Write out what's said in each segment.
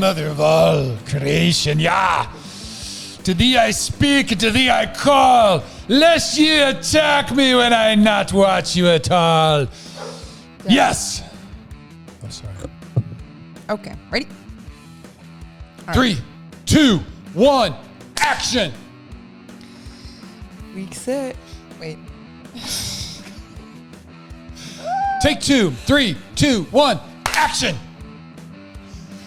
mother of all creation. Yeah. To thee I speak, to thee I call, lest ye attack me when I not watch you at all. Yes. Oh, sorry. Okay, ready? All 3, 2, 1, action. Week 6. Wait. Take 2, 3, 2, 1, action.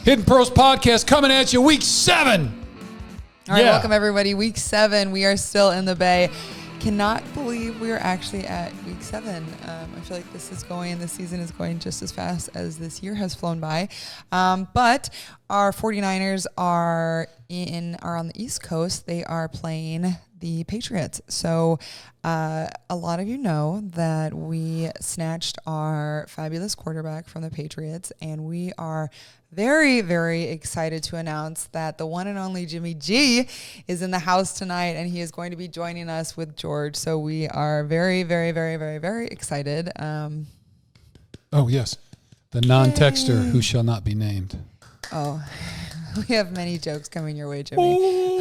Hidden Pearls Podcast coming at you week 7. All right, welcome everybody. Week 7. We are still in the Bay. Cannot believe we are actually at week 7. I feel like this season is going just as fast as this year has flown by. But our 49ers are on the East Coast. They are playing the Patriots. So a lot of you know that we snatched our fabulous quarterback from the Patriots, and we are very, very excited to announce that the one and only Jimmy G is in the house tonight, and he is going to be joining us with George. So we are very, very, very, very, very excited. Oh, yes. The non-texter who shall not be named. Oh, we have many jokes coming your way, Jimmy.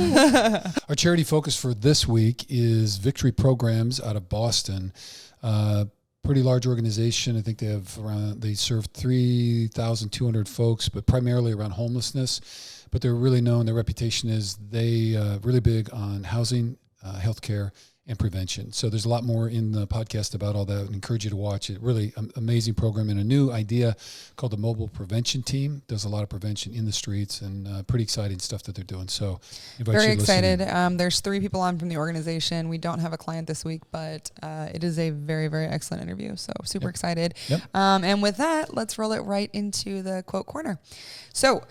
Our charity focus for this week is Victory Programs out of Boston. Pretty large organization. I think they serve 3,200 folks, but primarily around homelessness. But they're really known, their reputation is they really big on housing, healthcare, and prevention. So there's a lot more in the podcast about all that. I encourage you to watch it. Really amazing program and a new idea called the Mobile Prevention Team. Does a lot of prevention in the streets and pretty exciting stuff that they're doing. So very excited. There's 3 people on from the organization. We don't have a client this week, but it is a very, very excellent interview. So super excited. Yep. And with that, let's roll it right into the quote corner. So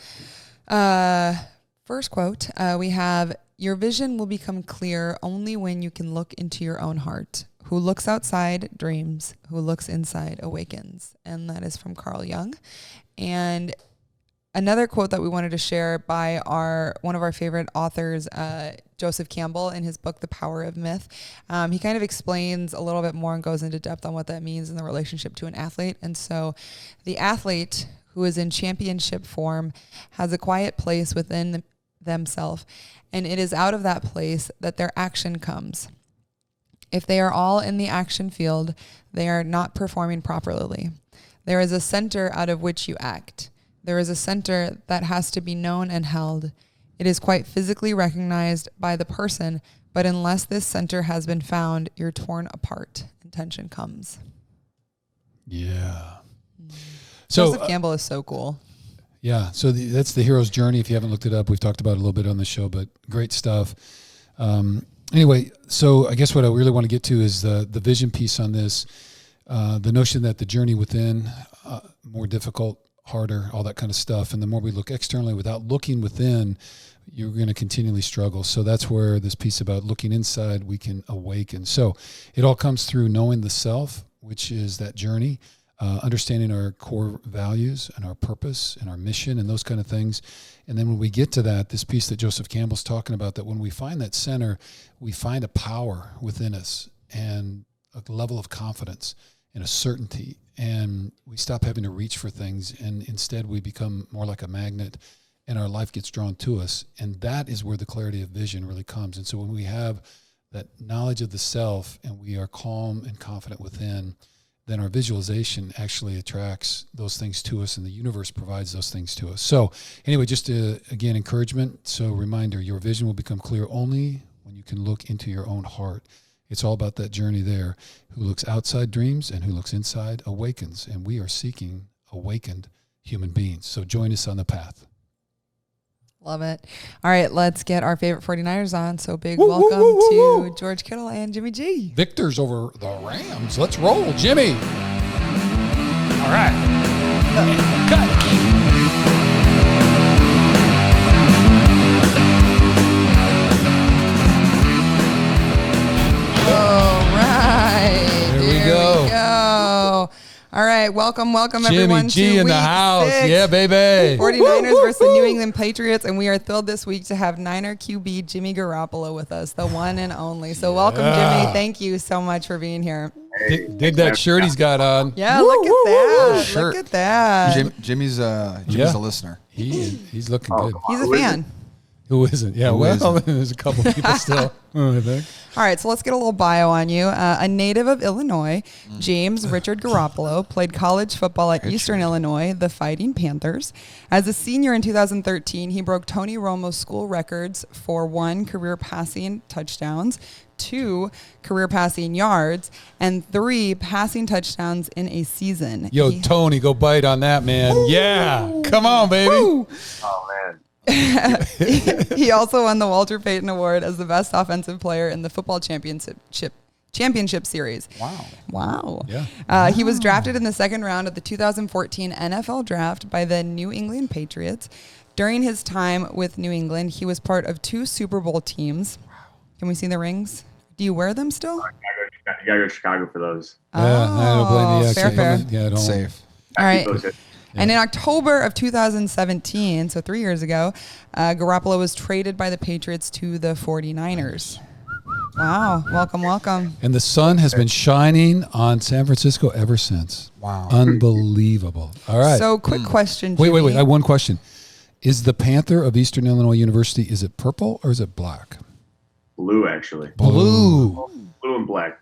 first quote, we have, "Your vision will become clear only when you can look into your own heart. Who looks outside dreams, who looks inside awakens." And that is from Carl Jung. And another quote that we wanted to share by one of our favorite authors, Joseph Campbell, in his book, The Power of Myth. He kind of explains a little bit more and goes into depth on what that means in the relationship to an athlete. And so the athlete who is in championship form has a quiet place within themselves, and it is out of that place that their action comes. If they are all in the action field, they are not performing properly. There is a center out of which you act. There is a center that has to be known and held. It is quite physically recognized by the person, but unless this center has been found, you're torn apart and tension comes. Yeah. So Joseph Campbell is so cool. Yeah, so that's the hero's journey. If you haven't looked it up, we've talked about it a little bit on the show, but great stuff. Anyway, so I guess what I really want to get to is the vision piece on this, the notion that the journey within, more difficult, harder, all that kind of stuff. And the more we look externally without looking within, you're going to continually struggle. So that's where this piece about looking inside, we can awaken. So it all comes through knowing the self, which is that journey. Understanding our core values and our purpose and our mission and those kind of things. And then when we get to that, this piece that Joseph Campbell's talking about, that when we find that center, we find a power within us and a level of confidence and a certainty. And we stop having to reach for things, and instead we become more like a magnet, and our life gets drawn to us. And that is where the clarity of vision really comes. And so when we have that knowledge of the self and we are calm and confident within, then our visualization actually attracts those things to us, and the universe provides those things to us. So anyway, just again, encouragement. So reminder, your vision will become clear only when you can look into your own heart. It's all about that journey there. Who looks outside dreams, and who looks inside awakens. And we are seeking awakened human beings. So join us on the path. Love it. All right, let's get our favorite 49ers on. So big welcome to George Kittle and Jimmy G. Victors over the Rams. Let's roll, Jimmy. All right. Cut. All right. There we go. All right, welcome Jimmy everyone G to in week the house. 6. Yeah, baby. 49ers versus the New England Patriots, and we are thrilled this week to have Niner QB Jimmy Garoppolo with us, the one and only. So welcome, Jimmy. Thank you so much for being here. Dig that shirt he's got on. Yeah, look at that. Shirt. Look at that. Jimmy's a listener. He's looking Oh, good. He's a fan. Who isn't? Yeah, Who well, isn't? there's a couple people still, I think. All right, so let's get a little bio on you. A native of Illinois, James Richard Garoppolo played college football at Eastern Illinois, the Fighting Panthers. As a senior in 2013, he broke Tony Romo's school records for 1, career passing touchdowns, 2, career passing yards, and 3, passing touchdowns in a season. Yo, Tony, go bite on that, man. Woo! Yeah. Come on, baby. Oh, man. He also won the Walter Payton Award as the best offensive player in the football championship series. Wow. Yeah. He was drafted in the second round of the 2014 NFL draft by the New England Patriots. During his time with New England, he was part of 2 Super Bowl teams. Can we see the rings? Do you wear them still? You gotta go to Chicago for those. Yeah, I don't blame you. Fair. Yeah, I don't. Safe. All right. Those- And in October of 2017, so 3 years ago, Garoppolo was traded by the Patriots to the 49ers. Wow. Welcome. And the sun has been shining on San Francisco ever since. Wow. Unbelievable. All right. So quick question, Wait. Jimmy. I have one question. Is the Panther of Eastern Illinois University, is it purple or is it black? Blue, actually. Blue. Blue and black.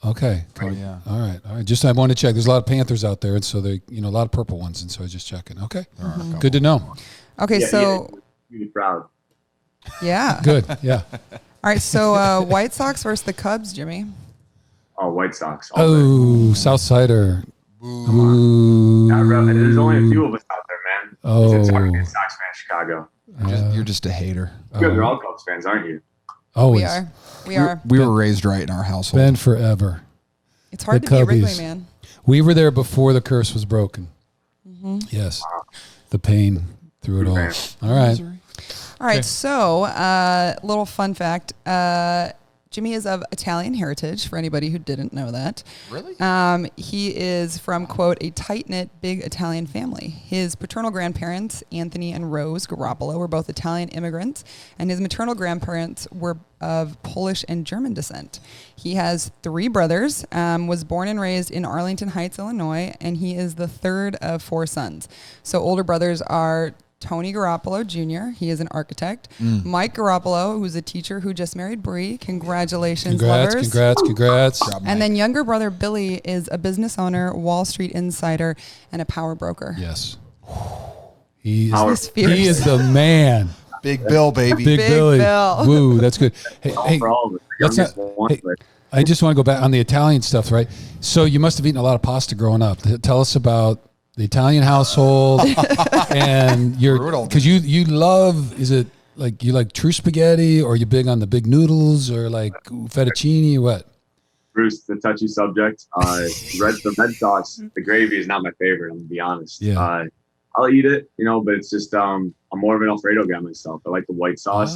Okay. Oh, yeah. All right. Just I want to check. There's a lot of Panthers out there, and so they, a lot of purple ones, and so I was just checking. Okay. Good to know. Okay, so Really proud. yeah. Good. Yeah. All right, so White Sox versus the Cubs, Jimmy. Oh, White Sox. all day. Oh, Southsider. Ooh. There's only a few of us out there, man. Oh. It's hard to be a Sox fan in Chicago. You're just a hater. You guys are all Cubs fans, aren't you? Always. We are. We were raised right in our household. Been forever. It's hard The to beat Wrigley, Cubbies. man. We were there before the curse was broken. Yes. The pain through it all. All right. All right, so little fun fact. Jimmy is of Italian heritage, for anybody who didn't know that. Really? He is from, quote, a tight-knit, big Italian family. His paternal grandparents, Anthony and Rose Garoppolo, were both Italian immigrants, and his maternal grandparents were of Polish and German descent. He has 3 brothers, was born and raised in Arlington Heights, Illinois, and he is the 3rd of 4 sons. So older brothers are Tony Garoppolo Jr., he is an architect. Mike Garoppolo, who's a teacher who just married Bree. Congratulations, lovers. Congrats. And then younger brother Billy is a business owner, Wall Street insider, and a power broker. Yes. He He's fierce. is the man. Big Bill, baby. Big Billy. Bill. Woo, that's good. Hey, For all of us. let's Youngest not- one, hey, but I just want to go back on the Italian stuff, right? So you must have eaten a lot of pasta growing up. Tell us about the Italian household and Brutal. because you love, is it like you like true spaghetti, or you big on the big noodles, or like fettuccine, or what? Bruce, the touchy subject. The red sauce, the gravy is not my favorite. I'm gonna be honest. Yeah. I'll eat it, but it's just I'm more of an Alfredo guy myself. I like the white sauce,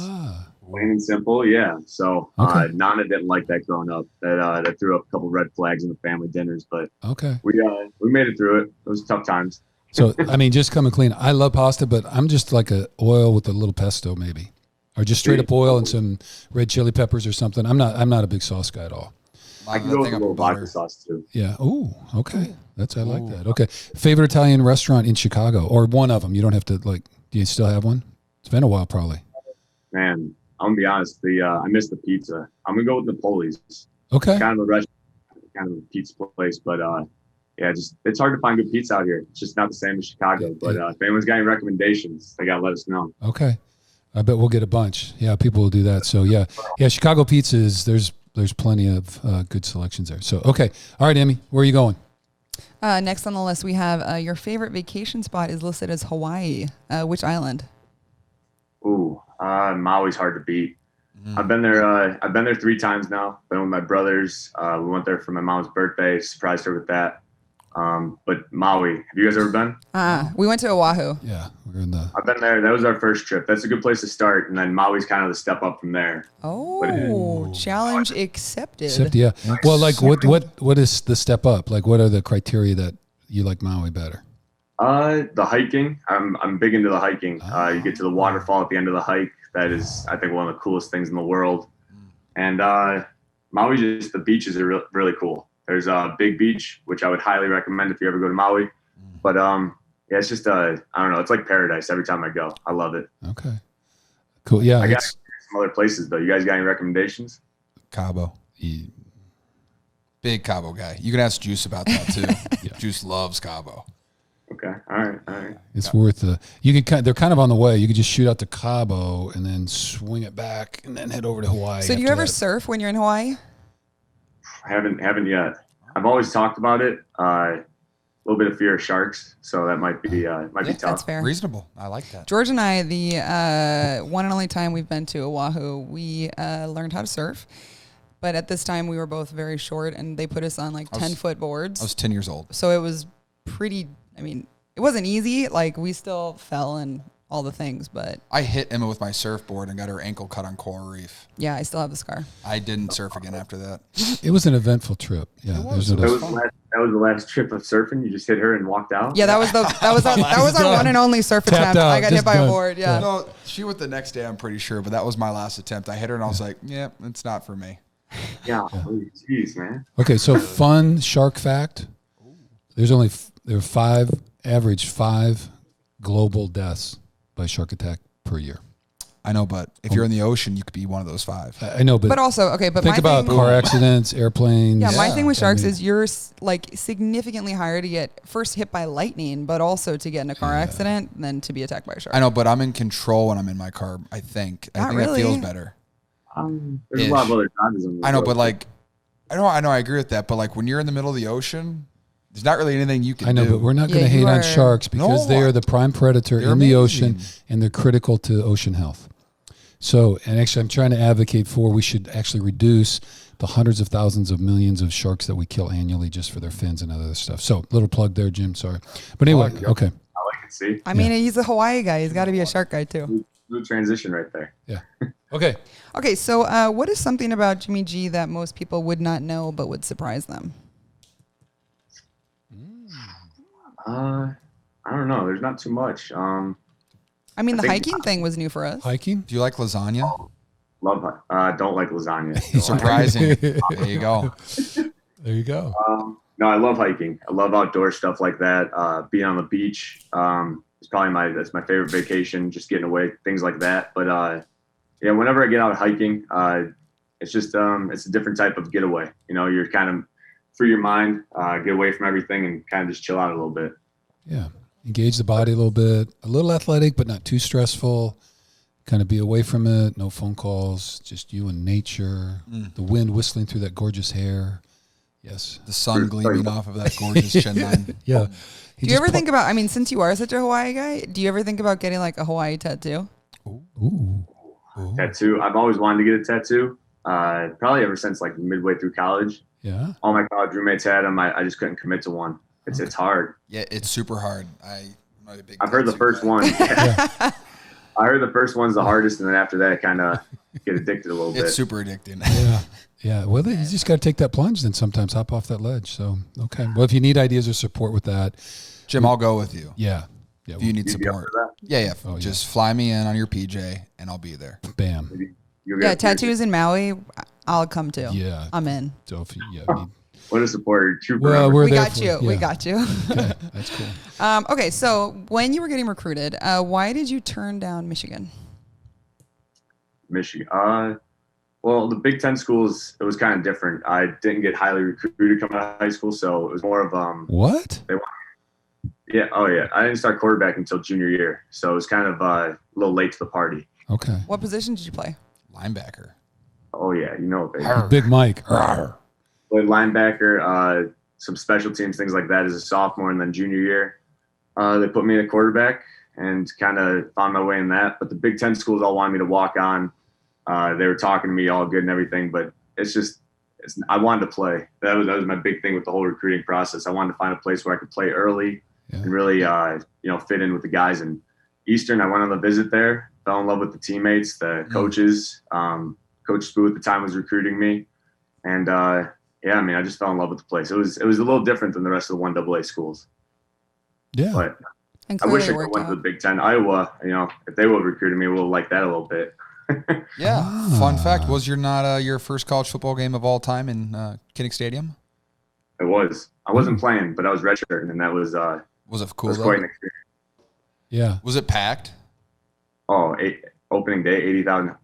plain and simple. Yeah. So Okay. Nana didn't like that growing up. That threw up a couple red flags in the family dinners, but Okay. we made it through it. It was tough times. So I mean, just coming clean. I love pasta, but I'm just like a oil with a little pesto, maybe, or just straight up oil and some red chili peppers or something. I'm not a big sauce guy at all. I can go with a little vodka sauce too. Yeah. Oh, okay. I like that. Okay. Favorite Italian restaurant in Chicago, or one of them? You don't have to do you still have one? It's been a while, probably. Man, I'm gonna be honest. I miss the pizza. I'm gonna go with Napoli's. Okay. Kind of a restaurant, kind of a pizza place, but it's hard to find good pizza out here. It's just not the same as Chicago. But if anyone's got any recommendations, they gotta let us know. Okay. I bet we'll get a bunch. Yeah, people will do that. So yeah. Chicago pizza is there's plenty of good selections there. So okay. All right, Emmy, where are you going? Next on the list, we have your favorite vacation spot is listed as Hawaii. Which island? Ooh, Maui's hard to beat. I've been there 3 times now. Been with my brothers. We went there for my mom's birthday. Surprised her with that. But Maui, have you guys ever been? We went to Oahu. Yeah, we're in the. I've been there. That was our first trip. That's a good place to start. And then Maui's kind of the step up from there. Oh, challenge accepted. Except, yeah. Well, like what is the step up? Like, what are the criteria that you like Maui better? The hiking. I'm big into the hiking. You get to the waterfall at the end of the hike. That is, I think, one of the coolest things in the world. And Maui, just the beaches are really cool. There's a Big Beach, which I would highly recommend if you ever go to Maui. But yeah, it's just I don't know. It's like paradise every time I go. I love it. Okay. Cool. Yeah. I got some other places though. You guys got any recommendations? Cabo. Big Cabo guy. You can ask Juice about that too. Yeah. Juice loves Cabo. Okay. All right. It's worth you can they're kind of on the way. You could just shoot out to Cabo and then swing it back and then head over to Hawaii. So do you ever surf when you're in Hawaii? I haven't yet. I've always talked about it. A little bit of fear of sharks, so that might be be tough. That's fair. Reasonable. I like that. George and I, the one and only time we've been to Oahu, we learned how to surf. But at this time, we were both very short, and they put us on like 10-foot boards. I was 10 years old. So it was pretty, I mean, it wasn't easy. Like, we still fell and all the things, but... I hit Emma with my surfboard and got her ankle cut on Coral Reef. Yeah, I still have the scar. I didn't surf again after that. It was an eventful trip. Yeah, there's no doubt. That was the last trip of surfing. You just hit her and walked out. Yeah, that was our one and only surf attempt. out, I got hit by a board. Yeah. No, she went the next day, I'm pretty sure, but that was my last attempt. I hit her and I was like, yeah, it's not for me. Yeah. Jeez, man. Okay, so fun shark fact. There are average 5 global deaths by shark attack per year. I know, but if you're in the ocean, you could be one of those 5. I know, but also, okay, but think my about thing, car accidents, airplanes. Yeah, my thing with sharks I mean, is you're like significantly higher to get first hit by lightning, but also to get in a car accident than to be attacked by a shark. I know, but I'm in control when I'm in my car, I think. I think really. It feels better. There's a lot of other times. I know, but like, I know, I agree with that, but like when you're in the middle of the ocean, there's not really anything you can do. I know, but we're not going to hate on sharks because they are the prime predator in the ocean and they're critical to ocean health. So, and actually I'm trying to advocate for we should actually reduce the hundreds of thousands of millions of sharks that we kill annually just for their fins and other stuff. So, little plug there, Jim. Sorry. But anyway, okay. I like it, see? I mean, he's a Hawaii guy. He's got to be a shark guy too. Good transition right there. Yeah. Okay. Okay, so what is something about Jimmy G that most people would not know but would surprise them? I don't know. There's not too much. I mean, the hiking thing was new for us. Hiking? Do you like lasagna? Don't like lasagna. Surprising. There you go. There you go. No, I love hiking. I love outdoor stuff like that. Being on the beach is probably that's my favorite vacation. Just getting away, things like that. But yeah, whenever I get out hiking, it's just it's a different type of getaway. You know, you're kind of free your mind, get away from everything, and kind of just chill out a little bit. Yeah, engage the body a little athletic, but not too stressful. Kind of be away from it. No phone calls. Just you and nature. The wind whistling through that gorgeous hair. Yes. The sun gleaming off of that gorgeous chin line. Yeah. Do you ever think about, I mean, since you are such a Hawaii guy, do you ever think about getting like a Hawaii tattoo? Ooh. Tattoo. I've always wanted to get a tattoo. Probably ever since like midway through college. Yeah. All my college roommates had them. I just couldn't commit to one. It's hard. Yeah, it's super hard. I've heard the first one. I heard the first one's the hardest, and then after that, I kind of get addicted a little bit. It's super addicting. Yeah. Well, you just got to take that plunge then sometimes, hop off that ledge. So, okay. Well, if you need ideas or support with that. Jim, I'll go with you. Yeah. If you need support. Yeah. Oh, just fly me in on your PJ, and I'll be there. Bam. Yeah, tattoos in Maui, I'll come too. Yeah. I'm in. So if you, what a supporter. Well, we got you. We got you. Okay, that's cool. Okay, so when you were getting recruited, why did you turn down Michigan? Michigan. Well, the Big Ten schools, it was kind of different. I didn't get highly recruited coming out of high school, so it was more of what? Yeah. Oh, yeah. I didn't start quarterback until junior year, so it was kind of a little late to the party. Okay. What position did you play? Linebacker. Oh yeah, you know it, baby. Big Mike. Played linebacker, some special teams, things like that as a sophomore, and then junior year, they put me in a quarterback and kind of found my way in that. But the Big Ten schools all wanted me to walk on. They were talking to me all good and everything, but I wanted to play. That was my big thing with the whole recruiting process. I wanted to find a place where I could play early and really, fit in with the guys. And Eastern, I went on the visit there, fell in love with the teammates, the coaches. Coach Spoo at the time was recruiting me. And, I just fell in love with the place. It was a little different than the rest of the 1AA schools. Yeah. But I wish I could have went to the Big Ten. Iowa, if they would have recruited me, we'll like that a little bit. Yeah. Fun fact, was your first college football game of all time in Kinnick Stadium? It was. I wasn't playing, but I was redshirting, and that was Was it It cool was though? quite an experience. Yeah. Was it packed? Oh, opening day, 80,000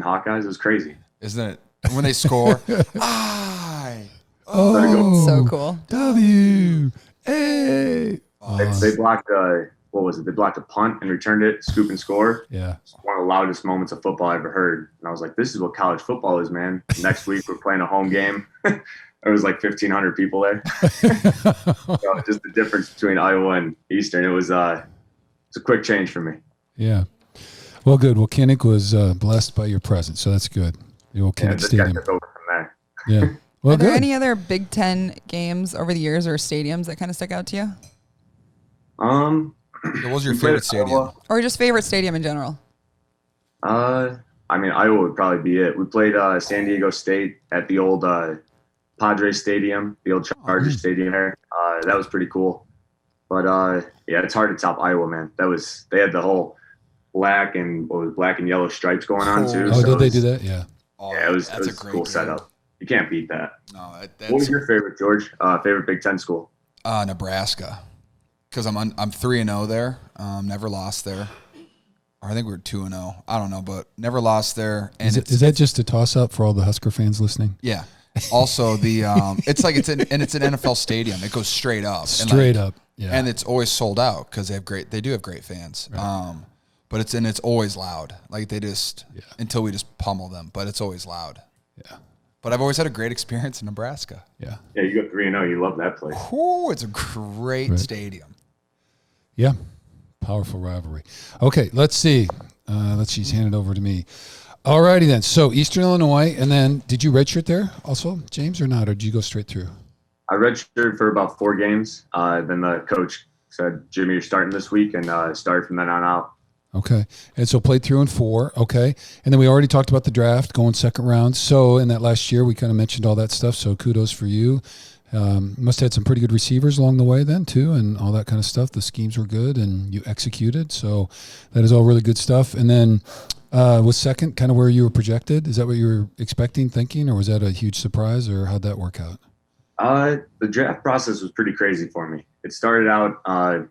Hawkeyes. It was crazy. Isn't it? When they score, I. Oh, So cool. W. A. They blocked what was it? They blocked a punt and returned it, scoop and score. Yeah. It's one of the loudest moments of football I ever heard. And I was like, this is what college football is, man. Next week we're playing a home game. There was like 1,500 people there. So just the difference between Iowa and Eastern. It was it's a quick change for me. Yeah. Well, good. Well, Kinnick was blessed by your presence, so that's good. The old Kinnick This guy Stadium. took over from there. Yeah. Well, Are there good. any other Big Ten games over the years or stadiums that kind of stuck out to you? What was your favorite stadium? Or just favorite stadium in general? I mean, Iowa would probably be it. We played San Diego State at the old Padres Stadium, the old Chargers Stadium there. That was pretty cool. But yeah, it's hard to top Iowa, man. They had the whole black and yellow stripes going on too. Oh, so did they do that? Yeah. Oh, Yeah, it was that's a cool setup. You can't beat that. No, What was your favorite, George? Favorite Big Ten school? Nebraska, because I'm 3-0 there. Never lost there. Or I think we were 2-0. I don't know, but never lost there. And Is that just a toss up for all the Husker fans listening? Yeah. Also, the it's an NFL stadium. It goes straight up. Straight up. Yeah. And it's always sold out because they do have great fans. Right. But it's always loud. Like they just until we just pummel them. But it's always loud. Yeah. But I've always had a great experience in Nebraska. Yeah. Yeah, you go 3-0. You love that place. Ooh, it's a great stadium. Yeah. Powerful rivalry. Okay, let's see. She's hand it over to me. All righty then. So Eastern Illinois, and then did you redshirt there also, James, or not? Or did you go straight through? I redshirted for about 4 games. Then the coach said, Jimmy, you're starting this week, and started from then on out. Okay. And so played through in 4. Okay. And then we already talked about the draft going second round. So in that last year, we kind of mentioned all that stuff. So kudos for you. Must have had some pretty good receivers along the way then too, and all that kind of stuff. The schemes were good and you executed. So that is all really good stuff. And then was second kind of where you were projected? Is that what you were expecting, thinking, or was that a huge surprise, or how'd that work out? The draft process was pretty crazy for me. It started out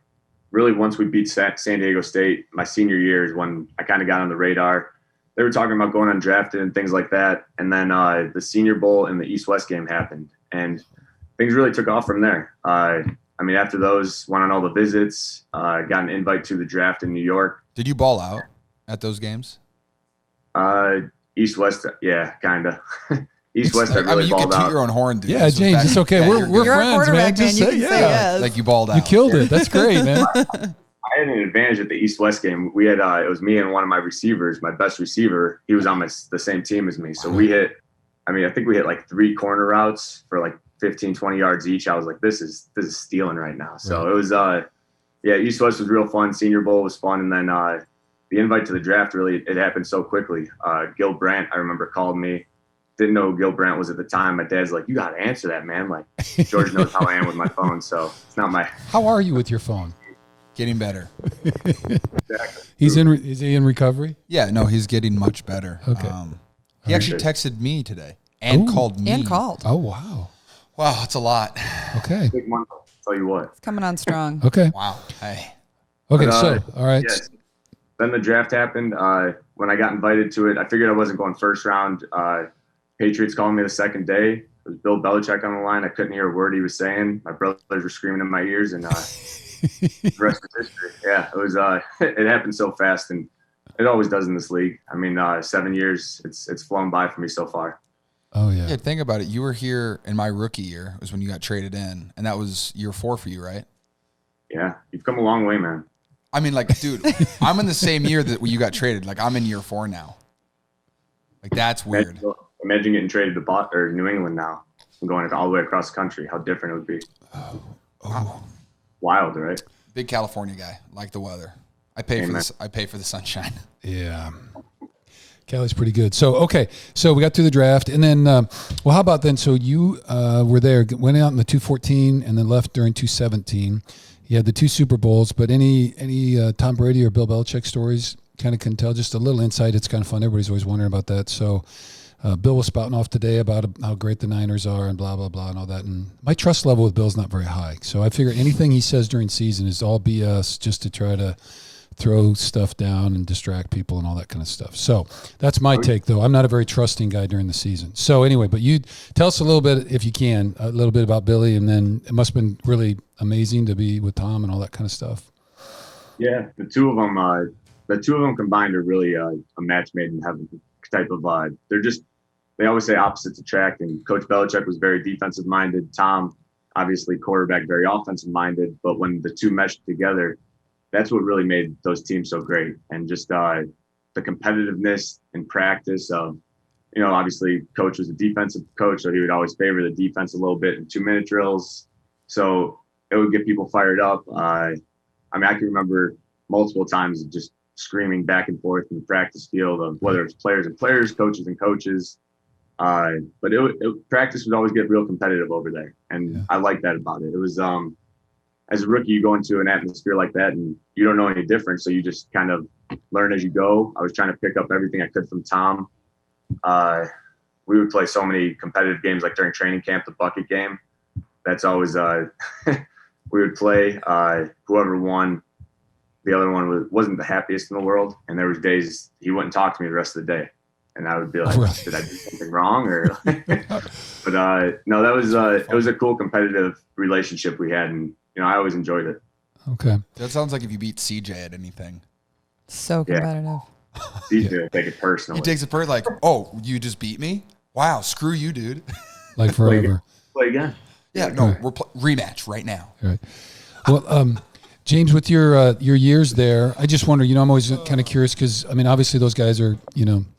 really once we beat San Diego State. My senior year is when I kind of got on the radar. They were talking about going undrafted and things like that. And then the Senior Bowl and the East-West game happened. And things really took off from there. I mean, after those, went on all the visits, got an invite to the draft in New York. Did you ball out at those games? East-West, yeah, kind of. East-West, I really you can balled toot out. your own horn, dude. Yeah, So James, that- it's okay. yeah, We're you're You're a friends, man. quarterback, Just man. say, You can yeah. say yes. like you balled out. You killed it. That's great, man. I had an advantage at the East-West game. We had it was me and one of my receivers, my best receiver. He was on the same team as me. So we hit, I think we hit like 3 corner routes for like 15, 20 yards each. I was like, this is stealing right now. So it was, East-West was real fun. Senior Bowl was fun. And then the invite to the draft, really, it happened so quickly. Gil Brandt, I remember, called me. Didn't know who Gil Brandt was at the time. My dad's like, you got to answer that, man. Like, George knows how I am with my phone. So it's not my. How are you with your phone? Getting better. Exactly. Is he in recovery? Yeah, no, he's getting much better. Okay. He actually texted me today and Ooh. called me. And called. Oh, wow. Wow, that's a lot. Okay. Big month. I'll tell you what. It's coming on strong. Okay. Wow. Hey. Okay. But, So, all right. Yes. Then the draft happened. When I got invited to it, I figured I wasn't going first round. Patriots called me the second day. It was Bill Belichick on the line. I couldn't hear a word he was saying. My brothers were screaming in my ears, and the rest is history. Yeah, it was. It happened so fast, and it always does in this league. I mean, 7 years. It's flown by for me so far. Oh, yeah. Yeah, think about it. You were here in my rookie year. It was when you got traded in, and that was year 4 for you, right? Yeah, you've come a long way, man. I mean, like, dude, I'm in the same year that you got traded. Like, I'm in year 4 now. Like, that's weird. Imagine getting traded to New England now and going all the way across the country. How different it would be. Oh. Wild, right? Big California guy. Like the weather. I pay for this. I pay for the sunshine. Yeah. Cali's pretty good. So, okay. So we got through the draft, and then, well, how about then? So you were there, went out in the 214 and then left during 217. You had the 2 Super Bowls, but any Tom Brady or Bill Belichick stories kind of can tell just a little insight. It's kind of fun. Everybody's always wondering about that. So Bill was spouting off today about how great the Niners are and blah, blah, blah and all that. And my trust level with Bill's not very high. So I figure anything he says during season is all BS just to try to throw stuff down and distract people and all that kind of stuff. So that's my take, though. I'm not a very trusting guy during the season. So anyway, but you tell us a little bit, if you can, a little bit about Billy, and then it must have been really amazing to be with Tom and all that kind of stuff. Yeah, the two of them combined are really a match made in heaven type of vibe. They always say opposites attract, and Coach Belichick was very defensive minded. Tom, obviously quarterback, very offensive minded, but when the two meshed together, that's what really made those teams so great. And just the competitiveness in practice of, obviously Coach was a defensive coach, so he would always favor the defense a little bit in 2-minute drills. So it would get people fired up. I can remember multiple times just screaming back and forth in the practice field of whether it's players and players, coaches and coaches. But practice would always get real competitive over there. And I like that about it. It was, as a rookie, you go into an atmosphere like that and you don't know any different. So you just kind of learn as you go. I was trying to pick up everything I could from Tom. We would play so many competitive games, like during training camp, the bucket game. That's always, we would play, whoever won. The other one wasn't the happiest in the world. And there was days he wouldn't talk to me the rest of the day. And I would be like, did I do something wrong? Or, but no, that was, it was a cool competitive relationship we had. And, I always enjoyed it. Okay. That sounds like if you beat CJ at anything. So competitive. CJ will take it personally. He takes it personally, like, oh, you just beat me? Wow, screw you, dude. Like forever. Play again. Yeah, no, we're rematch right now. Right. Well, James, with your years there, I just wonder, I'm always kind of curious because, obviously those guys are,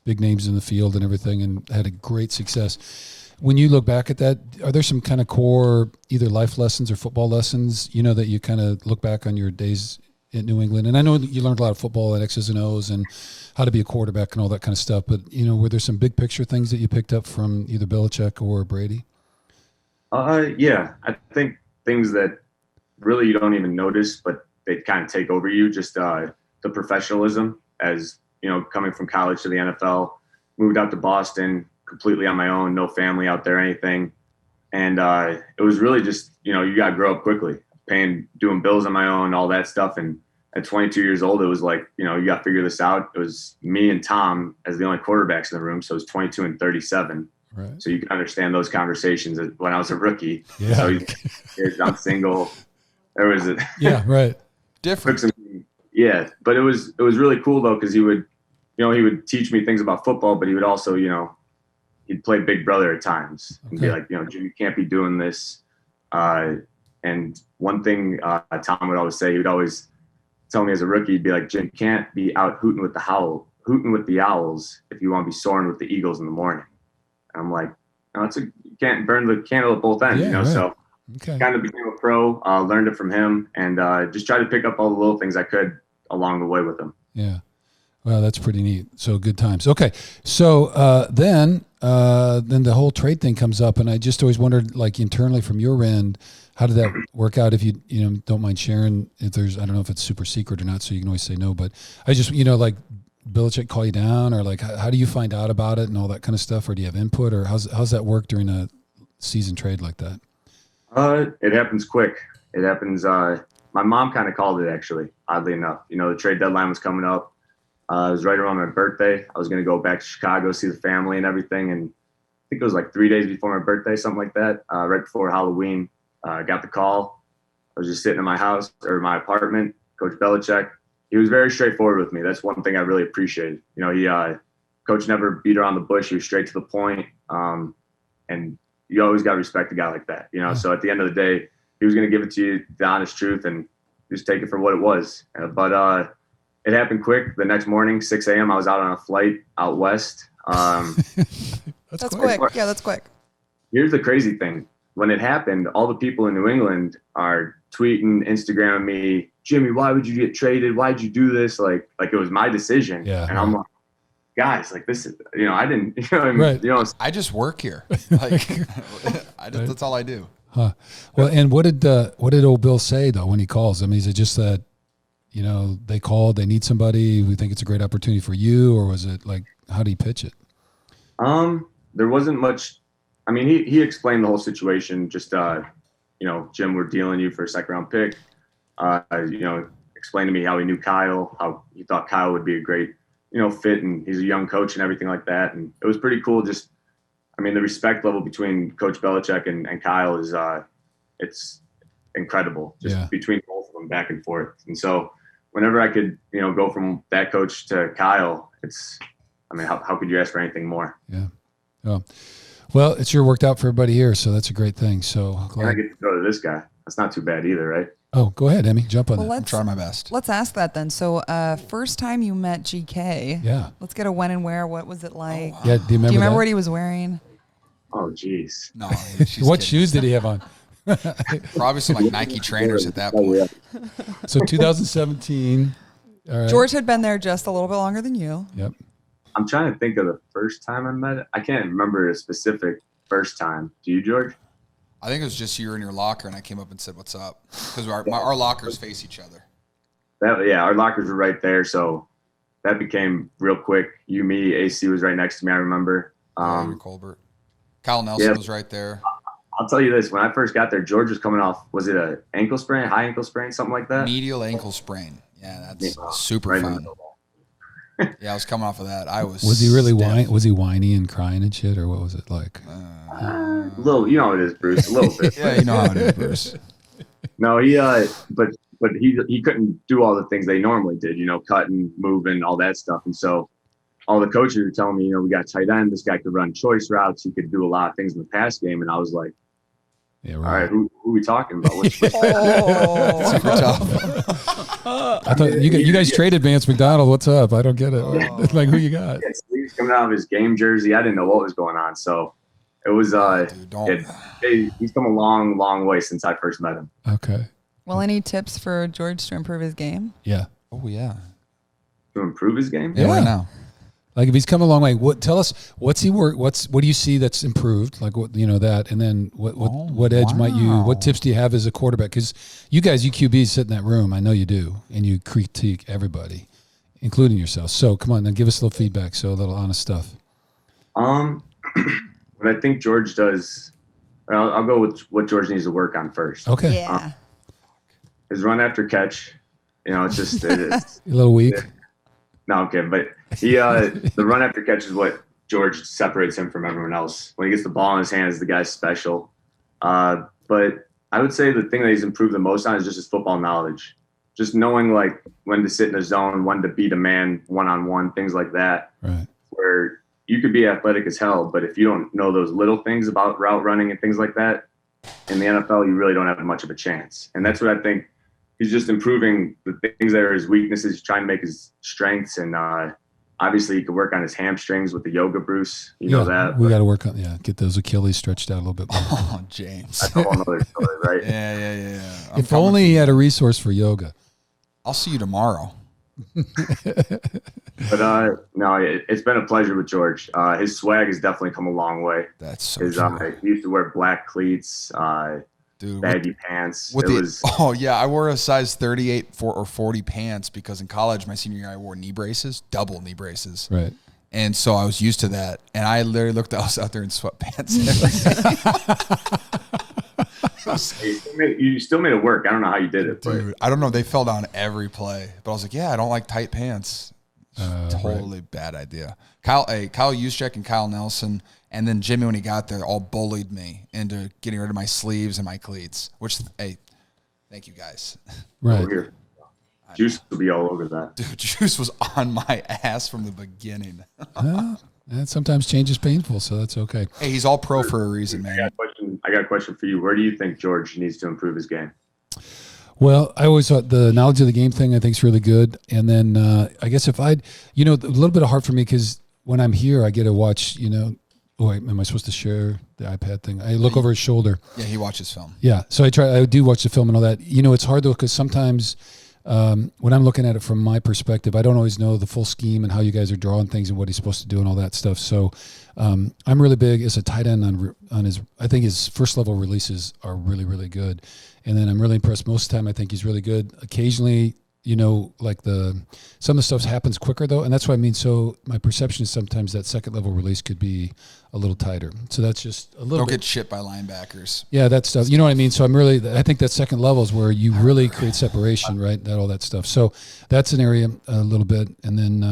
big names in the field and everything and had a great success. When you look back at that, are there some kind of core either life lessons or football lessons, that you kind of look back on your days in New England? And I know that you learned a lot of football and X's and O's and how to be a quarterback and all that kind of stuff. But, were there some big picture things that you picked up from either Belichick or Brady? Yeah, I think things that really you don't even notice, but they kind of take over you. Just the professionalism as, coming from college to the NFL, moved out to Boston completely on my own, no family out there, anything. And it was really just, you got to grow up quickly, doing bills on my own, all that stuff. And at 22 years old, it was like, you got to figure this out. It was me and Tom as the only quarterbacks in the room. So it was 22 and 37. Right. So you can understand those conversations when I was a rookie. Yeah. So I'm single. There was yeah, right. Different. Yeah. But it was really cool though, because he would teach me things about football, but he would also, he'd play big brother at times and be like, Jim, you can't be doing this. And one thing Tom would always say, he would always tell me as a rookie, he'd be like, Jim, you can't be out hooting with the owls if you want to be soaring with the eagles in the morning. And I'm like, no, you can't burn the candle at both ends, Right. So kind of became a pro, learned it from him, and just tried to pick up all the little things I could along the way with him. Yeah. Well, that's pretty neat. So good times. Okay. So then the whole trade thing comes up, and I just always wondered, like internally from your end, how did that work out? If you don't mind sharing, if there's, I don't know if it's super secret or not, so you can always say no, but I just, like Belichick call you down, or like, how do you find out about it and all that kind of stuff? Or do you have input, or how's that work during a season trade like that? It happens quick. It happens. My mom kind of called it, actually, oddly enough. The trade deadline was coming up. It was right around my birthday. I was going to go back to Chicago, see the family and everything. And I think it was like 3 days before my birthday, something like that. Right before Halloween, got the call. I was just sitting in my house or my apartment. Coach Belichick, he was very straightforward with me. That's one thing I really appreciated. Coach never beat around the bush. He was straight to the point. And you always got to respect a guy like that, So at the end of the day, he was going to give it to you the honest truth and just take it for what it was. But it happened quick. The next morning, 6 a.m., I was out on a flight out west. That's quick. Yeah, that's quick. Here's the crazy thing. When it happened, all the people in New England are tweeting, Instagramming me, Jimmy, why would you get traded? Why'd you do this? Like it was my decision. Yeah, and I'm like, guys, like this is, I didn't, right. I just work here. Like, that's all I do. Huh. Well, and what did old Bill say though when he calls? I mean, is it just that, they called, they need somebody, we think it's a great opportunity for you, or was it like, how do you pitch it? there wasn't much. I mean, he explained the whole situation. Just Jim, we're dealing you for a second round pick. Explained to me how he knew Kyle, how he thought Kyle would be a great fit, and he's a young coach and everything like that. And it was pretty cool. Just, I mean, the respect level between Coach Belichick and Kyle is it's incredible. Just between both of them, back and forth. And so whenever I could go from that coach to Kyle, how could you ask for anything more? Yeah. Oh. Well, it sure worked out for everybody here, so that's a great thing. So glad I get to go to this guy. That's not too bad either, right? Oh, go ahead, Emmy. Jump on that. I'm trying my best. Let's ask that then. So, first time you met GK. Yeah. Let's get a when and where. What was it like? Yeah. Do you remember what he was wearing? Oh, geez. No. What shoes did he have on? Probably some Nike trainers at that point. So 2017. All right. George had been there just a little bit longer than you. Yep. I'm trying to think of the first time I met it. I can't remember a specific first time. Do you, George? I think it was just you were in your locker, and I came up and said, "What's up?" Because our lockers face each other. Our lockers were right there, so that became real quick. You, me, AC was right next to me. I remember. Colbert, Kyle Nelson was right there. I'll tell you this: when I first got there, George was coming off. Was it a ankle sprain, high ankle sprain, something like that? Medial ankle sprain. Yeah, that's super fun. Yeah, I was coming off of that. Was he really was he whiny and crying and shit, or what was it like? A little, how it is, Bruce. A little bit. Yeah, you know how it is, Bruce. No, but he couldn't do all the things they normally did. Cutting, moving, all that stuff. And so all the coaches were telling me, we got tight end. This guy could run choice routes. He could do a lot of things in the pass game. And I was like, yeah, right. All right, who are we talking about? Super tough. I thought you guys traded Vance McDonald. What's up? I don't get it. Like, who you got? Yeah, sleeves coming out of his game jersey. I didn't know what was going on. So it was he's come a long, long way since I first met him. Okay. Well, any tips for George to improve his game? Yeah. Oh yeah. To improve his game? Yeah. Right now. Like, if he's come a long way, tell us what do you see that's improved? Like, what that, and then what edge what tips do you have as a quarterback? Because you guys, you QBs sit in that room, I know you do, and you critique everybody, including yourself. So come on, then give us a little feedback, a little honest stuff. What I think George does, I'll go with what George needs to work on first. Okay. Yeah. His run after catch, it's just it's a little weak. No, I'm kidding. But the run after catch is what George separates him from everyone else. When he gets the ball in his hands, the guy's special. But I would say the thing that he's improved the most on is just his football knowledge. Just knowing like when to sit in a zone, when to beat a man one-on-one, things like that. Right. Where you could be athletic as hell, but if you don't know those little things about route running and things like that, in the NFL, you really don't have much of a chance. And that's what I think. He's just improving the things that are his weaknesses, trying to make his strengths. And obviously he could work on his hamstrings with the yoga, Bruce. You know that. We got to work on, get those Achilles stretched out a little bit more. Oh, James. That's a whole other story, right? Yeah. If only he had a resource for yoga. I'll see you tomorrow. But no, it's been a pleasure with George. His swag has definitely come a long way. That's so true. He used to wear black cleats, baggy pants. I wore a size 38 or 40 pants because in college, my senior year, I wore knee braces, double knee braces. Right. And so I was used to that. And I literally I was out there in sweatpants. You still made it work. I don't know how you did it. Dude, I don't know. They fell down every play. But I was like, I don't like tight pants. Totally bad idea. Kyle Juszczyk and Kyle Nelson, and then Jimmy, when he got there, all bullied me into getting rid of my sleeves and my cleats, which, hey, thank you guys. Right. Juice will be all over that. Dude, Juice was on my ass from the beginning. And sometimes change is painful, so that's okay. Hey, he's all pro for a reason, man. I got a question for you. Where do you think George needs to improve his game? Well, I always thought the knowledge of the game thing I think is really good. And then I guess if a little bit of hard for me because when I'm here, I get to watch, am I supposed to share the iPad thing? I look over his shoulder. Yeah, he watches film. Yeah, so I do watch the film and all that. It's hard though because sometimes when I'm looking at it from my perspective, I don't always know the full scheme and how you guys are drawing things and what he's supposed to do and all that stuff. So I'm really big as a tight end on his. I think his first level releases are really, really good. And then I'm really impressed. Most of the time, I think he's really good. Occasionally, like some of the stuff happens quicker though. And that's what I mean. So my perception is sometimes that second level release could be a little tighter. So that's just a little Don't bit. get shit by linebackers. Yeah, that stuff. You know what I mean? So I think that second level is where you really create separation, right? All that stuff. So that's an area a little bit. And then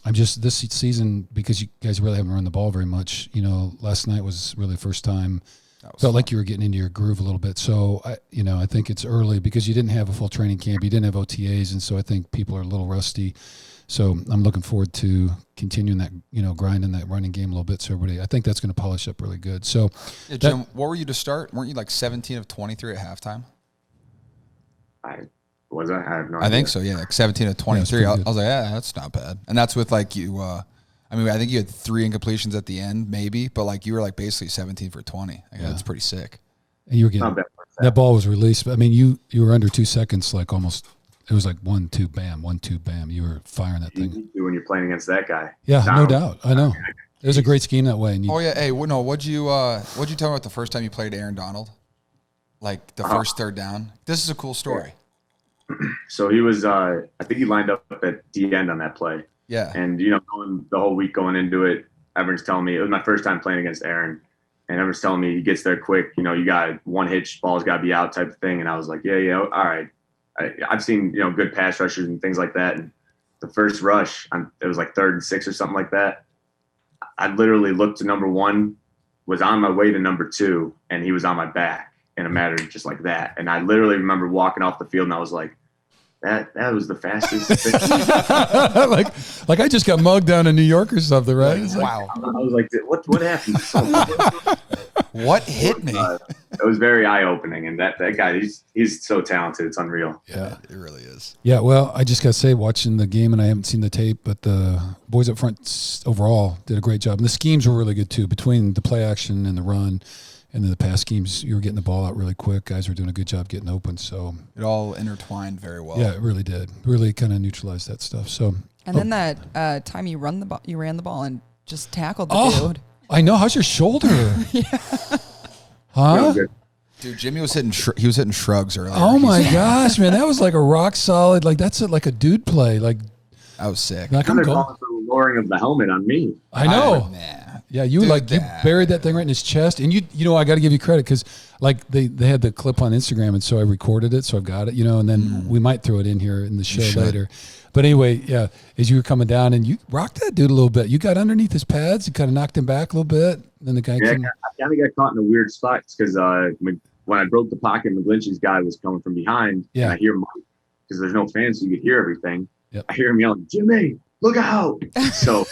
I'm just this season, because you guys really haven't run the ball very much. Last night was really the first time. Felt like you were getting into your groove a little bit. So I think it's early because you didn't have a full training camp. You didn't have OTAs. And so I think people are a little rusty. So I'm looking forward to continuing that, grinding that running game a little bit. So I think that's going to polish up really good. So Jim, what were you to start? Weren't you like 17 of 23 at halftime? I have no idea. I think so. Yeah. Like 17 of 23. Yeah, I was like, yeah, that's not bad. And that's with like you, I think you had 3 incompletions at the end, maybe, but like you were like basically 17 for 20. That's pretty sick. And you were getting that ball was released. I mean, you were under 2 seconds, like almost. It was like 1-2 bam, 1-2 bam. You were firing that thing. When you're playing against that guy. Yeah, no doubt. I know. It was a great scheme that way. And Hey, what'd you tell me about the first time you played Aaron Donald? Like the first third down. This is a cool story. So he was, I think he lined up at the end on that play. Yeah. And, going the whole week going into it, everyone's telling me, it was my first time playing against Aaron. And everyone's telling me he gets there quick. You got one hitch, ball's got to be out type of thing. And I was like, yeah, all right. I've seen, good pass rushers and things like that. And the first rush, it was like 3rd and 6 or something like that. I literally looked to number 1, was on my way to number 2, and he was on my back in a matter just like that. And I literally remember walking off the field, and I was like, that was the fastest thing. like I just got mugged down in New York or something, right? Wow. I was like, what happened? What hit me? It was very eye-opening, and that guy, he's so talented. It's unreal. Yeah, it really is. Yeah, well, I just got to say, watching the game, and I haven't seen the tape, but the boys up front overall did a great job. And the schemes were really good, too, between the play action and the run. And then the pass schemes, you were getting the ball out really quick. Guys were doing a good job getting open. So it all intertwined very well. Yeah, it really did. Really kind of neutralized that stuff. So then that time you ran the ball and just tackled the dude. I know. How's your shoulder? Yeah. Huh? Dude, Jimmy was hitting shrugs earlier. Oh my gosh, man, that was like a rock solid. Like that's like a dude play. Like I was sick. They're calling for the lowering of the helmet on me. I know. Yeah, you Dude, you buried that thing right in his chest, and I got to give you credit because like they had the clip on Instagram, and so I recorded it, so I've got it, and then we might throw it in here in the show later. But anyway, yeah, as you were coming down, and you rocked that dude a little bit. You got underneath his pads, you kind of knocked him back a little bit. Then the guy I kind of got caught in a weird spot because when I broke the pocket, McGlinchey's guy was coming from behind, and I hear Mike because there's no fans, so you could hear everything. Yep. I hear him yelling, "Jimmy, look out!" So.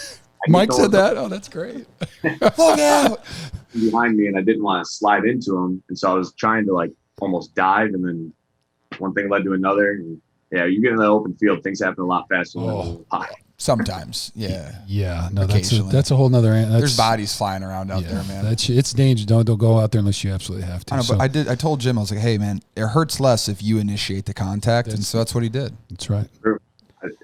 Mike said that? Oh, that's great. Look out! Behind me, and I didn't want to slide into him. And so I was trying to like almost dive, and then one thing led to another. And yeah, you get in the open field, things happen a lot faster than the pocket. Sometimes, yeah. Yeah, no, that's a whole nother. There's bodies flying around out there, man. It's dangerous. Don't go out there unless you absolutely have to. I know, but I told Jim, I was like, hey, man, it hurts less if you initiate the contact. And so that's what he did. That's right. True.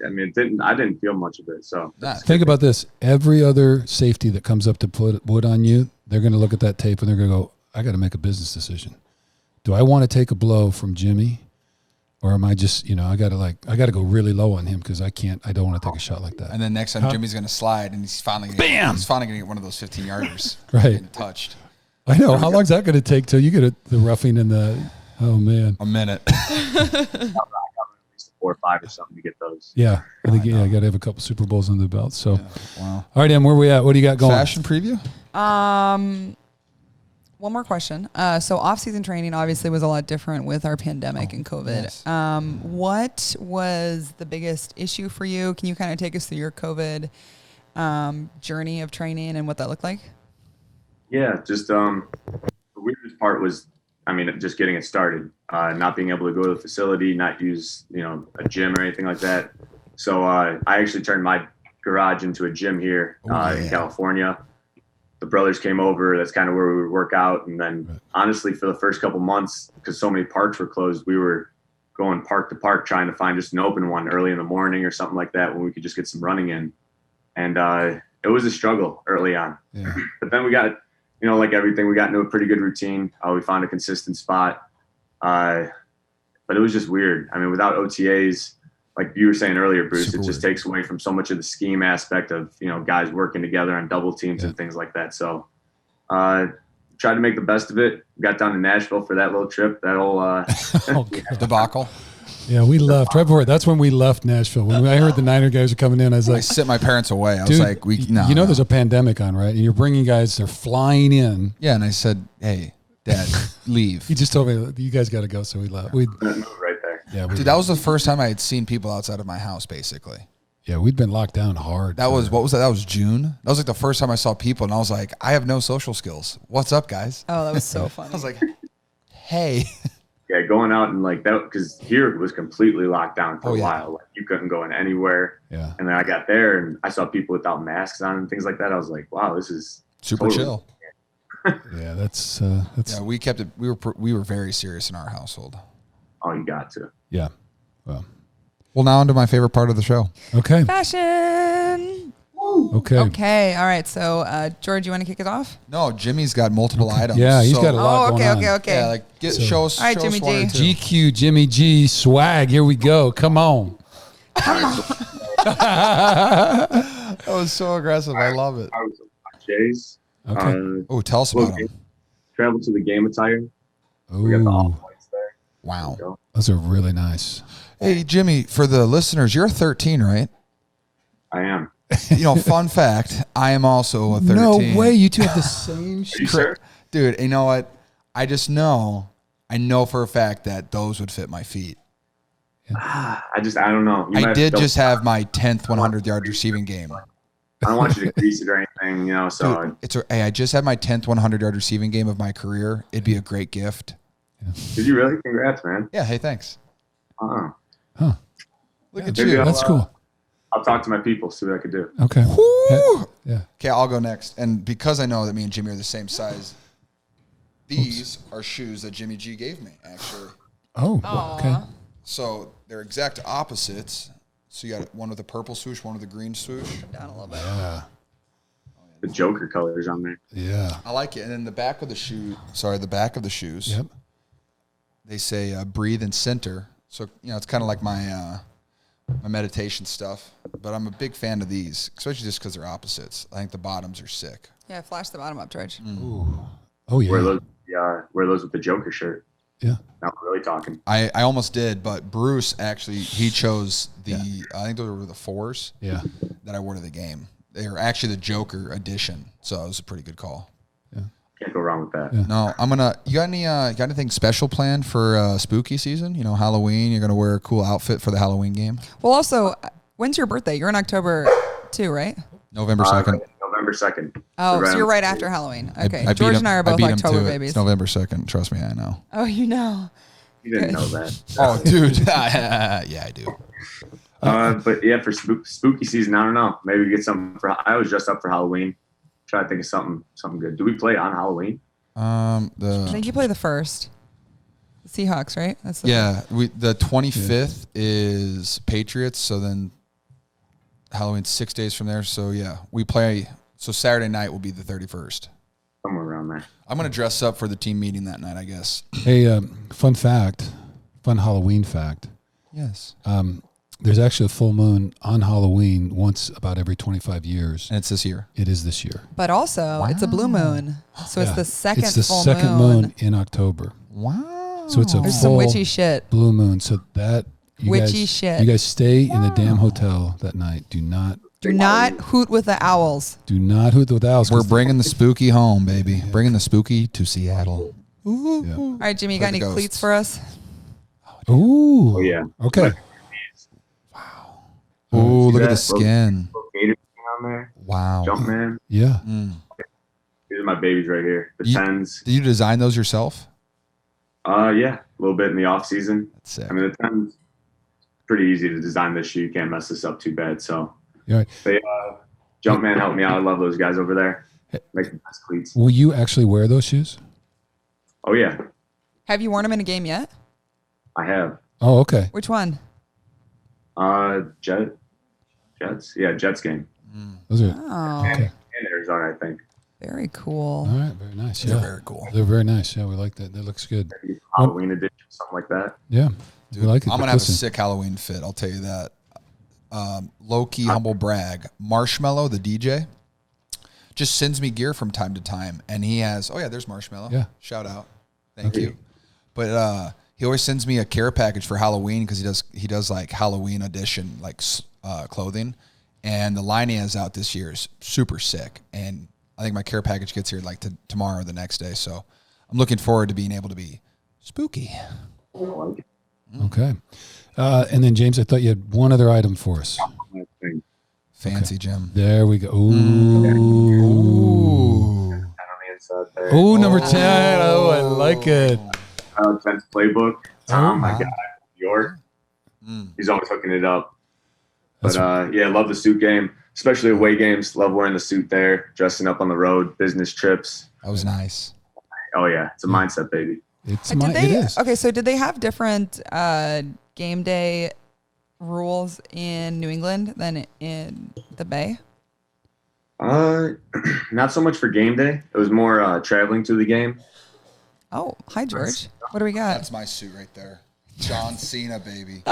I mean, I didn't feel much of it. So think about this: every other safety that comes up to put wood on you, they're going to look at that tape and they're going to go, "I got to make a business decision. Do I want to take a blow from Jimmy, or am I just, I got to go really low on him because I don't want to take a shot like that." And then next time Jimmy's going to slide, and he's finally going to get one of those 15-yarders, right? Getting touched. I know. How long is that going to take till you get the roughing and the? Oh man, a minute. 4 or 5 or something to get those. Yeah, I think I got to have a couple Super Bowls under the belt. So, wow. All right, Em, where we at? What do you got going? Fashion preview. One more question. So off-season training obviously was a lot different with our pandemic and COVID. Yes. What was the biggest issue for you? Can you kind of take us through your COVID journey of training and what that looked like? Yeah, just the weirdest part was, just getting it started, not being able to go to the facility, not use, a gym or anything like that. So I actually turned my garage into a gym here in California. The brothers came over. That's kind of where we would work out. And then honestly, for the first couple months, because so many parks were closed, we were going park to park trying to find just an open one early in the morning or something like that when we could just get some running in. And it was a struggle early on. Yeah. But then we got like everything, we got into a pretty good routine. We found a consistent spot. But it was just weird. Without OTAs, like you were saying earlier, Bruce, Super it just weird. takes away from so much of the scheme aspect of, guys working together on double teams and things like that. So, tried to make the best of it. Got down to Nashville for that little trip. That whole Debacle. Yeah, we left right before. That's when we left Nashville. When I heard the Niner guys are coming in, I was I like, sent my parents away. I was dude, like, no. there's a pandemic on, right? And you're bringing guys, they're flying in. Yeah, and I said, hey, Dad, leave. He just told me, you guys got to go. So we left. We, move right there. yeah, Dude, that was the first time I had seen people outside of my house, basically. yeah, we'd been locked down hard. That was, what was that? That was June. That was like the first time I saw people, and I was like, I have no social skills. What's up, guys? Oh, that was so funny. I was like, hey. Yeah, going out and like that, because here it was completely locked down for a while. Like you couldn't go in anywhere. Yeah. And then I got there and I saw people without masks on and things like that. I was like, wow, this is Super chill. Yeah, that's Yeah, we kept it. We were very serious in our household. Oh, you got to. yeah. Well, now on to my favorite part of the show. Okay. Fashion. Okay. Okay. All right. So, George, you want to kick it off? No, Jimmy's got multiple items. Yeah, he's got a Oh, lot okay, going okay, on. okay. Yeah, like show us. All right, show us Jimmy one or G. two. GQ, Jimmy G, swag. Here we go. Come on. That was so aggressive. I love it. I was at Jay's. Okay. Oh, tell us about him. Traveled to the game attire. We got the Ooh, off-whites there. Wow. Go. those are really nice. Hey, Jimmy, for the listeners, you're 13, right? I am. Fun fact, I am also a 13. No way. You two have the same Are you shit. sure? Dude, you know what? I know for a fact that those would fit my feet. I don't know. You might I have did to just have my 10th 100-yard receiving game. I don't want you to grease it or anything, so Dude, hey, I just had my 10th 100-yard receiving game of my career. It'd be a great gift. did you really? Congrats, man. Yeah, hey, thanks. Uh-uh. Huh. Look at Maybe you. That's cool. I'll talk to my people, see what I could do. Okay. Woo! Yeah. Okay, I'll go next. And because I know that me and Jimmy are the same size, these are shoes that Jimmy G gave me, actually. Oh, okay. So they're exact opposites. So you got one with a purple swoosh, one with a green swoosh. Down a little bit. Yeah. The Joker colors on there. Yeah. I like it. And then the back of the shoes, Yep. they say breathe and center. So, it's kind of like my my meditation stuff. But I'm a big fan of these, especially just because they're opposites. I think the bottoms are sick. Yeah, flash the bottom up, George. Ooh. Oh, yeah. Wear those with the Joker shirt. Yeah. Now we're really talking. I almost did, but Bruce actually, he chose I think those were the 4s Yeah. that I wore to the game. They were actually the Joker edition. So it was a pretty good call. Can't go wrong with that. Yeah. No, you got anything special planned for spooky season? Halloween, you're going to wear a cool outfit for the Halloween game? Well, also, when's your birthday? You're in October too, right? November 2nd. November 2nd. Oh, so you're on- right after Halloween. Okay. I beat George him- and I are both beat him October to it. babies. It's November 2nd. Trust me, I know. Oh, you know. You didn't know that. Oh, dude. Yeah, I do. But yeah, for spooky season, I don't know. Maybe we get something I was dressed up for Halloween. Try to think of something good. Do we play on Halloween? I think you play the first. The Seahawks, right? That's the the 25th is Patriots, so then Halloween's 6 days from there. So yeah, we play. So Saturday night will be the 31st. Somewhere around there. I'm gonna dress up for the team meeting that night, I guess. Hey, fun Halloween fact. Yes. There's actually a full moon on Halloween once about every 25 years. And it's this year. It is this year. But also, it's a blue moon. So it's Yeah. the second It's the full second moon in October. Wow. So it's a There's some full witchy shit. blue moon. So that Witchy shit. You guys stay in the damn hotel that night. Do not hoot with the owls. hoot with owls. We're bringing the spooky home, baby. Bringing the spooky to Seattle. Yeah. All right, Jimmy, you got Like any the cleats ghosts. for us? Ooh. Oh yeah. Okay. Oh, look at the that? skin. Little gator on there. Wow. Jumpman. Yeah. These are my babies right here. The You- 10s. Did you design those yourself? Yeah, a little bit in the off season. That's sick. I mean, the 10s pretty easy to design this shoe. You can't mess this up too bad. So You're right. they Jumpman helped me out. I love those guys over there. Make the best cleats. Will you actually wear those shoes? Oh yeah, Have you worn them in a game yet? I have. Oh, okay. Which one? Jets. Yeah, Jets game. Those are Oh, okay. And Arizona, I think. very cool. All right. Very nice. They're Yeah. very cool. They're very nice. Yeah, we like that. That looks good. Halloween edition, something like that. Yeah, Dude, we like it. I'm But gonna have a listen, sick Halloween fit. I'll tell you that. Low key, humble brag. Marshmallow, the DJ, just sends me gear from time to time, and he has. Oh yeah, there's Marshmallow. Yeah. Shout out. Thank you. But he always sends me a care package for Halloween because he does like Halloween edition like clothing, and the line he has out this year is super sick. And I think my care package gets here like tomorrow or the next day. So I'm looking forward to being able to be spooky. okay. And then James, I thought you had one other item for us. Fancy, Jim. There we go. Ooh. Ooh, number 10. Oh, I like it. 10th playbook. Tom, my wow. guy from New York. He's always hooking it up. But yeah, love the suit game, especially away games. Love wearing the suit there, dressing up on the road, business trips. That was nice. Oh yeah, it's a mindset, baby. It is. Okay, so did they have different game day rules in New England than in the Bay? Not so much for game day. It was more traveling to the game. Oh, hi George. What do we got? That's my suit right there. John Cena, baby.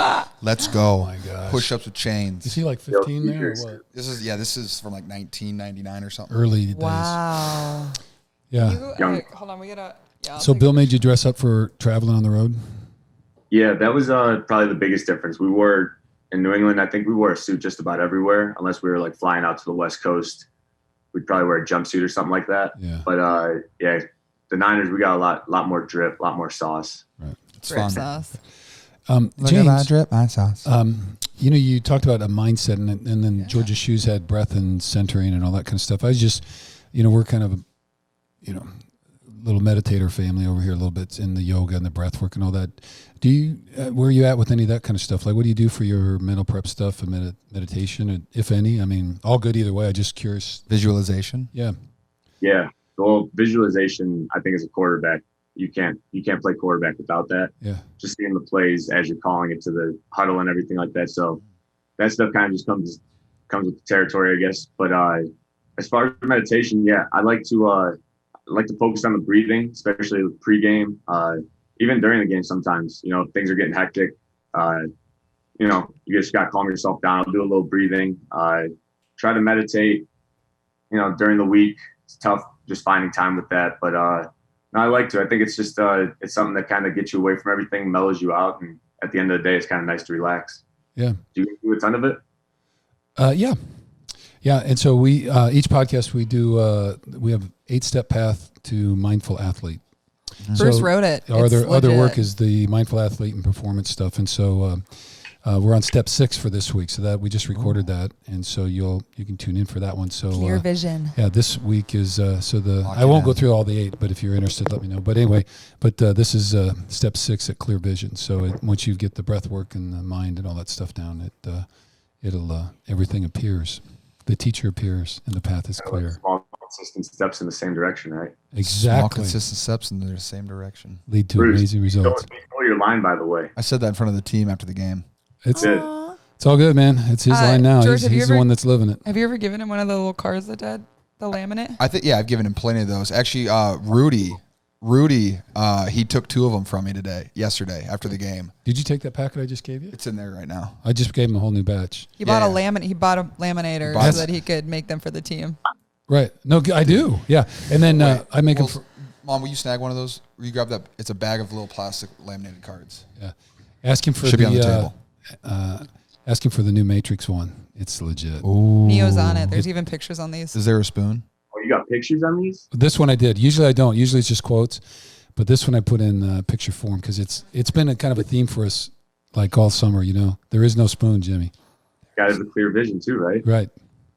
Let's go. Oh my gosh. Push-ups with chains. Is he like 15 there or what? This is from like 1999 or something. Early days. Wow. Yeah. Hold on, we gotta. Yeah, So Bill made you dress up for traveling on the road? Yeah, that was probably the biggest difference. We wore in New England. I think we wore a suit just about everywhere, unless we were like flying out to the West Coast. We'd probably wear a jumpsuit or something like that. Yeah. But yeah, the Niners, we got a lot more drip, a lot more sauce. Right. It's drip fun. sauce. James, drip, my sauce. you know, you talked about a mindset, and then George's shoes had breath and centering and all that kind of stuff. I was just, you know, we're kind of, you know, little meditator family over here a little bit in the yoga and the breath work and all that. Do you, where are you at with any of that kind of stuff? Like, what do you do for your mental prep stuff and meditation, if any? I mean, all good either way. I'm just curious. Visualization. Yeah. Yeah. Well, visualization, I think as a quarterback, you can't play quarterback without that. Yeah. Just seeing the plays as you're calling it to the huddle and everything like that. So that stuff kind of just comes with the territory, I guess. But as far as meditation, yeah, I like to focus on the breathing, especially with pregame, even during the game. Sometimes, you know, if things are getting hectic, you know, you just got to calm yourself down. I'll do a little breathing. Try to meditate. You know, during the week, it's tough just finding time with that, but no, I like to. I think it's just it's something that kind of gets you away from everything, mellows you out, and at the end of the day, it's kind of nice to relax. Yeah. Do you do a ton of it? Yeah. Yeah. And so we, each podcast we do, we have 8-step path to mindful athlete. Bruce wrote it. Our It's other legit. work is the mindful athlete and performance stuff. And so we're on step 6 for this week. So that we just recorded that. And so you can tune in for that one. So Clear vision. yeah, this week is, Lock I it won't go in. through all the 8, but if you're interested, let me know. But anyway, this is step 6 at clear vision. So once you get the breath work and the mind and all that stuff down, it'll everything appears. The teacher appears and the path is clear. Small, consistent steps in the same direction, right? Small, Exactly. consistent steps in the same direction. Lead to Bruce, amazing results. You stole your line, by the way. I said that in front of the team after the game. It's Aw. it's all good, man. It's his line now. George, have you He's the ever- one that's living it. Have you ever given him one of the little cards that did the laminate? I think, yeah, I've given him plenty of those. Actually, Rudy, he took 2 of them from me yesterday after the game. Did you take that packet I just gave you? It's in there right now. I just gave him a whole new batch. He bought Yeah. a laminate. He bought a laminator Bought- so that he could make them for the team. Right. No, I do. Yeah. And then I make them. Mom, will you snag one of those? Will you grab that? It's a bag of little plastic laminated cards. Yeah. Ask him for Should be on the table. Ask him for the new Matrix one. It's legit. Neo's on it. There's even pictures on these. Is there a spoon? Oh, you got pictures on these? This one I did. Usually I don't. Usually it's just quotes, but this one I put in picture form because it's been a kind of a theme for us like all summer. You know, there is no spoon, Jimmy. Got to have a clear vision too, right? Right.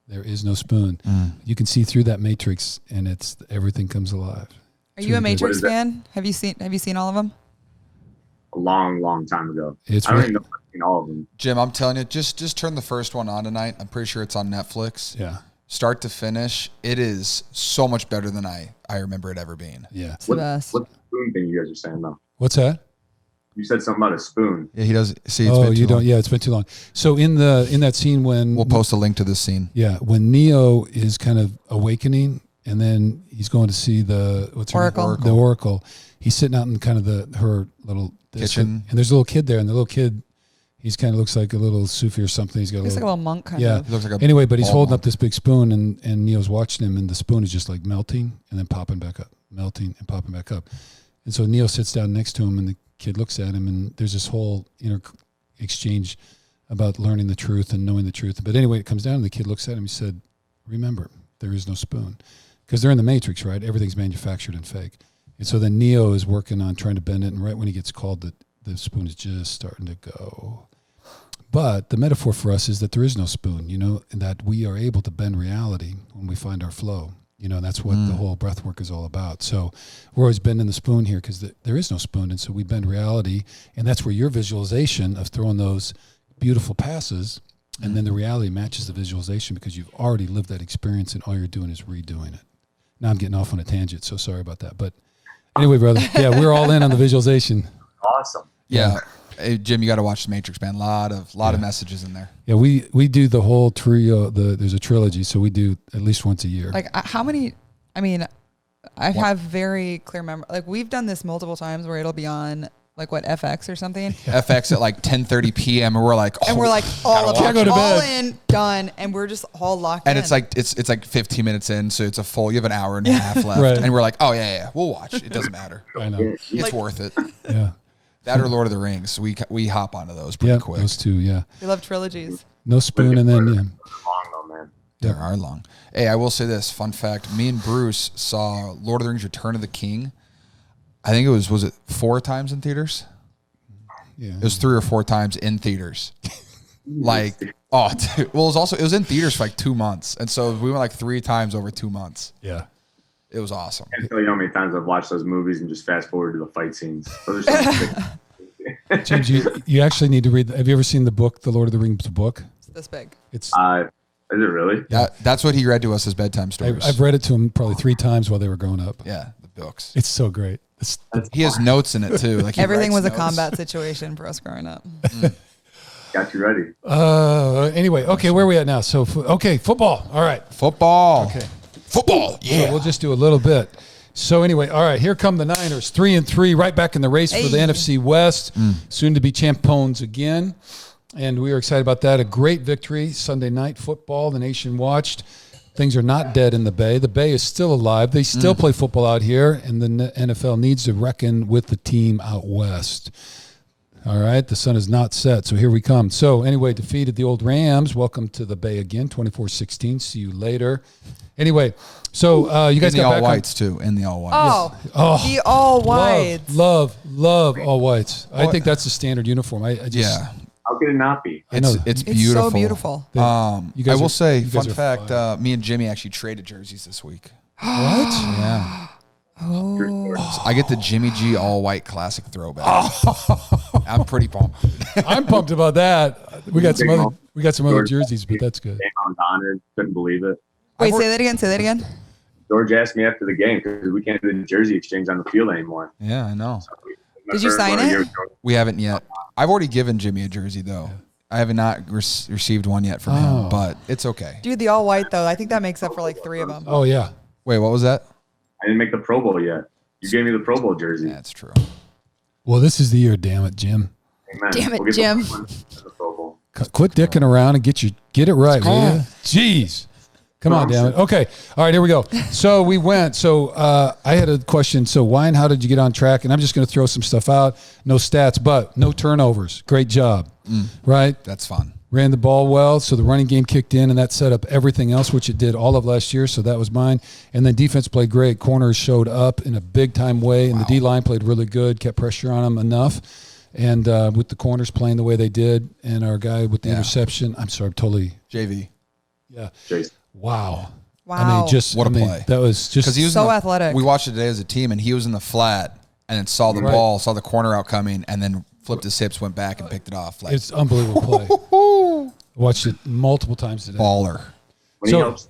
There is no spoon. You can see through that matrix, and everything comes alive. Are you a really good. What Matrix is that? fan? Have you seen all of them? A long time ago. It's I don't really- even know if I've seen all of them. Jim, I'm telling you, just turn the first one on tonight. I'm pretty sure it's on Netflix. Yeah. Start to finish, it is so much better than I remember it ever being. Yeah. It's the best. What's the spoon thing you guys are saying though? What's that? You said something about a spoon. Yeah, he does. See, it's Oh, been too you don't. long. Yeah, it's been too long. So in that scene when We'll post a link to this scene. Yeah, when Neo is kind of awakening and then he's going to see the Oracle. The Oracle. He's sitting out in kind of her little kitchen, and there's a little kid there, and the little kid, he's kind of looks like a little Sufi or something. He's got Looks like a little monk kind yeah. of. He looks like Anyway, but he's holding monk. up this big spoon, and Neo's watching him, and the spoon is just like melting and then popping back up, melting and popping back up. And so Neo sits down next to him, and the kid looks at him, and there's this whole exchange about learning the truth and knowing the truth. But anyway, it comes down, and the kid looks at him. He said, "Remember, there is no spoon," because they're in the Matrix, right? Everything's manufactured and fake. And so then Neo is working on trying to bend it, and right when he gets called, the spoon is just starting to go. But the metaphor for us is that there is no spoon, and that we are able to bend reality when we find our flow. And that's what the whole breath work is all about. So we're always bending the spoon here because there is no spoon. And so we bend reality. And that's where your visualization of throwing those beautiful passes, and then the reality matches the visualization because you've already lived that experience, and all you're doing is redoing it. Now I'm getting off on a tangent, so sorry about that. But anyway, brother, yeah, we're all in on the visualization. Awesome. Yeah. Hey, Jim, you got to watch The Matrix, man. Lot of messages in there. Yeah, we do the whole trio. There's a trilogy, so we do at least once a year. Like how many? I mean, I have very clear memory. Like we've done this multiple times where it'll be on like FX or something. FX at like 10:30 p.m. and we're like, And we're like all watch. Go to all bed. in, done, and we're just all locked and in. it's like it's like 15 minutes in, so it's a full. You have an hour and a half left, Right. and we're like, oh yeah, we'll watch. It doesn't matter. I know. It's Like- worth it. Yeah. That or Lord of the Rings. We hop onto those pretty Yeah, quick. those two, yeah. we love trilogies. No spoon, and then, yeah. Long though, man. They are long. Hey, I will say this fun fact: me and Bruce saw Lord of the Rings: Return of the King. I think it was it 4 times in theaters? Yeah. It was 3 or 4 times in theaters. Like, oh, dude. Well, it was in theaters for like 2 months, and so we went like 3 times over 2 months. Yeah. It was awesome. I can't tell you how many times I've watched those movies and just fast forward to the fight scenes. Those are some James, you actually need to read. Have you ever seen the book, The Lord of the Rings book? It's this big. It's. is it really? That's what he read to us as bedtime stories. I've read it to him probably 3 times while they were growing up. Yeah, the books. It's so great. He has notes in it too. Like he Everything was writes a notes. combat situation for us growing up. Got you ready. Anyway, okay, where are we at now? So, football. All right. Football. Okay. Football. Yeah. So we'll just do a little bit. So anyway, all right, here come the Niners, 3-3, right back in the race for the Hey. NFC West, soon to be champions again. And we are excited about that. A great victory Sunday night football. The nation watched. Things are not dead in the Bay. The Bay is still alive. They still play football out here, and the NFL needs to reckon with the team out west. All right, the sun is not set, so here we come. So anyway, defeated the old Rams. Welcome to the Bay again, 24-16. See you later. Anyway, so you guys In the got all back whites too. In the all whites. Oh, the all whites. Love all whites. I think that's the standard uniform. I just, Yeah. How could it not be? I know. It's It's beautiful. so beautiful. You I guys will are- say, you guys fun are fact: fine. me and Jimmy actually traded jerseys this week. What? Yeah. Oh. I get the Jimmy G all white classic throwback. I'm pretty pumped. I'm pumped about that. We got some other jerseys, but that's good. I was honored. Couldn't believe it. Wait, say that again. Say that again. George asked me after the game because we can't do the jersey exchange on the field anymore. Yeah, I know. Did you sign it? We haven't yet. I've already given Jimmy a jersey though. I have not received one yet from him, but it's okay. Dude, the all white though. I think that makes up for like 3 of them. Oh yeah. Wait, what was that? I didn't make the Pro Bowl yet. You gave me the Pro Bowl jersey. That's true. Well, this is the year. Damn it, Jim. Amen. Damn it, We'll get Jim. the Pro Bowl. Quit dicking around and get it right, will you? Jeez. Come on, damn it. Okay. All right, here we go. So we went. So I had a question. So Wine, how did you get on track? And I'm just going to throw some stuff out. No stats, but no turnovers. Great job. Right? That's fun. Ran the ball well, so the running game kicked in, and that set up everything else, which it did all of last year, so that was mine. And then defense played great. Corners showed up in a big-time way, and the D-line played really good, kept pressure on them enough. And with the corners playing the way they did, and our guy with the interception, I'm sorry, I'm totally JV. yeah. Jason. Wow. Wow. I mean, just What a play. That was just Because he was So in the- athletic. We watched it today as a team, and he was in the flat, and then saw the Right. ball, saw the corner out coming, and then flipped his hips, went back, and picked it off. Like it's unbelievable play. Watched it multiple times today. baller. When So- he helps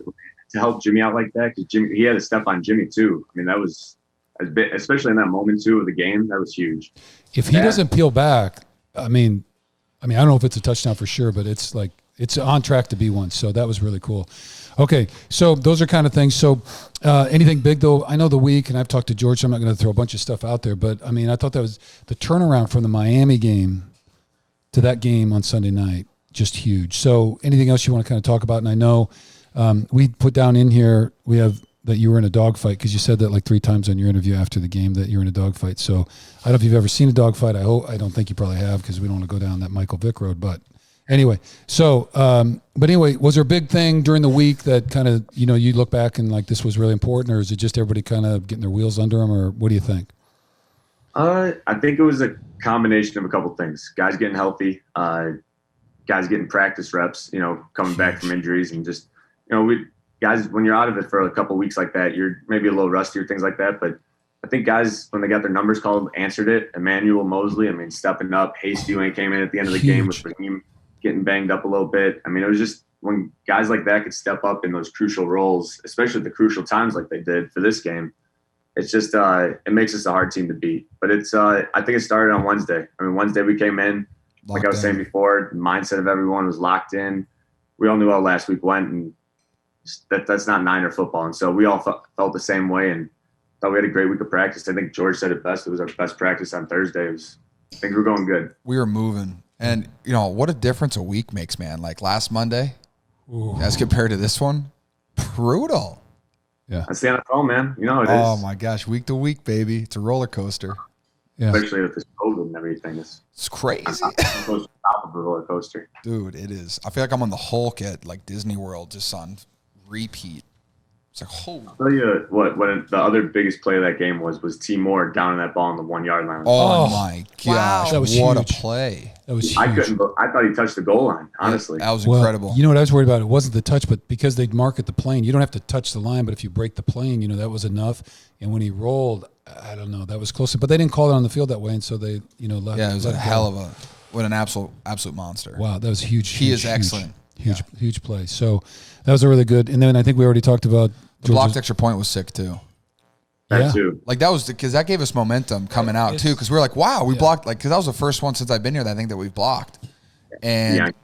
to help Jimmy out like that, because Jimmy, he had a step on Jimmy too. I mean, that was especially in that moment too of the game. That was huge. If he doesn't peel back, I mean, I don't know if it's a touchdown for sure, but it's like it's on track to be one. So that was really cool. Okay, so those are kind of things. So Anything big though? I know the week, and I've talked to George, so I'm not going to throw a bunch of stuff out there, but I mean, I thought that was the turnaround from the Miami game to that game on Sunday night, just huge. So anything else you want to kind of talk about? And I know we put down in here, we have that you were in a dogfight, because you said that like 3 times on your interview after the game that you were in a dogfight. So I don't know if you've ever seen a dogfight. I don't think you probably have, because we don't want to go down that Michael Vick road. But anyway, so but anyway, was there a big thing during the week that kind of, you know, you look back and like this was really important, or is it just everybody kind of getting their wheels under them, or what do you think? I think it was a combination of a couple things. Guys getting healthy, guys getting practice reps, you know, coming back from injuries, and just, you know, guys, when you're out of it for a couple of weeks like that, you're maybe a little rusty or things like that. But I think guys, when they got their numbers called, answered it. Emmanuel Mosley, I mean, stepping up. Hasty when he came in at the end of the game with Raheem getting banged up a little bit. I mean, it was just when guys like that could step up in those crucial roles, especially at the crucial times like they did for this game. It's just it makes us a hard team to beat. But it's I think it started on Wednesday. I mean, Wednesday we came in, like I was saying before, the mindset of everyone was locked in. We all knew how last week went, and that's not Niner football. And so we all felt the same way, and thought we had a great week of practice. I think George said it best. It was our best practice on Thursday. Things were going good. We were moving. And, you know, what a difference a week makes, man. Like last Monday, as compared to this one, brutal. Yeah. That's the NFL, man. You know, it is. Oh, my gosh. Week to week, baby. It's a roller coaster. Yeah. Especially with this COVID and everything. It's crazy. Top of a roller coaster. Dude, it is. I feel like I'm on the Hulk at like Disney World, just on repeat. It's like, holy. I'll tell you what the other biggest play of that game was T. Moore down in that ball on the 1 yard line. Oh my gosh. That was what huge. A play. That was huge. I thought he touched the goal line, honestly. That was incredible. You know what I was worried about? It wasn't the touch, but because they'd mark at the plane, you don't have to touch the line, but if you break the plane, you know, that was enough. And when he rolled, I don't know, that was closer. But they didn't call it on the field that way, and so they, you know, let it was let a it hell go. of an absolute monster. Wow, that was huge. He huge, is excellent. Huge play. So that was a really good. And then I think we already talked about the blocked extra point was sick too. That too. Like that was because that gave us momentum coming out too. Because we were like, wow, we blocked. Like because that was the first one since I've been here that I think that we've blocked. And like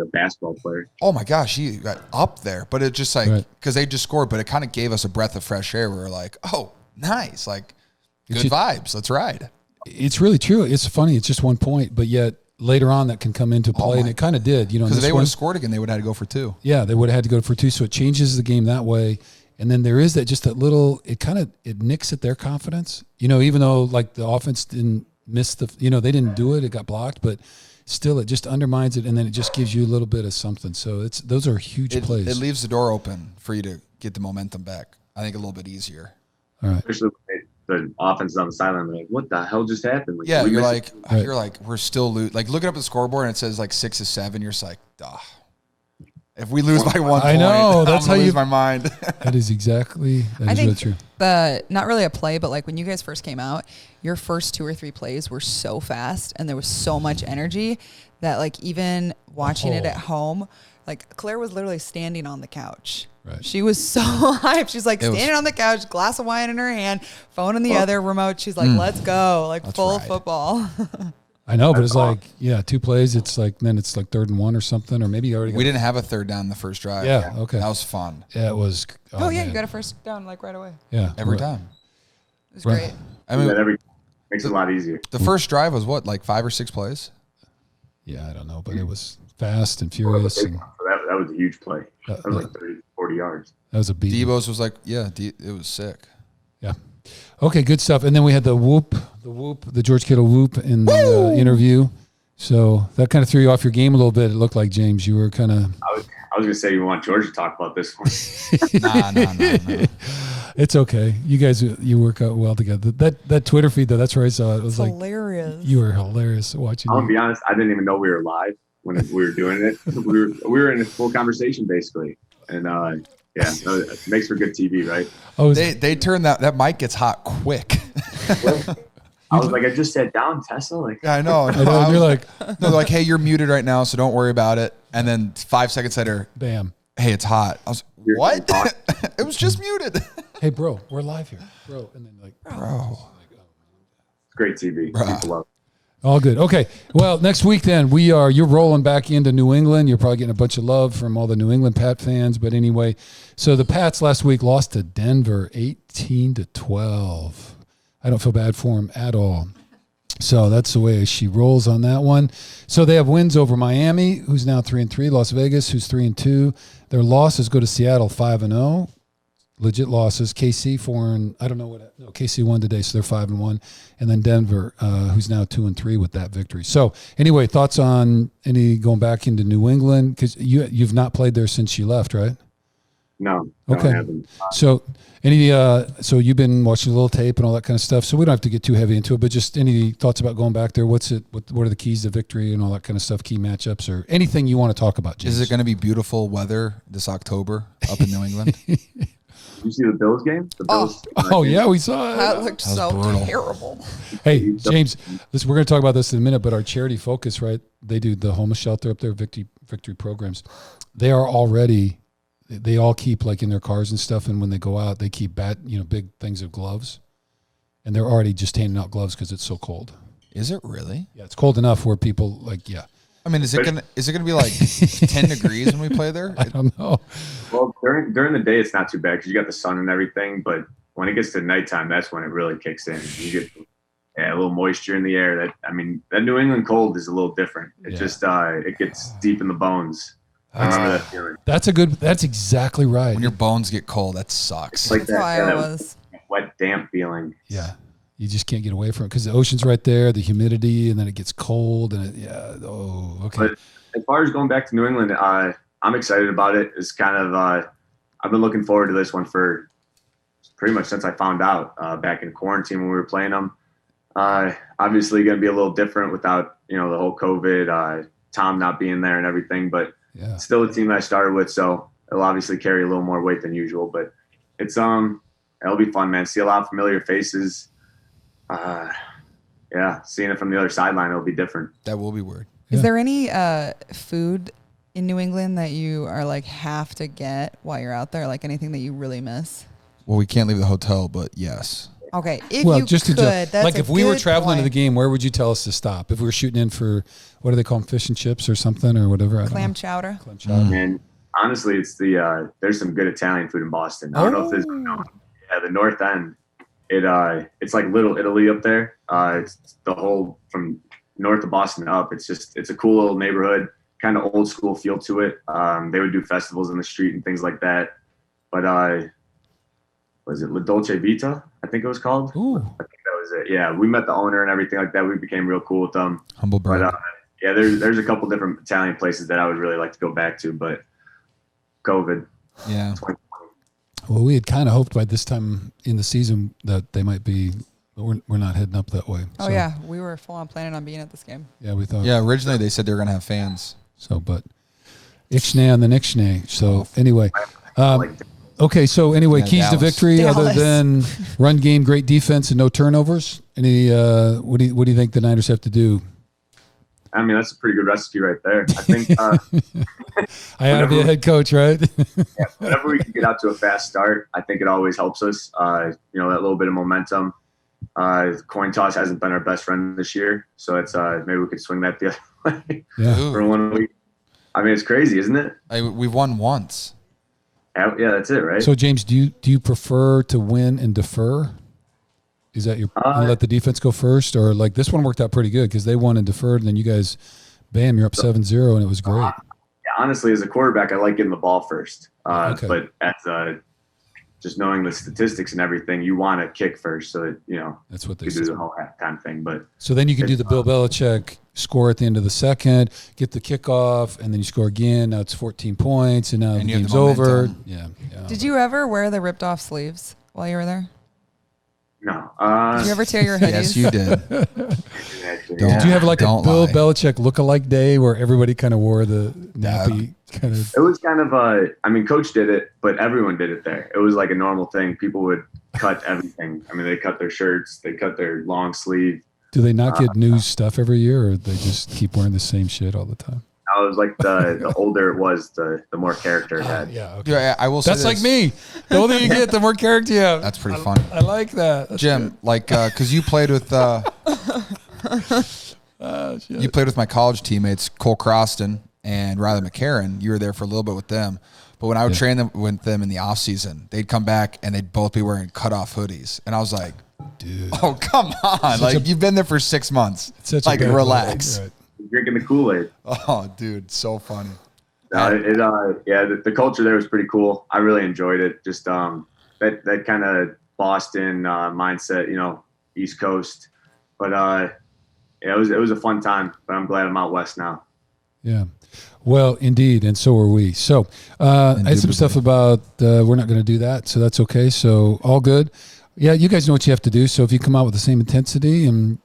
a basketball player. Oh my gosh, he got up there, but it just like because they just scored, but it kind of gave us a breath of fresh air. We were like, oh, nice, like good vibes. Let's ride. It's really true. It's funny. It's just 1 point, but yet later on that can come into play, and it kind of did. You know, because if they would have scored again, they would have had to go for 2. Yeah, they would have had to go for 2. So it changes the game that way. And then there is that little, it nicks at their confidence, you know, even though like the offense didn't miss they didn't do it. It got blocked, but still it just undermines it. And then it just gives you a little bit of something. So those are huge plays. It leaves the door open for you to get the momentum back. I think a little bit easier. All right. Especially the offense is on the sideline. Like, what the hell just happened? Like, you're like, we're still like looking up at the scoreboard and it says like 6-7. You're just like, if we lose by 1 point, I know that's how you lose my mind. That is exactly. I think really true. Not really a play, but like when you guys first came out, your first 2 or 3 plays were so fast and there was so much energy that like even watching it at home, like Claire was literally standing on the couch. Right. She was so hyped. She's like standing on the couch, glass of wine in her hand, phone in the other, remote. She's like, let's go, like full football. I know, but it's like, 2 plays. It's like, then it's like 3rd and 1 or something, or maybe you already We didn't have a 3rd down the first drive. Yeah, okay. That was fun. Yeah, it was. Oh yeah, you got a first down like right away. Yeah. Every time. It was great. I mean, makes it a lot easier. The first drive was what, like 5 or 6 plays? Yeah, I don't know, but it was fast and furious. And that was a huge play. That was like 30, 40 yards. That was a beat. Debo's was like, it was sick. Yeah. Okay, good stuff. And then we had the George Kittle whoop in the interview. So that kind of threw you off your game a little bit. It looked like, James, you were kind of. I was going to say you want George to talk about this one. Nah. It's okay. You guys, you work out well together. That Twitter feed, though, that's where I saw it. It was like hilarious. You were hilarious watching. I'll be honest. I didn't even know we were live when we were doing it. We were in a full conversation basically, and it makes for good TV, right? Oh, they turned that mic gets hot quick. I was like, I just sat down, Tesla. Like, yeah, I know. You're like, they're like, hey, you're muted right now, so don't worry about it. And then 5 seconds later, bam. Hey, it's hot. I was what? It was just muted. Hey, bro, we're live here, bro. And then like, bro. Great TV. Bruh. People love it. All good. Okay. Well, next week then you're rolling back into New England. You're probably getting a bunch of love from all the New England Pat fans. But anyway, so the Pats last week lost to Denver 18-12. I don't feel bad for them at all. So that's the way she rolls on that one. So they have wins over Miami, who's now 3-3, Las Vegas, who's 3-2. Their losses go to Seattle 5-0. Legit losses. KC KC won today, so they're 5-1, and then Denver, who's now 2-3 with that victory. So anyway, thoughts on any going back into New England, because you've not played there since you left, right? No. Okay. I haven't. So so you've been watching a little tape and all that kind of stuff. So we don't have to get too heavy into it, but just any thoughts about going back there? What are the keys to victory and all that kind of stuff? Key matchups or anything you want to talk about, James? Is it going to be beautiful weather this October up in New England? You see the Bills game? The Bills. Yeah, we saw it. That looked so brutal. terrible. Hey, James, we're going to talk about this in a minute, but our charity focus, right? They do the homeless shelter up there, victory programs. They are already, they all keep like in their cars and stuff, and when they go out, they keep big things of gloves, and they're already just handing out gloves because it's so cold. Is it really? Yeah, it's cold enough where people I mean, is it gonna be like 10 degrees when we play there? I don't know. Well, during the day, it's not too bad because you got the sun and everything. But when it gets to nighttime, that's when it really kicks in. You get a little moisture in the air. That New England cold is a little different. It just it gets deep in the bones. I remember that feeling. That's exactly right. When your bones get cold, that sucks. Like That's how I that was. wet, damp feeling. Yeah. You just can't get away from it because the ocean's right there, the humidity, and then it gets cold. Okay. But as far as going back to New England, I'm excited about it. It's kind of I've been looking forward to this one for pretty much since I found out back in quarantine when we were playing them. Obviously, going to be a little different without the whole COVID, Tom not being there and everything, but still a team that I started with, so it'll obviously carry a little more weight than usual. But it's it'll be fun, man. See a lot of familiar faces. Seeing it from the other sideline, it'll be different. That will be weird. Is there any food in New England that you are like have to get while you're out there? Like anything that you really miss? Well, we can't leave the hotel, but yes. Okay, if you could, that's like if we were traveling to the point. game, where would you tell us to stop? If we were shooting in for what do they call them, fish and chips or something or whatever? I Clam don't chowder. know. Clam chowder. And honestly, it's there's some good Italian food in Boston. I don't know if there's the North End. It's like Little Italy up there. It's the whole from north of Boston up. It's a cool little neighborhood, kind of old school feel to it. They would do festivals in the street and things like that. But was it La Dolce Vita? I think it was called. Ooh. I think that was it. Yeah, we met the owner and everything like that. We became real cool with them. Humble brag. But there's a couple different Italian places that I would really like to go back to, but COVID. Yeah. Well, we had kind of hoped by this time in the season that they might be, but we're not heading up that way. Oh, yeah. We were full on planning on being at this game. Yeah, we thought. Yeah, originally they said they were going to have fans. So, but Ixnay on the Nixnay. So, anyway. Okay, so anyway, keys Dallas. to victory Dallas. other than run game, great defense, and no turnovers. Any? What do you think the Niners have to do? I mean, that's a pretty good recipe right there. I think I ought to be a head coach, right? whenever we can get out to a fast start, I think it always helps us. That little bit of momentum. Coin toss hasn't been our best friend this year, so it's maybe we could swing that the other way for 1 week. I mean, it's crazy, isn't it? We've won once. Yeah, that's it, right? So, James, do you prefer to win and defer? Is that you let the defense go first, or like this one worked out pretty good because they won and deferred, and then you guys, bam, you're up 7-0, and it was great. Honestly, as a quarterback, I like getting the ball first. Okay. But as just knowing the statistics and everything, you want to kick first, so that That's what they you say. do the whole halftime thing. But So then you can do the Bill Belichick score at the end of the second, get the kickoff, and then you score again. Now it's 14 points, and now the And you have game's the over. momentum. Yeah. Did you ever wear the ripped off sleeves while you were there? no, Did you ever tear your hoodies? Yes, you did. actually, Don't- Did you have like a Don't Bill lie. Belichick lookalike day where everybody kind of wore the nappy kind of? It was kind of I mean, Coach did it, but everyone did it there. It was like a normal thing. People would cut everything. I mean, they cut their shirts, they cut their long sleeve. Do they not get new stuff every year, or they just keep wearing the same shit all the time? I was like the older it was, the more character it had. Yeah. Okay. Yeah, I will say That's this. like me. The older you get, the more character you have. That's pretty funny. I like that. That's Jim, good. like, because you played with, You played with my college teammates, Cole Croston and Riley McCarron. You were there for a little bit with them. But when I would train them with them in the off season, they'd come back and they'd both be wearing cutoff hoodies. And I was like, dude, oh, come on. Like, you've been there for 6 months. Like, relax. Right. Drinking the Kool-Aid. Oh, dude, so funny. The culture there was pretty cool. I really enjoyed it. Just that kind of Boston mindset, you know, East Coast. But it was a fun time. But I'm glad I'm out west now. Yeah. Well, indeed, and so are we. So I had some stuff about we're not going to do that, so that's okay. So all good. Yeah, you guys know what you have to do. So if you come out with the same intensity, and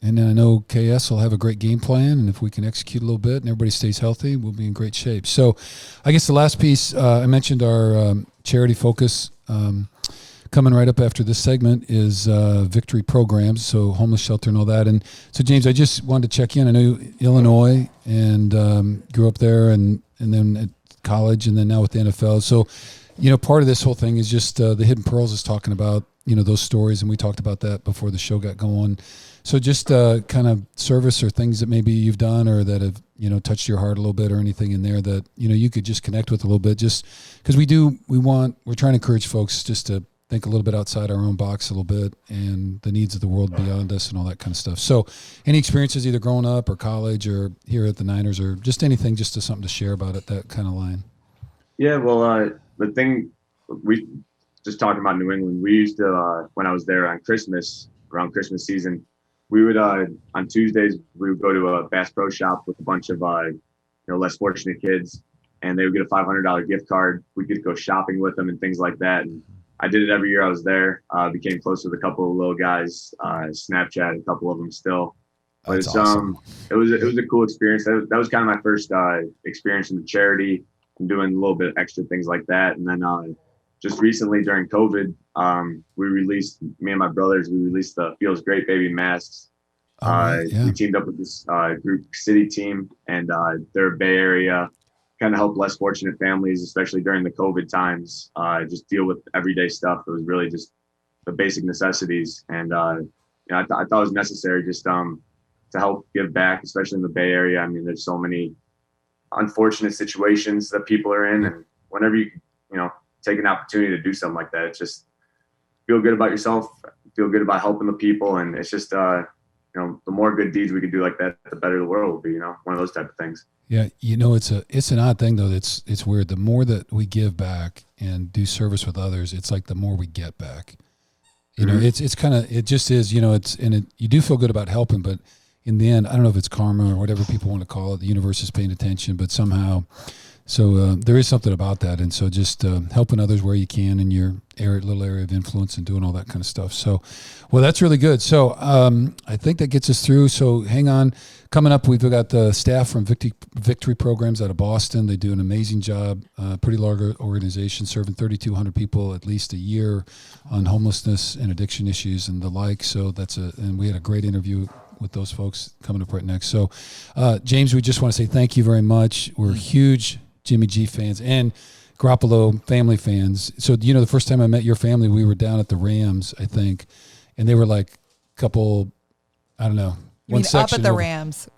I know KS will have a great game plan, and if we can execute a little bit and everybody stays healthy, we'll be in great shape. So I guess the last piece, I mentioned our charity focus coming right up after this segment is victory programs, so homeless shelter and all that. And so, James, I just wanted to check in. I know you Illinois and grew up there and then at college and then now with the NFL. So, you know, part of this whole thing is just the Hidden Pearls is talking about, you know, those stories, and we talked about that before the show got going. So just kind of service or things that maybe you've done or that have, you know, touched your heart a little bit or anything in there that, you know, you could just connect with a little bit, just because we're trying to encourage folks just to think a little bit outside our own box a little bit and the needs of the world beyond us and all that kind of stuff. So any experiences either growing up or college or here at the Niners or just anything, just something to share about it, that kind of line. Yeah, well, the thing we just talking about New England, we used to, when I was there on around Christmas season, we would, on Tuesdays, we would go to a Bass Pro Shop with a bunch of, less fortunate kids, and they would get a $500 gift card. We could go shopping with them and things like that. And I did it every year I was there. Became close with a couple of little guys. Snapchat a couple of them still. But That's awesome. It was a cool experience. That was kind of my first experience in the charity and doing a little bit of extra things like that. And then just recently during COVID, me and my brothers, we released the Feels Great Baby masks. We teamed up with this group city team, and they're Bay Area. Kind of help less fortunate families, especially during the COVID times, just deal with everyday stuff. It was really just the basic necessities. And, I thought it was necessary just to help give back, especially in the Bay Area. I mean, there's so many unfortunate situations that people are in. And whenever you take an opportunity to do something like that, it's just feel good about yourself, feel good about helping the people. And it's just, the more good deeds we could do like that, the better the world will be, one of those type of things. Yeah, it's an odd thing though. It's weird. The more that we give back and do service with others, it's like the more we get back. It's kind of, it just is. You do feel good about helping, but in the end, I don't know if it's karma or whatever people want to call it. The universe is paying attention, but somehow, so there is something about that. And so just helping others where you can in your little area of influence and doing all that kind of stuff. So, well, that's really good. So I think that gets us through. So hang on. Coming up, we've got the staff from Victory Programs out of Boston. They do an amazing job, pretty large organization, serving 3,200 people at least a year on homelessness and addiction issues and the like. So and we had a great interview with those folks coming up right next. So, James, we just want to say thank you very much. We're huge Jimmy G fans and Garoppolo family fans. So, the first time I met your family, we were down at the Rams, I think, and they were like a couple, I don't know. You mean up at the Rams?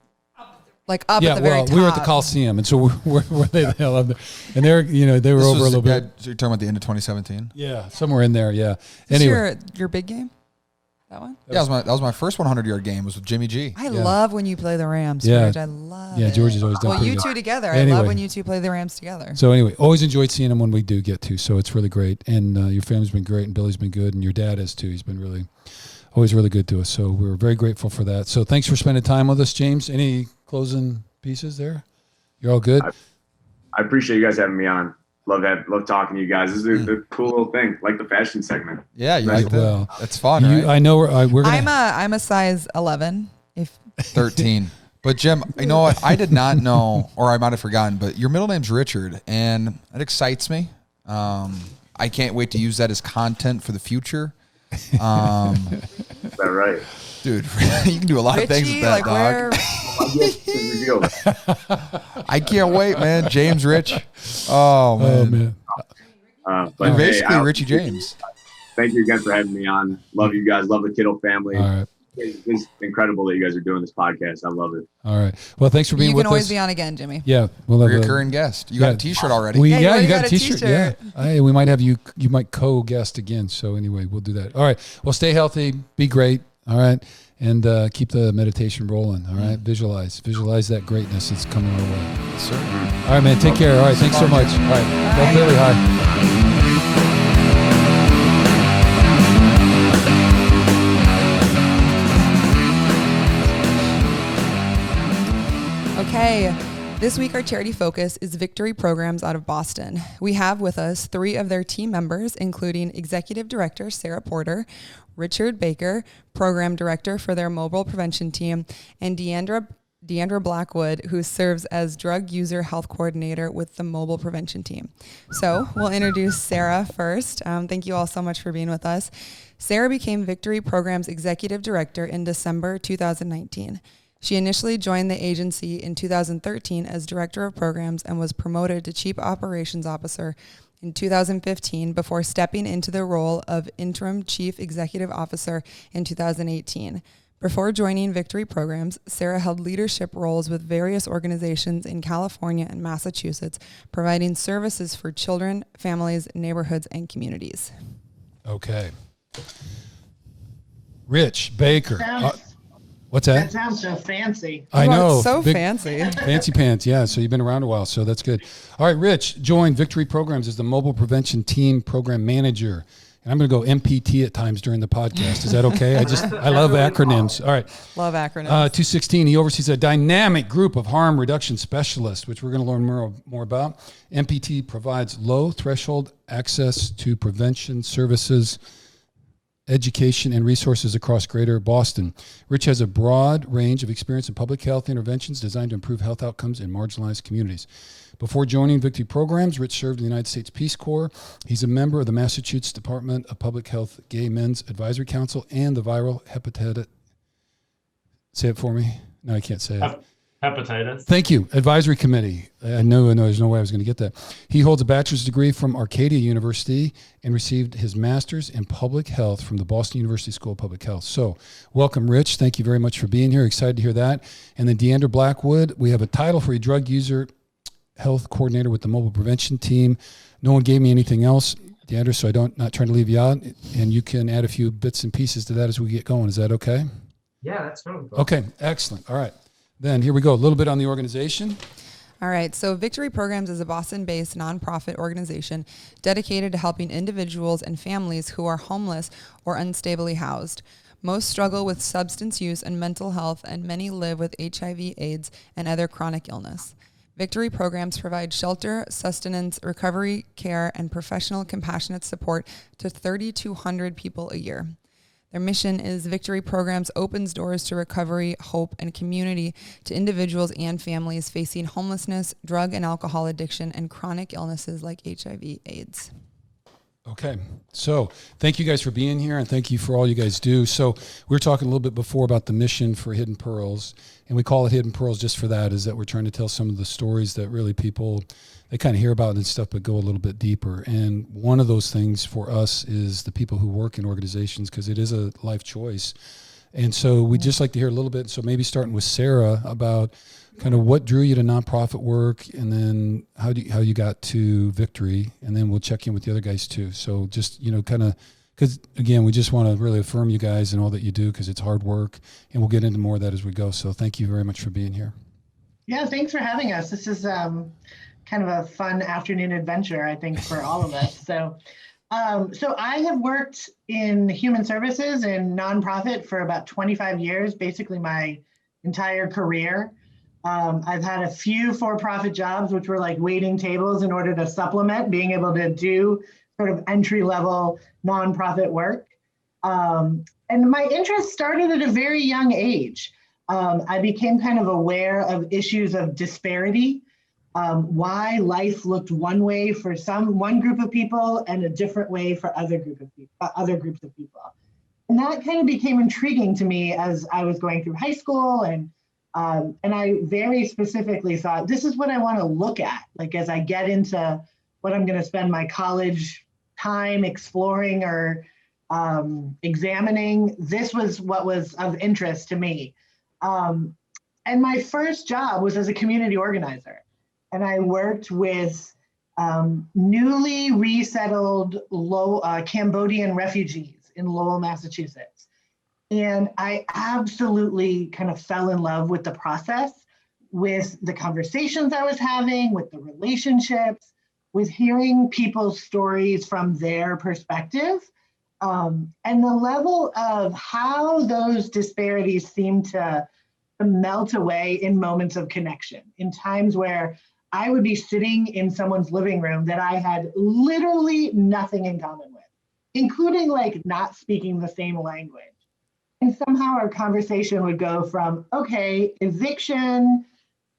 Like up at the very top. We were at the Coliseum, and so were they the hell up there? And they were over a little bit. So you're talking about the end of 2017? Yeah, somewhere in there. Yeah. Anyway, your big game? That one? Yeah, that was my first 100-yard game. Was with Jimmy G. I love when you play the Rams, yeah. George. I love it. Yeah, George has always done Well, you two together. Anyway. I love when you two play the Rams together. So anyway, always enjoyed seeing them when we do get to. So it's really great. And your family's been great, and Billy's been good, and your dad has too. He's been always really good to us. So we're very grateful for that. So thanks for spending time with us, James. Any closing pieces there? You're all good? I appreciate you guys having me on. Love talking to you guys. This is a cool little thing, like the fashion segment. Yeah, you like that? Well, that's fun, right? I know we're gonna... I'm a size 11. 13. But Jim, you know what? I did not know, or I might have forgotten, but your middle name's Richard, and it excites me. I can't wait to use that as content for the future. Is that right? Dude, you can do a lot of things with that, dog. I can't wait, man. James Rich. Oh, man. But you're basically Richie James. Thank you again for having me on. Love you guys. Love the Kittle family. All right. It's incredible that you guys are doing this podcast. I love it. All right. Well, thanks for being with us. You can always be on again, Jimmy. Yeah. We'll have Recurring guest. You got a t-shirt already. You got a t-shirt. Yeah. Hey, we might have you might co-guest again. So anyway, we'll do that. All right. Well, stay healthy. Be great. All right. And keep the meditation rolling. All right. Visualize that greatness that's coming our way. Yes, sir. All right, man. Take care. All right. Thanks so much. All right. Tell Billy hi. Okay, this week our charity focus is Victory Programs out of Boston. We have with us 3 of their team members, including Executive Director Sarah Porter, Richard Baker, Program Director for their mobile prevention team, and Deandra Blackwood, who serves as Drug User Health Coordinator with the mobile prevention team. So we'll introduce Sarah first. Thank you all so much for being with us. Sarah became Victory Programs Executive Director in December 2019. She initially joined the agency in 2013 as Director of Programs and was promoted to Chief Operations Officer in 2015 before stepping into the role of Interim Chief Executive Officer in 2018. Before joining Victory Programs, Sarah held leadership roles with various organizations in California and Massachusetts, providing services for children, families, neighborhoods, and communities. Okay. Rich Baker. What's that? That sounds so fancy. I know. So fancy. Fancy pants, yeah. So you've been around a while, so that's good. All right, Rich joined Victory Programs as the Mobile Prevention Team Program Manager. And I'm going to go MPT at times during the podcast. Is that okay? I love acronyms. All right. Love acronyms. 216, he oversees a dynamic group of harm reduction specialists, which we're going to learn more about. MPT provides low threshold access to prevention services, education, and resources across Greater Boston. Rich has a broad range of experience in public health interventions designed to improve health outcomes in marginalized communities. Before joining Victory Programs, Rich served in the United States Peace Corps. He's a member of the Massachusetts Department of Public Health Gay Men's Advisory Council and the Viral Hepatitis. Say it for me. No, I can't say it. Hepatitis. Thank you. Advisory Committee. I know there's no way I was going to get that. He holds a bachelor's degree from Arcadia University and received his master's in public health from the Boston University School of Public Health. So welcome, Rich. Thank you very much for being here. Excited to hear that. And then Deandra Blackwood, we have a title for you, Drug User Health Coordinator with the Mobile Prevention Team. No one gave me anything else, Deandra, so not trying to leave you out. And you can add a few bits and pieces to that as we get going. Is that okay? Yeah, that's totally cool. Okay, excellent. All right. Then here we go. A little bit on the organization. All right. So Victory Programs is a Boston-based nonprofit organization dedicated to helping individuals and families who are homeless or unstably housed. Most struggle with substance use and mental health, and many live with HIV, AIDS, and other chronic illness. Victory Programs provide shelter, sustenance, recovery, care, and professional compassionate support to 3,200 people a year. Their mission is Victory Programs opens doors to recovery, hope, and community to individuals and families facing homelessness, drug and alcohol addiction, and chronic illnesses like HIV, AIDS. Okay. So thank you guys for being here, and thank you for all you guys do. So we were talking a little bit before about the mission for Hidden Pearls, and we call it Hidden Pearls just for that, is that we're trying to tell some of the stories that really people, they kind of hear about and stuff, but go a little bit deeper. And one of those things for us is the people who work in organizations, because it is a life choice. And so we'd just like to hear a little bit, so maybe starting with Sarah, about kind of what drew you to nonprofit work, and then how you got to Victory, and then we'll check in with the other guys too. So just, kind of, because again, we just want to really affirm you guys and all that you do, because it's hard work, and we'll get into more of that as we go. So thank you very much for being here. Yeah, thanks for having us. This is kind of a fun afternoon adventure, I think, for all of us. So I have worked in human services and nonprofit for about 25 years, basically my entire career. I've had a few for-profit jobs, which were like waiting tables in order to supplement being able to do sort of entry-level nonprofit work. And my interest started at a very young age. I became kind of aware of issues of disparity, why life looked one way for one group of people and a different way for other groups of people. And that kind of became intriguing to me as I was going through high school, and I very specifically thought, this is what I want to look at, like as I get into what I'm going to spend my college time exploring or examining. This was what was of interest to me. And my first job was as a community organizer. And I worked with newly resettled Cambodian refugees in Lowell, Massachusetts. And I absolutely kind of fell in love with the process, with the conversations I was having, with the relationships, with hearing people's stories from their perspective, and the level of how those disparities seem to melt away in moments of connection, in times where I would be sitting in someone's living room that I had literally nothing in common with, including like not speaking the same language. And somehow our conversation would go from, okay, eviction,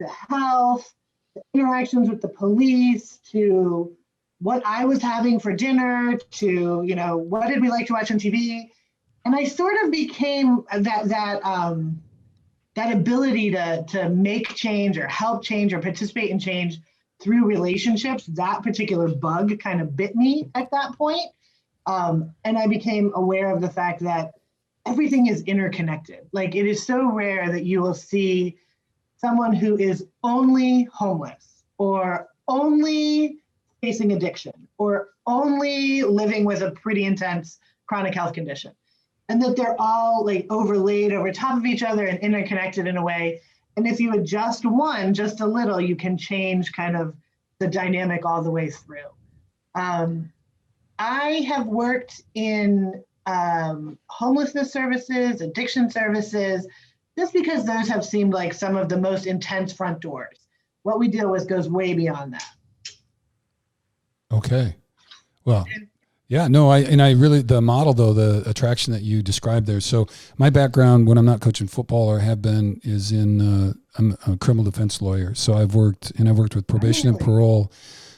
to health, to interactions with the police, to what I was having for dinner, to, you know, what did we like to watch on TV? And I sort of became that ability to make change or help change or participate in change through relationships. That particular bug kind of bit me at that point. And I became aware of the fact that everything is interconnected. Like, it is so rare that you will see someone who is only homeless or only facing addiction or only living with a pretty intense chronic health condition, and that they're all like overlaid over top of each other and interconnected in a way. And if you adjust one just a little, you can change kind of the dynamic all the way through. I have worked in homelessness services, addiction services, just because those have seemed like some of the most intense front doors. What we deal with goes way beyond that. Okay. Well, yeah, no, I really, the model though, the attraction that you described there. So my background when I'm not coaching football or have been is in, I'm a criminal defense lawyer. So I've worked with probation and parole.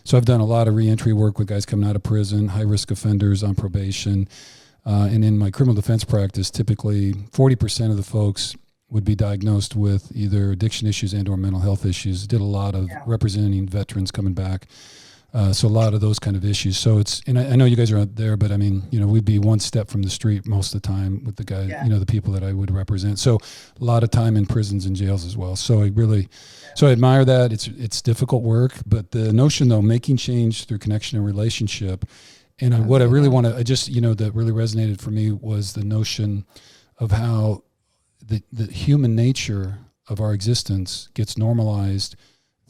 So I've done a lot of reentry work with guys coming out of prison, high risk offenders on probation. And in my criminal defense practice, typically 40% of the folks would be diagnosed with either addiction issues and or mental health issues. Did a lot of representing veterans coming back. So a lot of those kind of issues. So it's, and I know you guys are out there, but I mean, you know, we'd be one step from the street most of the time with the guys, you know, the people that I would represent. So a lot of time in prisons and jails as well. So I really, so I admire that. It's difficult work, but the notion though, making change through connection and relationship. And what I really want to, I just, you know, that really resonated for me was the notion of how the human nature of our existence gets normalized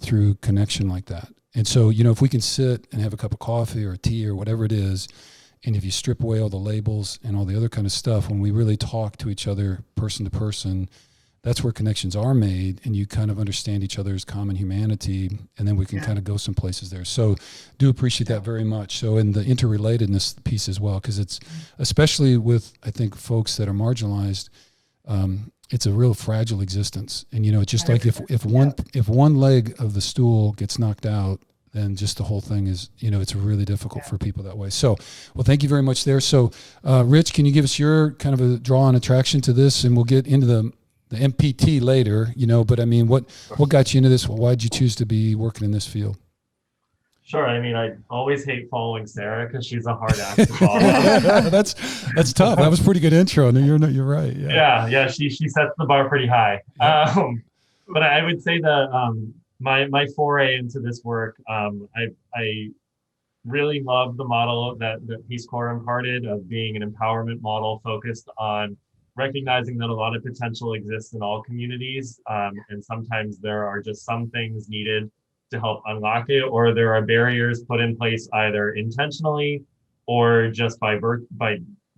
through connection like that. And so, you know, if we can sit and have a cup of coffee or tea or whatever it is, and if you strip away all the labels and all the other kind of stuff, when we really talk to each other person to person, that's where connections are made, and you kind of understand each other's common humanity, and then we can kind of go some places there. So do appreciate that very much. So, and the interrelatedness piece as well, because it's, especially with, I think, folks that are marginalized, it's a real fragile existence. And, you know, it's just like if one leg of the stool gets knocked out, then just the whole thing is, you know, it's really difficult for people that way. So, well, thank you very much there. So, Rich, can you give us your kind of a draw and attraction to this? And we'll get into the MPT later, you know, but I mean, what got you into this? Why did you choose to be working in this field? Sure. I mean, I always hate following Sarah because she's a hard act to follow. That's tough. That was a pretty good intro. No, you're right. Yeah. She sets the bar pretty high. But I would say that my foray into this work, I really love the model that Peace Corps imparted of being an empowerment model focused on recognizing that a lot of potential exists in all communities, and sometimes there are just some things needed to help unlock it, or there are barriers put in place either intentionally or just by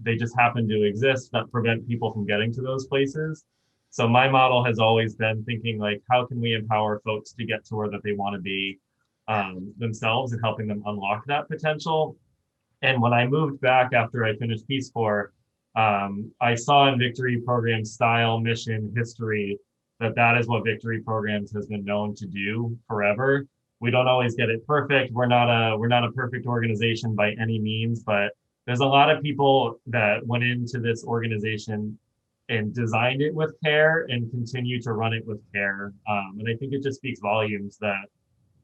they just happen to exist that prevent people from getting to those places. So my model has always been thinking like, how can we empower folks to get to where that they want to be themselves, and helping them unlock that potential. And when I moved back after I finished Peace Corps, I saw in Victory Program style, mission, history, that is what Victory Programs has been known to do forever. We don't always get it perfect. We're not a perfect organization by any means, but there's a lot of people that went into this organization and designed it with care and continue to run it with care. And I think it just speaks volumes that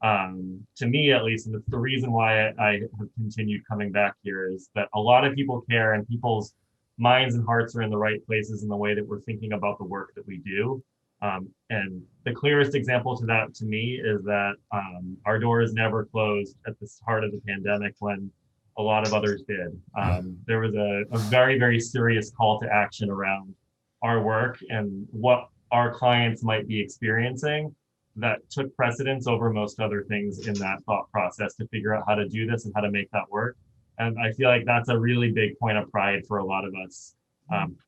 To me at least, and it's the reason why I have continued coming back here, is that a lot of people care and people's minds and hearts are in the right places in the way that we're thinking about the work that we do. And the clearest example to that to me is that our doors never closed at the start of the pandemic when a lot of others did. There was a very, very serious call to action around our work and what our clients might be experiencing that took precedence over most other things in that thought process to figure out how to do this and how to make that work. And I feel like that's a really big point of pride for a lot of us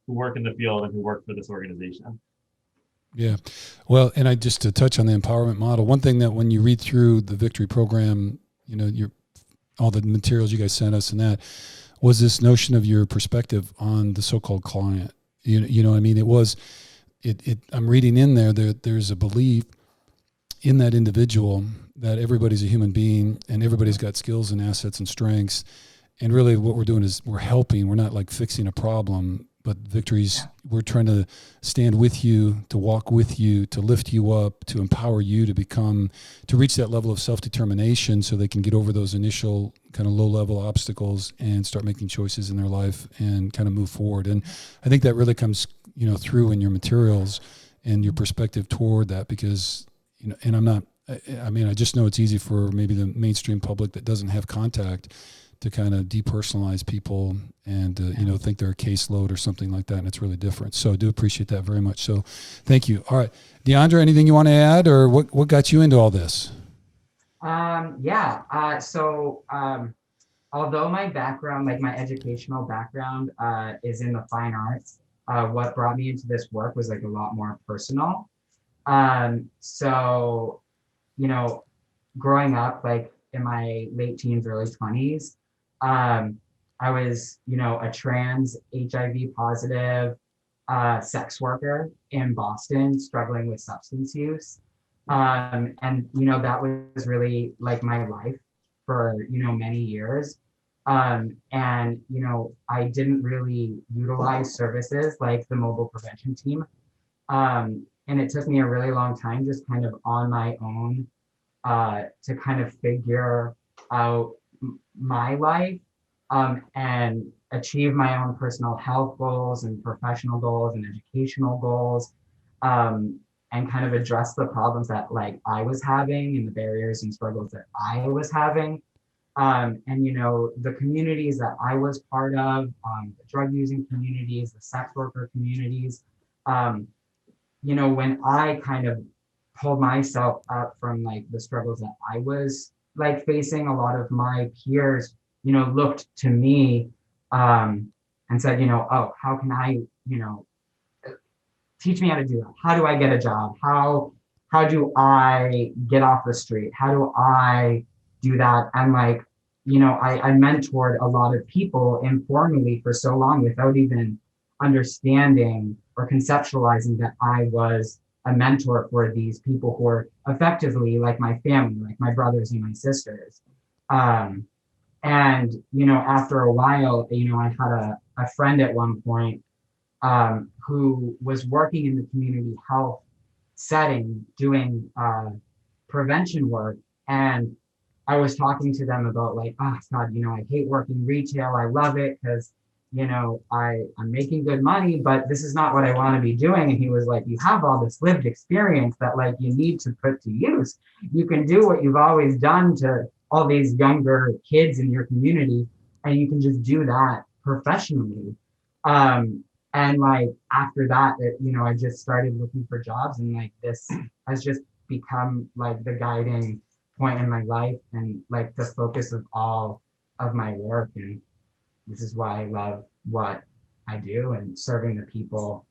who work in the field and who work for this organization. Yeah. Well, and I just to touch on the empowerment model, one thing that when you read through the Victory program, all the materials you guys sent us and that was this notion of your perspective on the so-called client. You know what I mean? I'm reading in there's a belief in that individual that everybody's a human being and everybody's got skills and assets and strengths. And really what we're doing is we're helping. We're not like fixing a problem, but we're trying to stand with you, to walk with you, to lift you up, to empower you to reach that level of self-determination so they can get over those initial kind of low-level obstacles and start making choices in their life and kind of move forward. And I think that really comes, through in your materials and your perspective toward that because, and I just know it's easy for maybe the mainstream public that doesn't have contact to kind of depersonalize people and, think they're a caseload or something like that. And it's really different. So I do appreciate that very much. So thank you. All right. Deandra, anything you want to add or what got you into all this? Although my background, like my educational background is in the fine arts, what brought me into this work was like a lot more personal. Growing up, like in my late teens, early 20s, I was, a trans HIV positive sex worker in Boston, struggling with substance use. That was really like my life for, many years. I didn't really utilize services like the mobile prevention team. And it took me a really long time just kind of on my own to kind of figure out my life and achieve my own personal health goals and professional goals and educational goals and kind of address the problems that like I was having and the barriers and struggles that I was having. The communities that I was part of, the drug using communities, the sex worker communities, when I kind of pulled myself up from like the struggles that I was like facing, a lot of my peers, looked to me and said, oh, how can I, teach me how to do that? How do I get a job? How do I get off the street? How do I do that? And like, I mentored a lot of people informally for so long without even understanding or conceptualizing that I was a mentor for these people who are effectively like my family, like my brothers and my sisters. After a while, I had a friend at one point who was working in the community health setting doing prevention work. And I was talking to them about like, oh God, I hate working retail. I love it because, I'm making good money, but this is not what I want to be doing. And he was like, you have all this lived experience that like you need to put to use. You can do what you've always done to all these younger kids in your community, and you can just do that professionally. And like after that, I just started looking for jobs, and like this has just become like the guiding point in my life and like the focus of all of my work. And this is why I love what I do and serving the people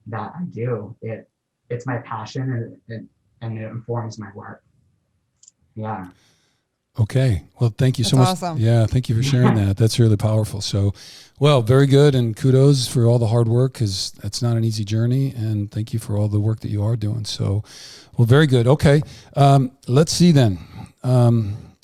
that I do. It's my passion and it informs my work. Yeah. Okay. Well, thank you so That's much. awesome. Yeah. Thank you for sharing that. That's really powerful. So, well, very good. And kudos for all the hard work because that's not an easy journey. And thank you for all the work that you are doing. So, well, very good. Okay. Let's see then.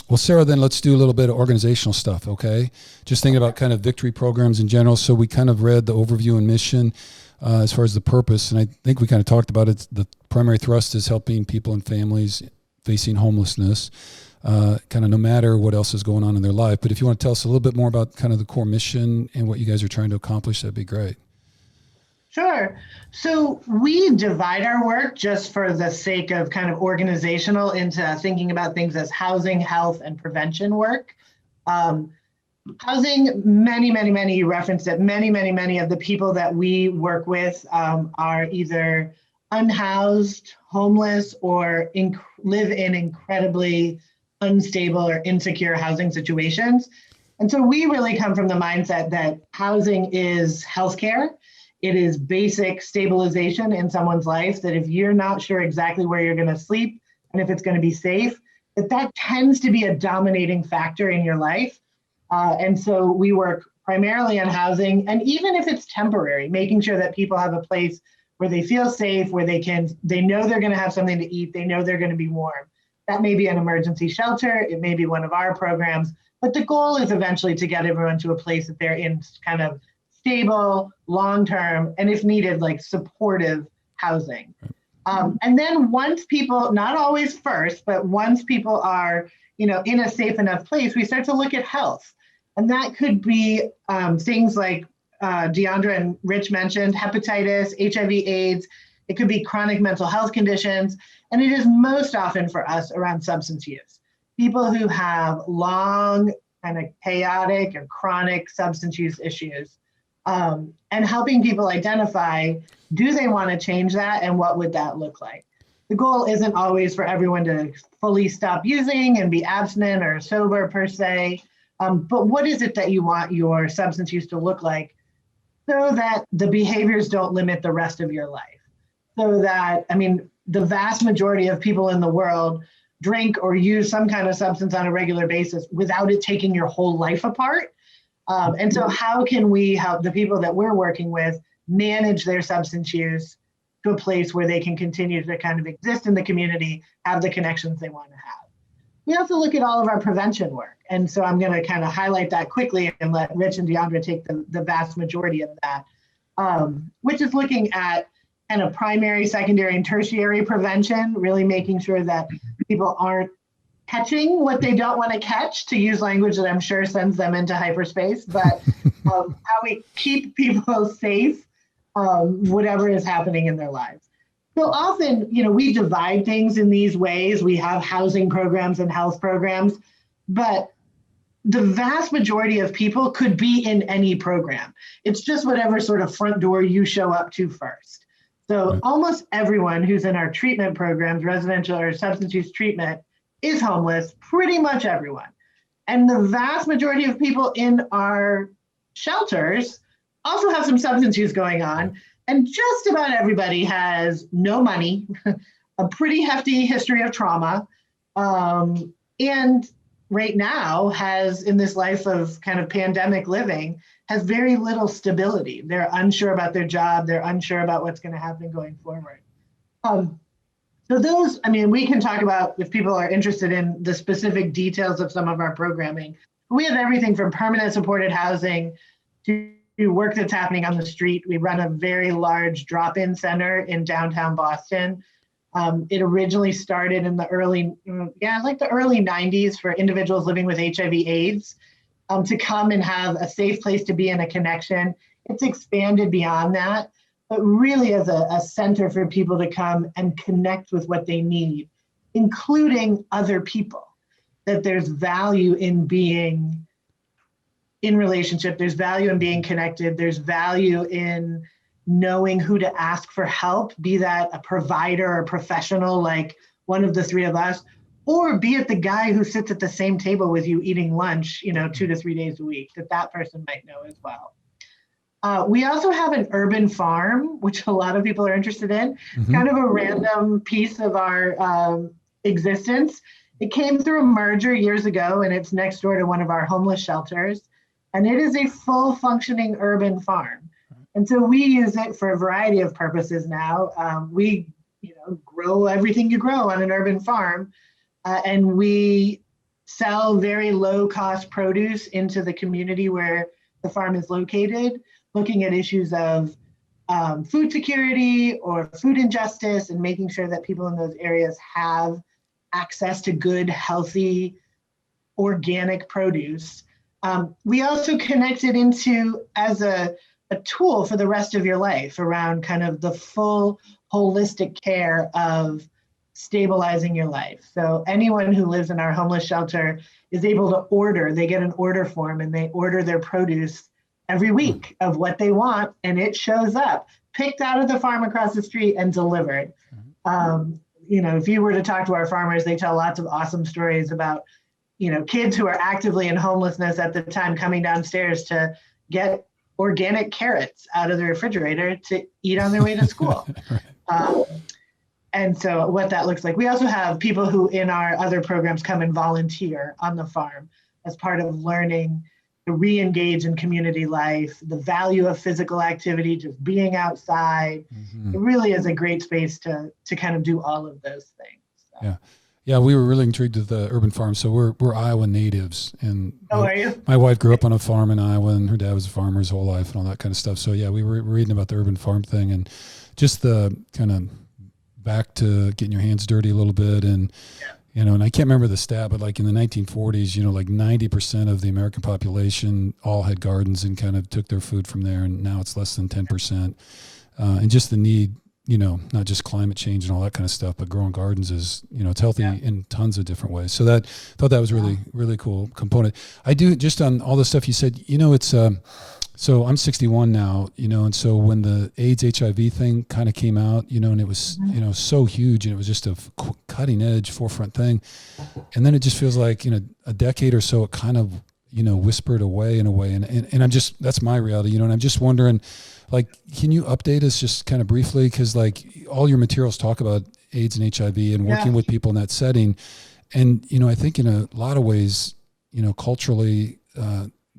Well, Sarah, then let's do a little bit of organizational stuff. Okay. Just thinking about kind of victory programs in general. So we kind of read the overview and mission as far as the purpose. And I think we kind of talked about it. The primary thrust is helping people and families facing homelessness, kind of no matter what else is going on in their life. But if you want to tell us a little bit more about kind of the core mission and what you guys are trying to accomplish, that'd be great. Sure. So we divide our work just for the sake of kind of organizational into thinking about things as housing, health, and prevention work. Housing, many, you referenced it, many of the people that we work with are either unhoused, homeless, or live in incredibly unstable or insecure housing situations. And so we really come from the mindset that housing is healthcare. It is basic stabilization in someone's life, that if you're not sure exactly where you're going to sleep and if it's going to be safe, that tends to be a dominating factor in your life. And so we work primarily on housing, and even if it's temporary, making sure that people have a place where they feel safe, where they know they're going to have something to eat, they know they're going to be warm. That may be an emergency shelter, it may be one of our programs, but the goal is eventually to get everyone to a place that they're in kind of stable, long-term, and if needed, like supportive housing. And then once people, not always first, but once people are, in a safe enough place, we start to look at health. And that could be things like Deandra and Rich mentioned, hepatitis, HIV/AIDS. It could be chronic mental health conditions. And it is most often for us around substance use. People who have long kind of chaotic and chronic substance use issues, and helping people identify, do they want to change that, and what would that look like? The goal isn't always for everyone to fully stop using and be abstinent or sober per se, but what is it that you want your substance use to look like so that the behaviors don't limit the rest of your life? So that, the vast majority of people in the world drink or use some kind of substance on a regular basis without it taking your whole life apart. And so how can we help the people that we're working with manage their substance use to a place where they can continue to kind of exist in the community, have the connections they want to have? We also look at all of our prevention work. And so I'm going to kind of highlight that quickly and let Rich and Deandra take the vast majority of that, which is looking at kind of primary, secondary, and tertiary prevention, really making sure that people aren't catching what they don't want to catch, to use language that I'm sure sends them into hyperspace, but how we keep people safe, whatever is happening in their lives. So often, we divide things in these ways. We have housing programs and health programs, but the vast majority of people could be in any program. It's just whatever sort of front door you show up to first. So almost everyone who's in our treatment programs, residential or substance use treatment, is homeless, pretty much everyone. And the vast majority of people in our shelters also have some substance use going on. And just about everybody has no money, a pretty hefty history of trauma, and right now has, in this life of kind of pandemic living, has very little stability. They're unsure about their job. They're unsure about what's going to happen going forward. So those, we can talk about, if people are interested in the specific details of some of our programming. We have everything from permanent supported housing to work that's happening on the street. We run a very large drop-in center in downtown Boston. It originally started in the early 90s for individuals living with HIV/AIDS to come and have a safe place to be in a connection. It's expanded beyond that, but really as a center for people to come and connect with what they need, including other people, that there's value in being in relationship, there's value in being connected, there's value in knowing who to ask for help, be that a provider or professional like one of the three of us, or be it the guy who sits at the same table with you eating lunch, 2 to 3 days a week, that person might know as well. We also have an urban farm, which a lot of people are interested in, kind of a random piece of our existence. It came through a merger years ago, and it's next door to one of our homeless shelters. And it is a full functioning urban farm. And so we use it for a variety of purposes now. We grow everything you grow on an urban farm, and we sell very low cost produce into the community where the farm is located, looking at issues of food security or food injustice, and making sure that people in those areas have access to good, healthy, organic produce. We also connect it into as a tool for the rest of your life around kind of the full holistic care of stabilizing your life. So anyone who lives in our homeless shelter is able to order, they get an order form and they order their produce every week of what they want, and it shows up picked out of the farm across the street and delivered. If you were to talk to our farmers, they tell lots of awesome stories about, kids who are actively in homelessness at the time coming downstairs to get organic carrots out of the refrigerator to eat on their way to school. And so what that looks like. We also have people who in our other programs come and volunteer on the farm as part of learning to re-engage in community life, the value of physical activity, just being outside. It really is a great space to kind of do all of those things. So. Yeah, we were really intrigued with the urban farm. So we're Iowa natives, and are you? My wife grew up on a farm in Iowa, and her dad was a farmer his whole life, and all that kind of stuff. So yeah, we were reading about the urban farm thing, and just the kind of back to getting your hands dirty a little bit, and and I can't remember the stat, but like in the 1940s, like 90% of the American population all had gardens and kind of took their food from there, and now it's less than 10%. And just the need, not just climate change and all that kind of stuff, but growing gardens is, it's healthy in tons of different ways. So thought that was really, really cool component. I do, just on all the stuff you said, it's, so I'm 61 now, and so when the AIDS HIV thing kind of came out, and it was, so huge, and it was just a cutting edge forefront thing. And then it just feels like, a decade or so, it kind of, whispered away in a way. And I'm just, that's my reality, and I'm just wondering, like, can you update us just kind of briefly? Cause like all your materials talk about AIDS and HIV and working with people in that setting. And, I think in a lot of ways, culturally,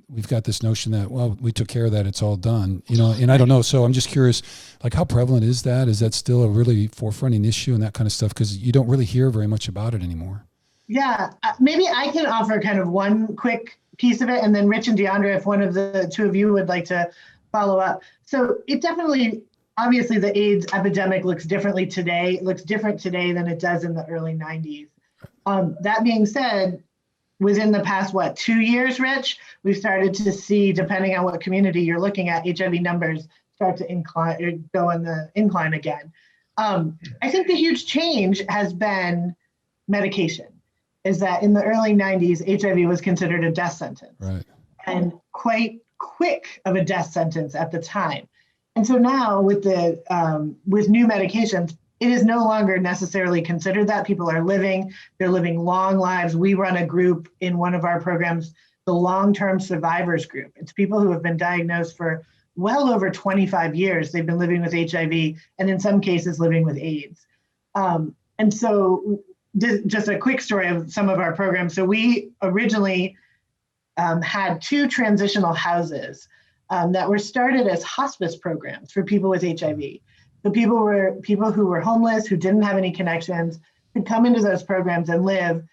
we've got this notion that, well, we took care of that, it's all done, and I don't know. So I'm just curious, like, how prevalent is that? Is that still a really forefronting issue and that kind of stuff? Because you don't really hear very much about it anymore. Yeah, maybe I can offer kind of one quick piece of it, and then Rich and DeAndre, if one of the two of you would like to follow up. So it definitely, obviously the AIDS epidemic looks differently today. It looks different today than it does in the early 90s. That being said, within the past, 2 years, Rich, we've started to see, depending on what community you're looking at, HIV numbers start to go in the incline again. I think the huge change has been medication, is that in the early 90s, HIV was considered a death sentence. Right. And quite quick of a death sentence at the time. And so now with with new medications, it is no longer necessarily considered that. People are they're living long lives. We run a group in one of our programs, the long-term survivors group. It's people who have been diagnosed for well over 25 years. They've been living with HIV and in some cases living with AIDS. And so just a quick story of some of our programs. So we originally had 2 transitional houses that were started as hospice programs for people with HIV. So people who were homeless, who didn't have any connections, could come into those programs and live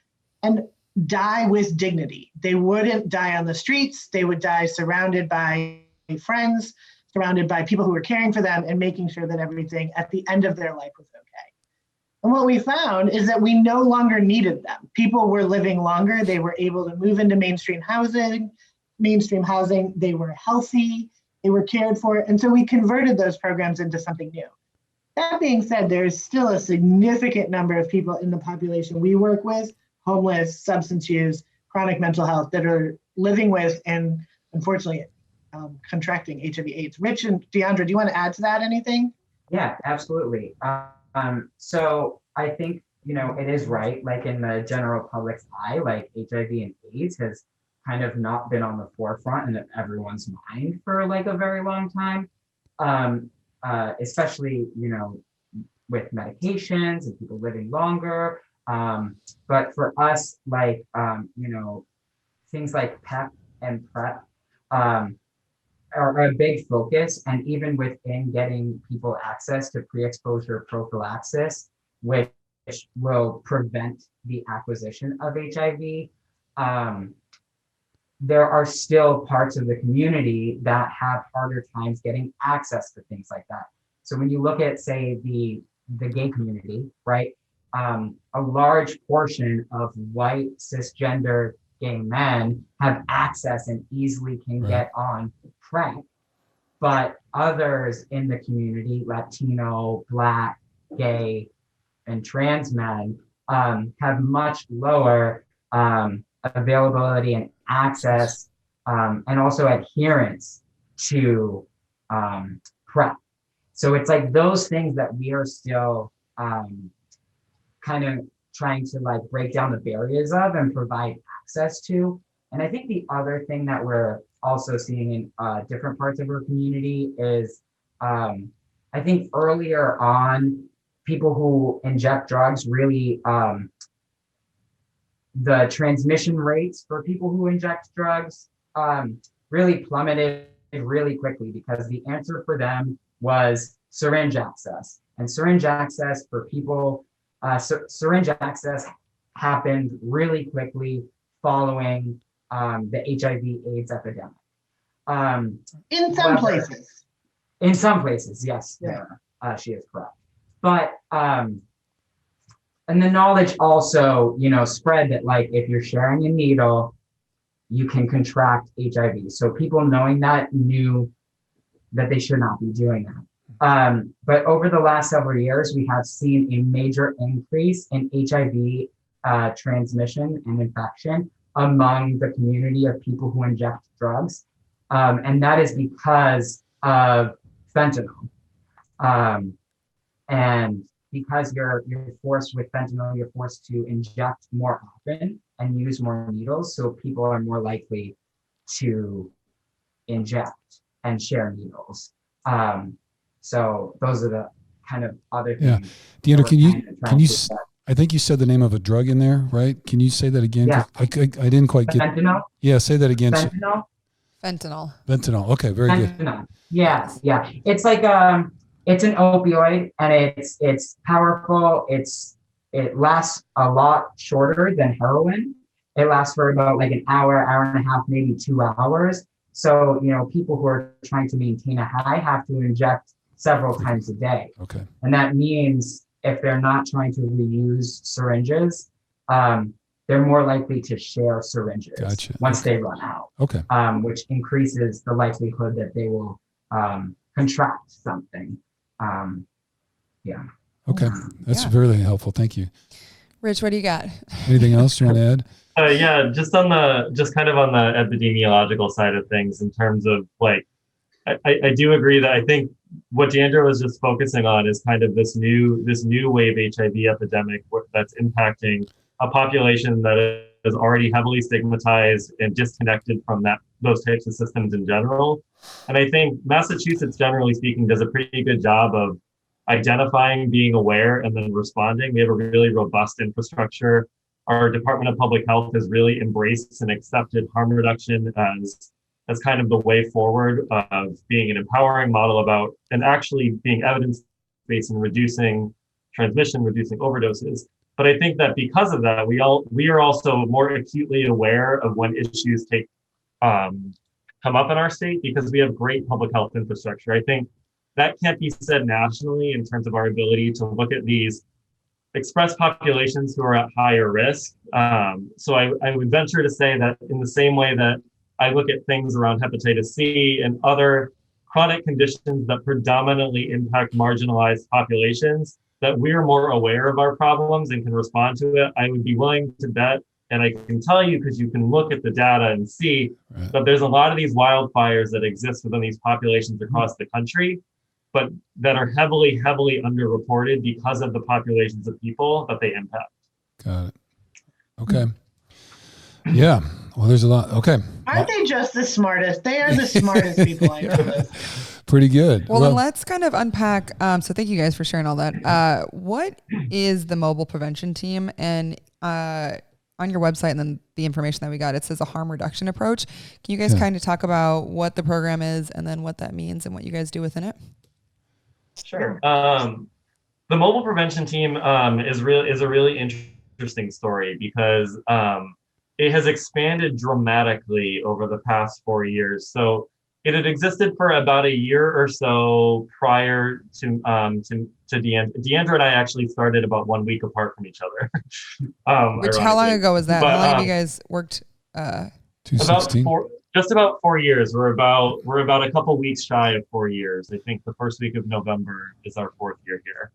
and die with dignity. They wouldn't die on the streets. They would die surrounded by friends, surrounded by people who were caring for them and making sure that everything at the end of their life was okay. And what we found is that we no longer needed them. People were living longer. They were able to move into mainstream housing. They were healthy. They were cared for. And so we converted those programs into something new. That being said, there's still a significant number of people in the population we work with, homeless, substance use, chronic mental health, that are living with and unfortunately contracting HIV/AIDS. Rich and DeAndre, do you want to add to that anything? Yeah, absolutely. So I think, it is right, like in the general public's eye, like HIV and AIDS has kind of not been on the forefront in everyone's mind for like a very long time. Especially, with medications and people living longer. But for us, like, things like PEP and PrEP are a big focus. And even within getting people access to pre-exposure prophylaxis, which will prevent the acquisition of HIV, there are still parts of the community that have harder times getting access to things like that. So when you look at, say, the gay community, right, a large portion of white cisgender gay men have access and easily can get on PrEP. But others in the community, Latino, Black, gay, and trans men, have much lower availability and access, and also adherence to PrEP. So it's like those things that we are still kind of trying to like break down the barriers of and provide access to. And I think the other thing that we're also seeing in different parts of our community is, I think earlier on, people who inject drugs really, the transmission rates for people who inject drugs really plummeted really quickly because the answer for them was syringe access. And syringe access for people, syringe access happened really quickly following the HIV/AIDS epidemic. In some places. In some places, yes, she is correct. But and the knowledge also, spread that like if you're sharing a needle, you can contract HIV. So people knowing that knew that they should not be doing that. But over the last several years, we have seen a major increase in HIV transmission and infection among the community of people who inject drugs. And that is because of fentanyl. And because you're forced with fentanyl, you're forced to inject more often and use more needles. So people are more likely to inject and share needles. So those are the kind of other things. Yeah. Deanna, can you, I think you said the name of a drug in there, right? Can you say that again? Yeah. I didn't quite get. Fentanyl? Yeah, say that again. Fentanyl? Fentanyl. Okay, very Fentanyl. good. Yeah. It's like it's an opioid and it's powerful. It lasts a lot shorter than heroin. It lasts for about like an hour and a half, maybe 2 hours. So, people who are trying to maintain a high have to inject several times a day. Okay. And that means if they're not trying to reuse syringes, they're more likely to share syringes once they run out. Okay. Which increases the likelihood that they will contract something. Okay. That's really helpful. Thank you. Rich, what do you got? Anything else you want to add? Just kind of on the epidemiological side of things in terms of like, I do agree that I think what Jandra was just focusing on is kind of this new wave HIV epidemic that's impacting a population that is already heavily stigmatized and disconnected from those types of systems in general. And I think Massachusetts, generally speaking, does a pretty good job of identifying, being aware, and then responding. We have a really robust infrastructure. Our Department of Public Health has really embraced and accepted harm reduction as kind of the way forward of being an empowering model about, and actually being evidence-based in reducing transmission, reducing overdoses. But I think that because of that, we are also more acutely aware of when issues come up in our state because we have great public health infrastructure. I think that can't be said nationally in terms of our ability to look at these express populations who are at higher risk. So I would venture to say that in the same way that I look at things around hepatitis C and other chronic conditions that predominantly impact marginalized populations, that we're more aware of our problems and can respond to it. I would be willing to bet, and I can tell you because you can look at the data and see that there's a lot of these wildfires that exist within these populations across the country, but that are heavily, heavily underreported because of the populations of people that they impact. Got it. Okay. Yeah. Well, there's a lot. Okay. Aren't they just the smartest? They are the smartest people I know with. Pretty good. Well, then let's kind of unpack. So thank you guys for sharing all that. What is the mobile prevention team? And on your website and then the information that we got, it says a harm reduction approach. Can you guys kind of talk about what the program is and then what that means and what you guys do within it? Sure. The mobile prevention team is a really interesting story because it has expanded dramatically over the past 4 years. So it had existed for about a year or so prior to Deandra and I actually started about 1 week apart from each other. Which, how long ago was that? But, how long have you guys worked? 2016. Just about 4 years. We're about a couple weeks shy of 4 years. I think the first week of November is our 4th year here.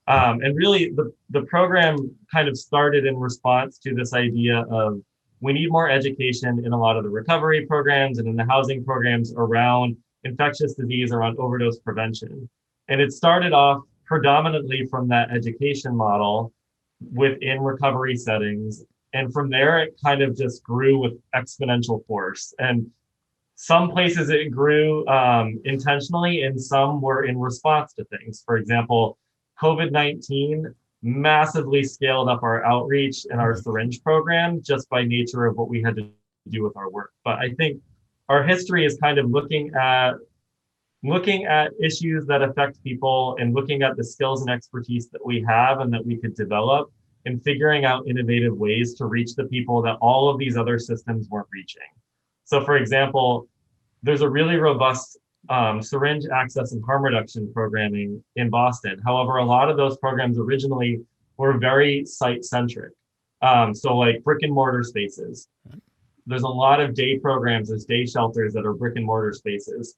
And really, the program kind of started in response to this idea of we need more education in a lot of the recovery programs and in the housing programs around infectious disease, around overdose prevention. And it started off predominantly from that education model within recovery settings. And from there, it kind of just grew with exponential force. And some places it grew intentionally, and some were in response to things. For example, COVID-19 massively scaled up our outreach and our syringe program just by nature of what we had to do with our work. But I think our history is kind of looking at issues that affect people and looking at the skills and expertise that we have and that we could develop, and figuring out innovative ways to reach the people that all of these other systems weren't reaching. So for example, there's a really robust syringe access and harm reduction programming in Boston. However, a lot of those programs originally were very site-centric. So like brick and mortar spaces. There's a lot of day programs, there's day shelters that are brick and mortar spaces.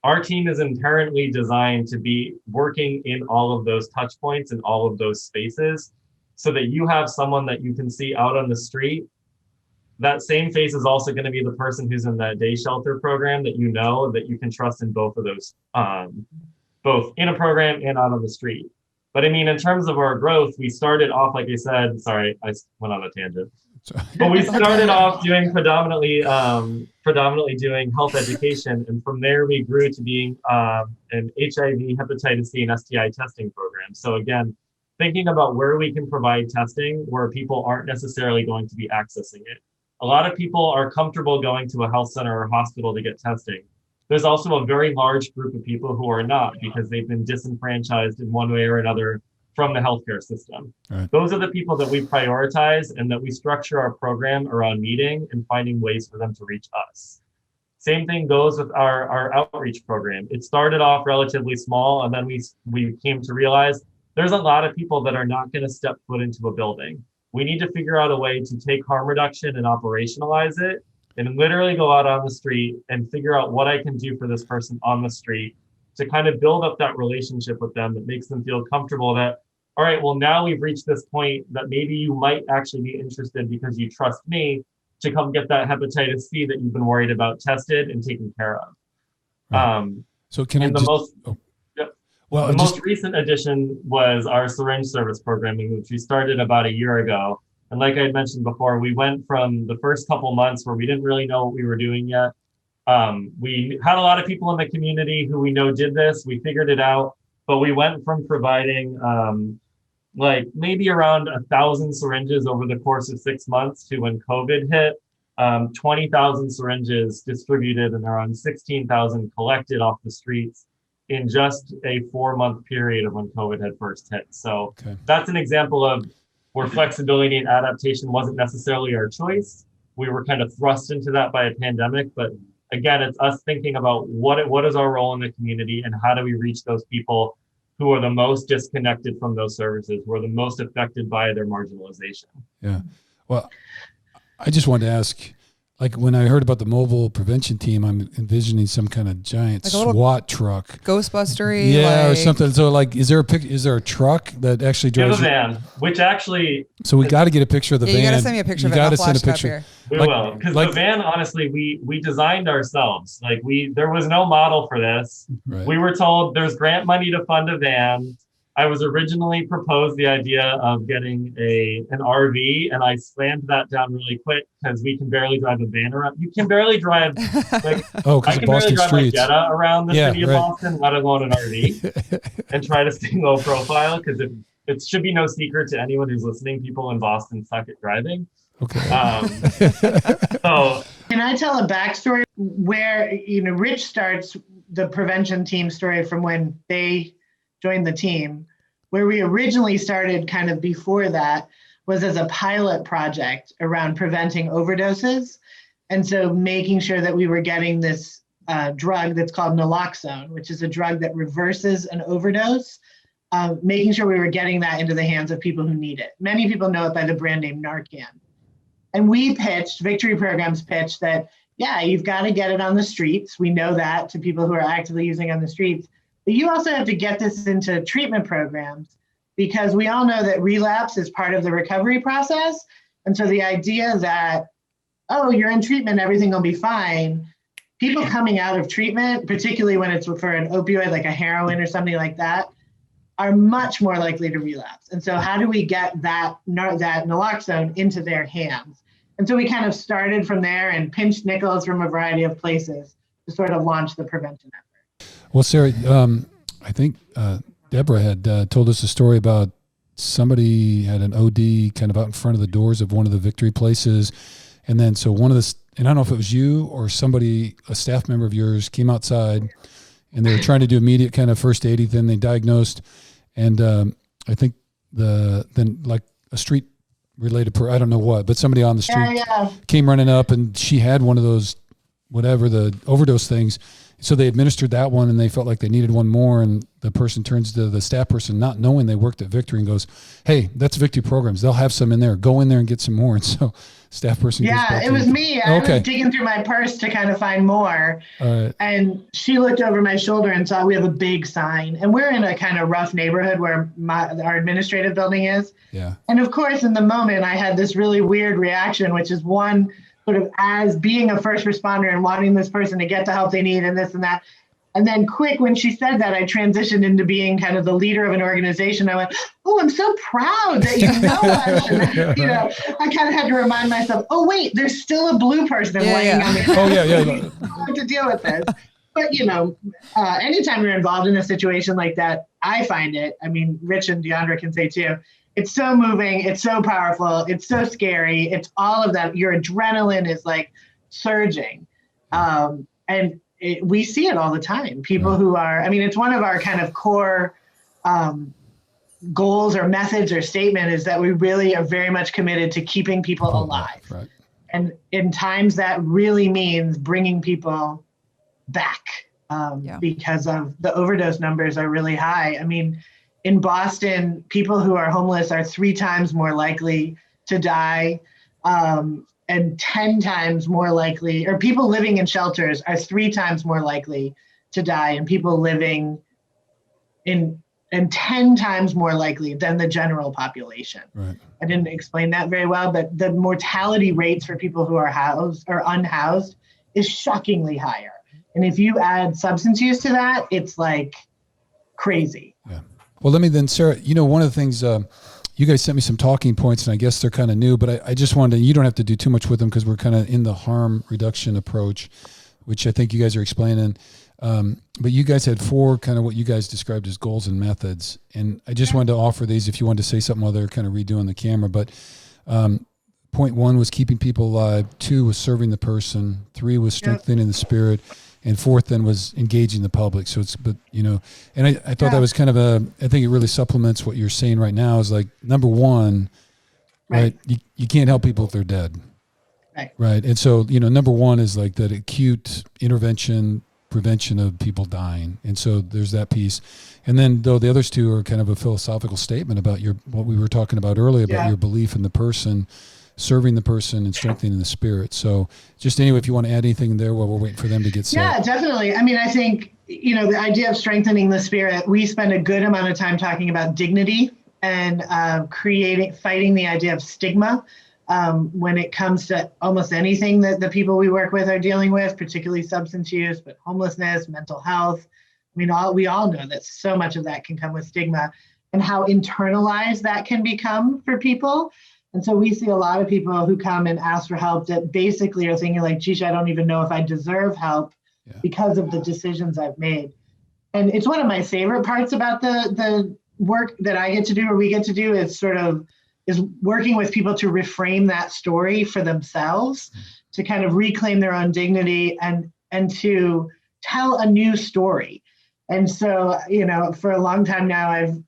Our team is inherently designed to be working in all of those touch points and all of those spaces, so that you have someone that you can see out on the street. That same face is also going to be the person who's in that day shelter program that you can trust in both of those, both in a program and out on the street. But I mean, in terms of our growth, we started off, like I said, sorry, I went on a tangent. But we started off doing predominantly doing health education. And from there, we grew to being an HIV, hepatitis C, and STI testing program. So again, thinking about where we can provide testing where people aren't necessarily going to be accessing it. A lot of people are comfortable going to a health center or hospital to get testing. There's also a very large group of people who are not, because they've been disenfranchised in one way or another from the healthcare system. Right. Those are the people that we prioritize and that we structure our program around meeting and finding ways for them to reach us. Same thing goes with our outreach program. It started off relatively small, and then we came to realize there's a lot of people that are not going to step foot into a building. We need to figure out a way to take harm reduction and operationalize it, and literally go out on the street and figure out what I can do for this person on the street to kind of build up that relationship with them that makes them feel comfortable that, all right, well, now we've reached this point that maybe you might actually be interested because you trust me to come get that hepatitis C that you've been worried about tested and taken care of. Right. So can I just... Well, the most recent addition was our syringe service programming, which we started about a year ago. And like I had mentioned before, we went from the first couple months where we didn't really know what we were doing yet. We had a lot of people in the community who we know did this. We figured it out, but we went from providing like maybe around 1,000 syringes over the course of 6 months to, when COVID hit, 20,000 syringes distributed and around 16,000 collected off the streets in just a 4-month period of when COVID had first hit. So That's an example of where flexibility and adaptation wasn't necessarily our choice. We were kind of thrust into that by a pandemic, but again, it's us thinking about what is our role in the community and how do we reach those people who are the most disconnected from those services, who are the most affected by their marginalization. Yeah. Well, I just wanted to ask, like when I heard about the mobile prevention team, I'm envisioning some kind of giant like SWAT truck, Ghostbustery, yeah, or something. So, like, is there a truck that actually drives? We have a van, which actually. So we got to get a picture of the van. You got to send me a picture. You got to send a picture. We will, because the van, honestly, we designed ourselves. Like there was no model for this. Right. We were told there's grant money to fund a van. I was originally proposed the idea of getting an RV, and I slammed that down really quick because we can barely drive a van around. You can barely drive, like, I can barely drive my Jetta around the city of Boston, let alone an RV, and try to stay low profile, because it should be no secret to anyone who's listening, people in Boston suck at driving. Okay. So can I tell a backstory where, Rich starts the prevention team story from when they joined the team. Where we originally started kind of before that was as a pilot project around preventing overdoses. And so making sure that we were getting this drug that's called naloxone, which is a drug that reverses an overdose making sure we were getting that into the hands of people who need it. Many people know it by the brand name Narcan. And we pitched, Victory Programs pitched that, yeah, you've got to get it on the streets. We know that to people who are actively using on the streets. But you also have to get this into treatment programs, because we all know that relapse is part of the recovery process. And so the idea that, oh, you're in treatment, everything will be fine. People coming out of treatment, particularly when it's for an opioid like a heroin or something like that, are much more likely to relapse. And so how do we get that naloxone into their hands? And so we kind of started from there and pinched nickels from a variety of places to sort of launch the prevention effort. Well, Sarah, I think Deborah had told us a story about somebody had an OD kind of out in front of the doors of one of the Victory places. And then so one of the, and I don't know if it was you or somebody, a staff member of yours, came outside and they were trying to do immediate kind of first aid. Then they diagnosed, and I think then like a street related, I don't know what, but somebody on the street came running up, and she had one of those, whatever, the overdose things. So they administered that one, and they felt like they needed one more. And the person turns to the staff person, not knowing they worked at Victory, and goes, "Hey, that's Victory Programs. They'll have some in there. Go in there and get some more." And so staff person. Yeah, it was me. I was digging through my purse to kind of find more. And she looked over my shoulder and saw we have a big sign. And we're in a kind of rough neighborhood where our administrative building is. Yeah. And of course, in the moment, I had this really weird reaction, which is one, sort of as being a first responder and wanting this person to get the help they need and this and that. And then quick, when she said that, I transitioned into being kind of the leader of an organization. I went, oh, I'm so proud that you know us. And, you know, I kind of had to remind myself, oh, wait, there's still a blue person laying on the ground. I have to deal with this. But, you know, anytime you're involved in a situation like that, I find it, I mean, Rich and Deandra can say too, it's so moving, it's so powerful, it's so scary, it's all of that. Your adrenaline is like surging. And we see it all the time. People who are, I mean, it's one of our kind of core goals or methods or statement is that we really are very much committed to keeping people alive. Right. And in times that really means bringing people back because of the overdose numbers are really high. I mean, in Boston, people who are homeless are 3 times more likely to die, and 10 times more likely, or people living in shelters are 3 times more likely to die, and people living in 10 times more likely than the general population. Right. I didn't explain that very well, but the mortality rates for people who are housed or unhoused is shockingly higher. And if you add substance use to that, it's like crazy. Yeah. Well, let me then, Sarah, you know, one of the things, you guys sent me some talking points, and I guess they're kind of new, but I just wanted to, you don't have to do too much with them because we're kind of in the harm reduction approach, which I think you guys are explaining. But you guys had 4 kind of what you guys described as goals and methods. And I just wanted to offer these if you wanted to say something while they're kind of redoing the camera. But point 1 was keeping people alive. 2 was serving the person. 3 was strengthening the spirit. And 4th then was engaging the public. So it's, but you know, and I thought that was kind of I think it really supplements what you're saying right now is like, number 1, right? You can't help people if they're dead. Right. And so, you know, number 1 is like that acute intervention, prevention of people dying. And so there's that piece. And then though the others 2 are kind of a philosophical statement about what we were talking about earlier, about your belief in the person, serving the person and strengthening the spirit. So just anyway, if you want to add anything there while we're waiting for them to get set. Yeah, definitely. I mean, I think, you know, the idea of strengthening the spirit, we spend a good amount of time talking about dignity and fighting the idea of stigma when it comes to almost anything that the people we work with are dealing with, particularly substance use, but homelessness, mental health. I mean, we all know that so much of that can come with stigma and how internalized that can become for people. And so we see a lot of people who come and ask for help that basically are thinking like, geez, I don't even know if I deserve help because of the decisions I've made. And it's one of my favorite parts about the work that I get to do or we get to do is working with people to reframe that story for themselves, to kind of reclaim their own dignity and to tell a new story. And so, you know, for a long time now, I've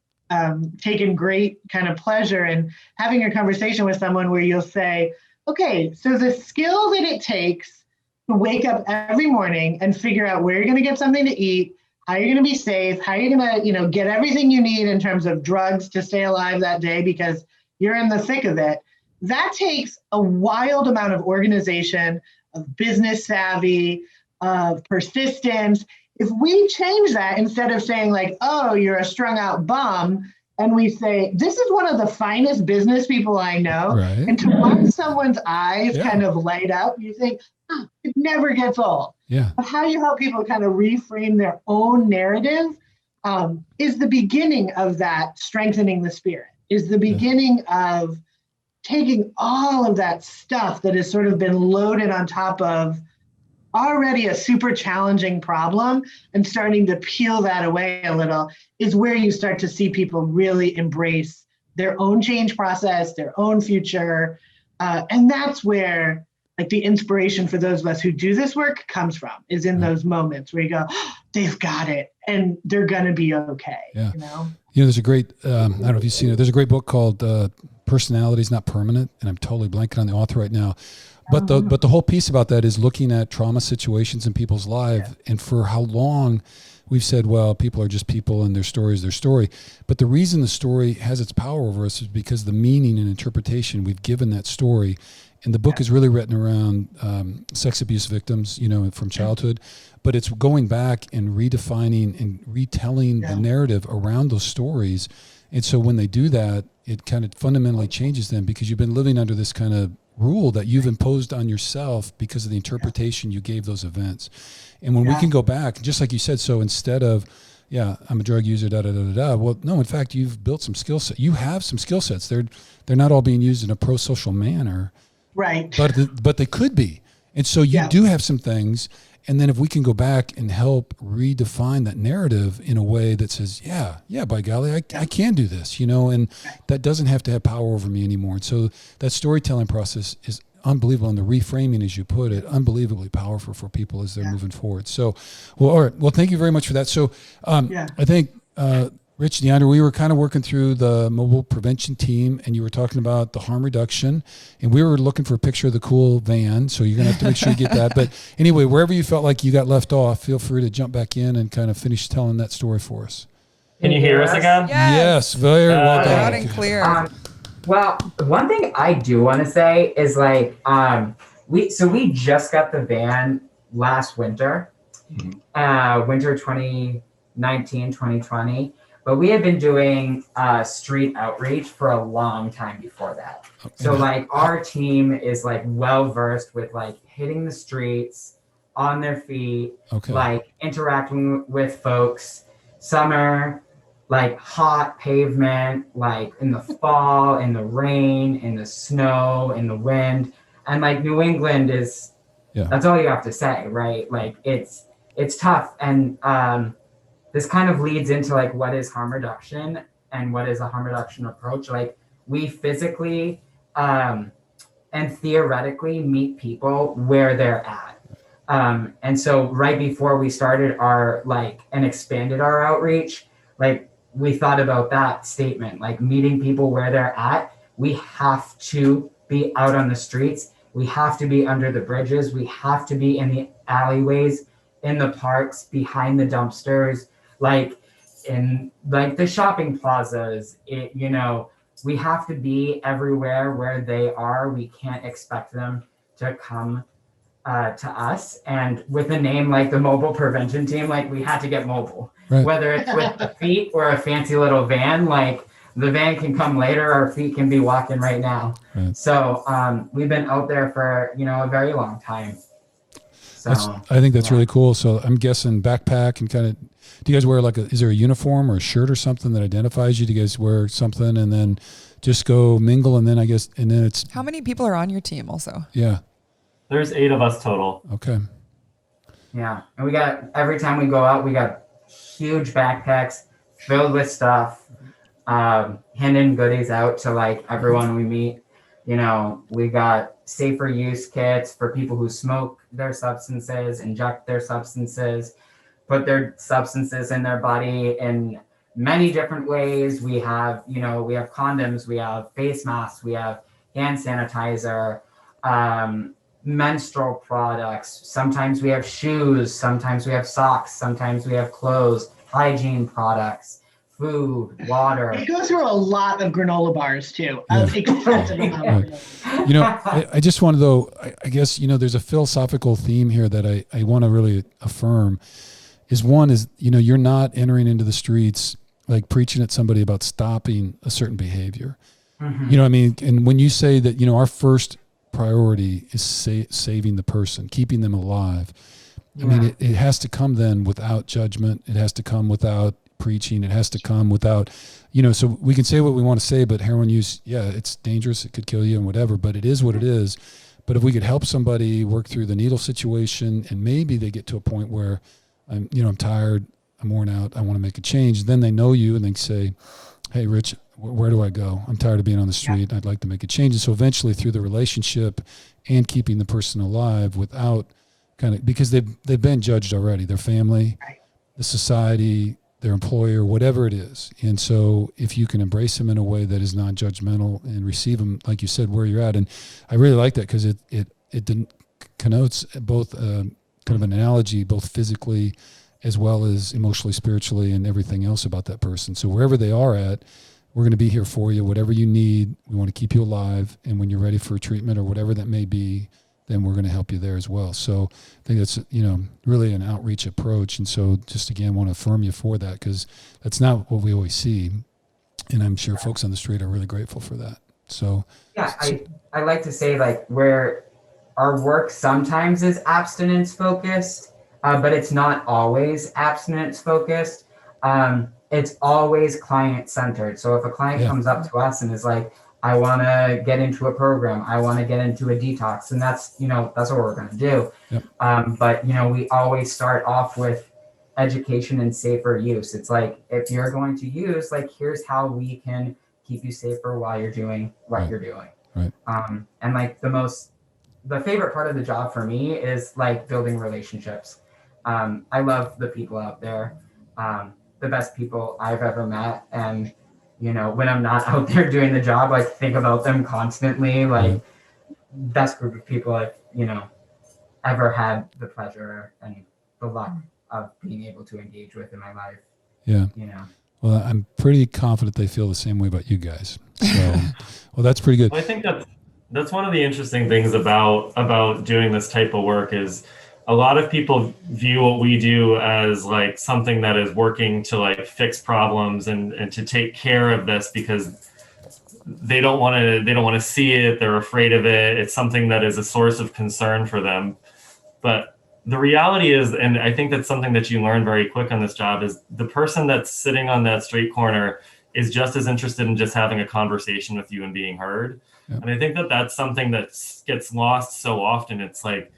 taken great kind of pleasure in having a conversation with someone where you'll say, okay, so the skill that it takes to wake up every morning and figure out where you're going to get something to eat, how you're going to be safe, how you're going to, get everything you need in terms of drugs to stay alive that day because you're in the thick of it. That takes a wild amount of organization, of business savvy, of persistence. If we change that, instead of saying like, oh, you're a strung out bum, and we say, this is one of the finest business people I know. Right. And to watch someone's eyes kind of light up, you think, it never gets old. Yeah. But how you help people kind of reframe their own narrative is the beginning of that strengthening the spirit, is the beginning of taking all of that stuff that has sort of been loaded on top of already a super challenging problem and starting to peel that away a little is where you start to see people really embrace their own change process, their own future. And that's where like the inspiration for those of us who do this work comes from, is in those moments where you go, oh, they've got it and they're going to be okay. Yeah. There's a great, I don't know if you've seen it. There's a great book called Personality is Not Permanent. And I'm totally blanking on the author right now. But the whole piece about that is looking at trauma situations in people's lives, and for how long we've said, well, people are just people and their story is their story. But the reason the story has its power over us is because the meaning and interpretation we've given that story. And the book is really written around sex abuse victims, from childhood, but it's going back and redefining and retelling the narrative around those stories. And so when they do that, it kind of fundamentally changes them, because you've been living under this kind of rule that you've imposed on yourself because of the interpretation you gave those events. And when we can go back, just like you said, so instead of, I'm a drug user, well, no, in fact, you've built some skill sets. You have some skill sets. They're not all being used in a pro-social manner. Right. But they could be. And so you do have some things. And then if we can go back and help redefine that narrative in a way that says, by golly, I can do this, and that doesn't have to have power over me anymore. And so that storytelling process is unbelievable. And the reframing, as you put it, unbelievably powerful for people as they're moving forward. So, well, all right. Well, thank you very much for that. So I think, Rich, DeAndre, we were kind of working through the mobile prevention team, and you were talking about the harm reduction, and we were looking for a picture of the cool van, so you're going to have to make sure you get that. But anyway, wherever you felt like you got left off, feel free to jump back in and kind of finish telling that story for us. Can you hear us again? Yes, very well done. Loud and clear. Well, one thing I do want to say is like, we just got the van last winter, winter 2019, 2020. But we had been doing street outreach for a long time before that. So like our team is like well versed with like hitting the streets on their feet, like interacting with folks. Summer, like hot pavement, like in the fall, in the rain, in the snow, in the wind. And like New England is, that's all you have to say, right? Like it's tough. And this kind of leads into like what is harm reduction and what is a harm reduction approach. Like we physically and theoretically meet people where they're at. And so right before we started and expanded our outreach, like we thought about that statement, like meeting people where they're at. We have to be out on the streets. We have to be under the bridges. We have to be in the alleyways, in the parks, behind the dumpsters, like in like the shopping plazas. We have to be everywhere where they are. We can't expect them to come to us. And with a name like the mobile prevention team, like we had to get mobile, whether it's with the feet or a fancy little van. Like the van can come later, our feet can be walking right now. So we've been out there for a very long time. So I think that's really cool. So I'm guessing backpack and kind of, do you guys wear is there a uniform or a shirt or something that identifies you? Do you guys wear something and then just go mingle, and then it's... How many people are on your team also? Yeah. There's 8 of us total. Okay. Yeah. And we got, every time we go out, we got huge backpacks filled with stuff, handing goodies out to like everyone we meet. We got safer use kits for people who smoke their substances, inject their substances, put their substances in their body in many different ways. We have condoms, we have face masks, we have hand sanitizer. menstrual products. Sometimes we have shoes. Sometimes we have socks. Sometimes we have clothes, hygiene products, food, water. It goes through a lot of granola bars too. Extensive amount of granola. You know, I just want to, though, I guess, you know, there's a philosophical theme here that I want to really affirm is one is, you know, you're not entering into the streets like preaching at somebody about stopping a certain behavior. Mm-hmm. You know what I mean? And when you say that, you know, our first priority is saving the person, keeping them alive. I mean, it has to come then without judgment. It has to come without preaching. It has to come without, you know, so we can say what we want to say, but heroin use, yeah, it's dangerous. It could kill you and whatever, but it is what it is. But if we could help somebody work through the needle situation and maybe they get to a point where I'm tired, I'm worn out, I want to make a change. Then they know you and they say, hey, Rich, where do I go? I'm tired of being on the street. I'd like to make a change. And so eventually through the relationship and keeping the person alive without because they've been judged already, their family, the society, their employer, whatever it is. And so if you can embrace them in a way that is non-judgmental and receive them, like you said, where you're at. And I really like that because it connotes both kind of an analogy, both physically as well as emotionally, spiritually, and everything else about that person. So wherever they are at, we're going to be here for you. Whatever you need, we want to keep you alive. And when you're ready for treatment or whatever that may be, then we're going to help you there as well. So I think that's, you know, really an outreach approach. And so just again, want to affirm you for that because that's not what we always see. And I'm sure folks on the street are really grateful for that. So I like to say like where our work sometimes is abstinence focused, but it's not always abstinence focused. It's always client centered. So if a client comes up to us and is like, I want to get into a program, I want to get into a detox, and that's what we're going to do. Yep. But we always start off with education and safer use. It's like, if you're going to use, like, here's how we can keep you safer while you're doing what you're doing. Right. And like the favorite part of the job for me is like building relationships. I love the people out there, the best people I've ever met. And, when I'm not out there doing the job, I think about them constantly, like best group of people I've, ever had the pleasure and the luck of being able to engage with in my life. Yeah. Well, I'm pretty confident they feel the same way about you guys. So, well, that's pretty good. Well, I think that's one of the interesting things about doing this type of work is a lot of people view what we do as like something that is working to like fix problems and to take care of this because they don't want to see it. They're afraid of it. It's something that is a source of concern for them. But the reality is, and I think that's something that you learn very quick on this job, is the person that's sitting on that street corner is just as interested in just having a conversation with you and being heard. Yep. And I think that that's something that gets lost so often. It's like,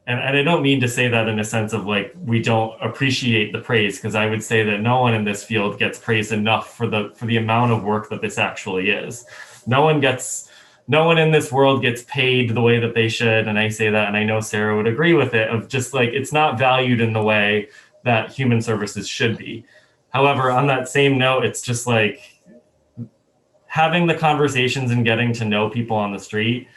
and I don't mean to say that in a sense of like, we don't appreciate the praise, because I would say that no one in this field gets praised enough for the amount of work that this actually is. No one in this world gets paid the way that they should. And I say that, and I know Sarah would agree with it, of just like, it's not valued in the way that human services should be. However, on that same note, it's just like having the conversations and getting to know people on the street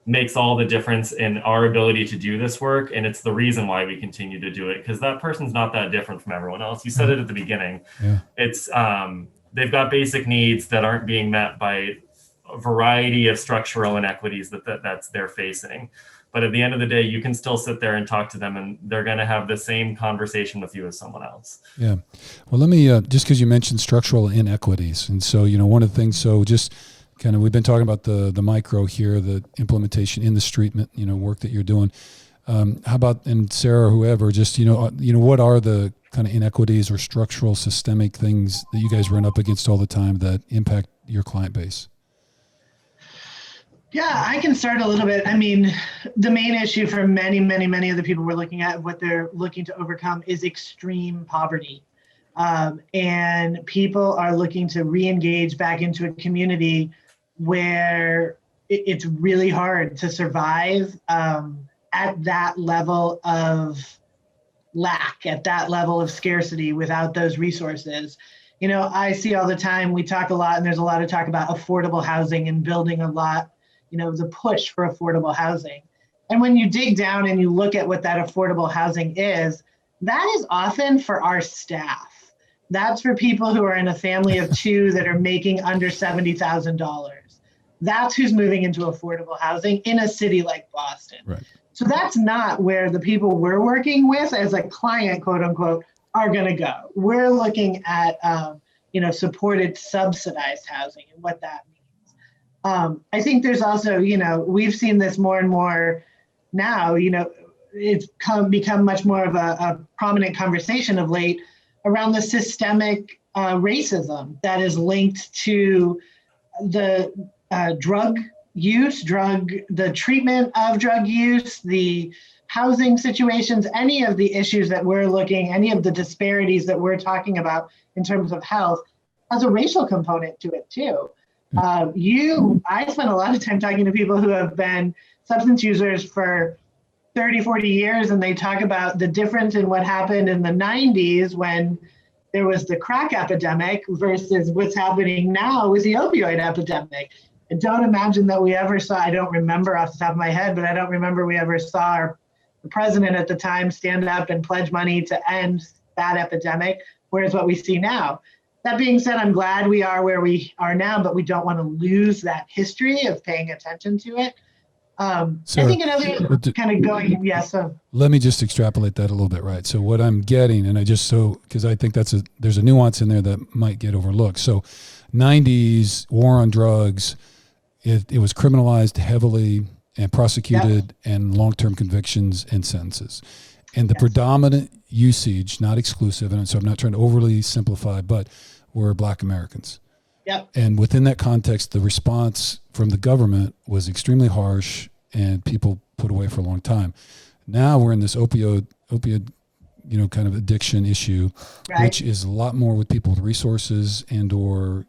makes all the difference in our ability to do this work. And it's the reason why we continue to do it, because that person's not that different from everyone else. You said it at the beginning. Yeah. It's they've got basic needs that aren't being met by a variety of structural inequities that's they're facing. But at the end of the day, you can still sit there and talk to them, and they're going to have the same conversation with you as someone else. Yeah. Well, let me, just because you mentioned structural inequities. And so, one of the things, so just kind of, we've been talking about the micro here, the implementation in the street, work that you're doing. How about, and Sarah or whoever, just, what are the kind of inequities or structural systemic things that you guys run up against all the time that impact your client base? Yeah, I can start a little bit. I mean, the main issue for many, many, many of the people we're looking at, what they're looking to overcome is extreme poverty. And people are looking to re-engage back into a community where it's really hard to survive at that level of lack, at that level of scarcity without those resources. I see all the time, we talk a lot, and there's a lot of talk about affordable housing and building a lot, the push for affordable housing. And when you dig down and you look at what that affordable housing is, that is often for our staff. That's for people who are in a family of two that are making under $70,000. That's who's moving into affordable housing in a city like Boston. Right. So that's not where the people we're working with as a client, quote unquote, are going to go. We're looking at, supported subsidized housing and what that means. I think there's also, we've seen this more and more now, it's become much more of a prominent conversation of late around the systemic racism that is linked to the drug use, the treatment of drug use, the housing situations, any of the issues that we're any of the disparities that we're talking about in terms of health has a racial component to it too. I spent a lot of time talking to people who have been substance users for 30, 40 years, and they talk about the difference in what happened in the 90s when there was the crack epidemic versus what's happening now with the opioid epidemic. I don't imagine that we ever saw, I don't remember off the top of my head, but I don't remember we ever saw the president at the time stand up and pledge money to end that epidemic, whereas what we see now. That being said, I'm glad we are where we are now, but we don't want to lose that history of paying attention to it. I think another kind of going, let me just extrapolate that a little bit, right? So what I'm getting, and because I think there's a nuance in there that might get overlooked. So 90s war on drugs, it was criminalized heavily and prosecuted and long-term convictions and sentences. And the predominant usage, not exclusive, and so I'm not trying to overly simplify, but were Black Americans. Yep. And within that context, the response from the government was extremely harsh and people put away for a long time. Now we're in this opioid, kind of addiction issue, which is a lot more with people with resources and or,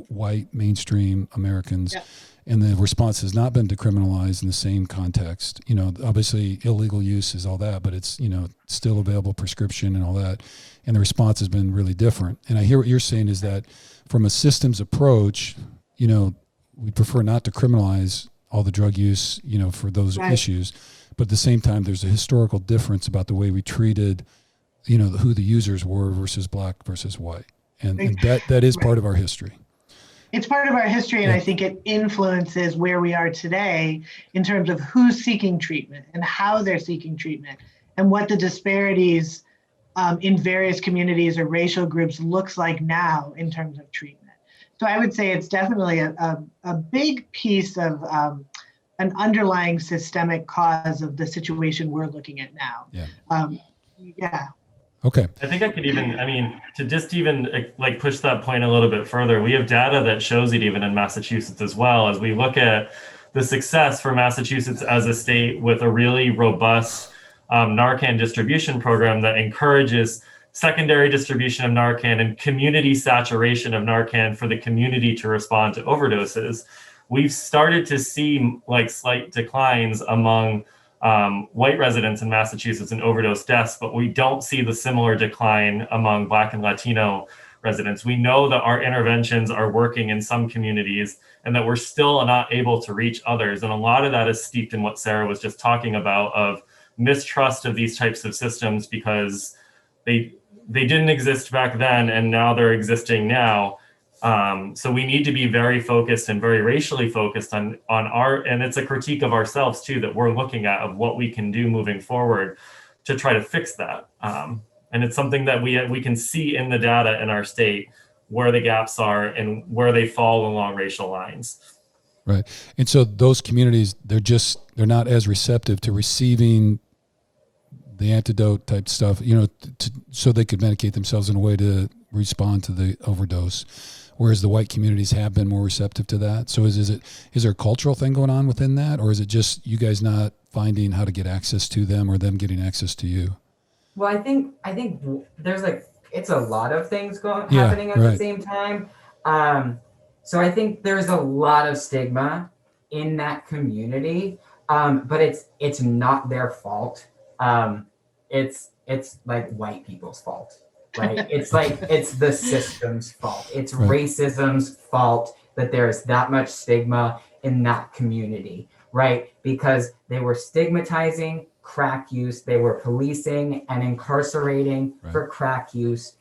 white mainstream Americans. Yep. And the response has not been decriminalized in the same context. Obviously illegal use is all that, but it's, still available prescription and all that. And the response has been really different. And I hear what you're saying is that from a systems approach, we prefer not to criminalize all the drug use, for those issues. But at the same time, there's a historical difference about the way we treated, who the users were versus Black versus white. And that is part of our history. It's part of our history, and I think it influences where we are today in terms of who's seeking treatment and how they're seeking treatment and what the disparities in various communities or racial groups looks like now in terms of treatment. So I would say it's definitely a big piece of an underlying systemic cause of the situation we're looking at now. Okay. I think I could to just even push that point a little bit further, we have data that shows it even in Massachusetts as well. As we look at the success for Massachusetts as a state with a really robust Narcan distribution program that encourages secondary distribution of Narcan and community saturation of Narcan for the community to respond to overdoses, we've started to see slight declines among white residents in Massachusetts in overdose deaths, but we don't see the similar decline among Black and Latino residents. We know that our interventions are working in some communities and that we're still not able to reach others. And a lot of that is steeped in what Sarah was just talking about of mistrust of these types of systems because they didn't exist back then and now they're existing now. So we need to be very focused and very racially focused on and it's a critique of ourselves too, that we're looking at of what we can do moving forward to try to fix that. And it's something that we can see in the data in our state, where the gaps are and where they fall along racial lines. Right. And so those communities, they're not as receptive to receiving the antidote type stuff, so they could medicate themselves in a way to respond to the overdose. Whereas the white communities have been more receptive to that. So is there a cultural thing going on within that, or is it just you guys not finding how to get access to them or them getting access to you? Well, I think there's it's a lot of things happening at the same time. So I think there's a lot of stigma in that community, but it's not their fault. It's white people's fault. Right? It's the system's fault. It's racism's fault that there's that much stigma in that community. right? Because they were stigmatizing crack use, they were policing and incarcerating for crack use,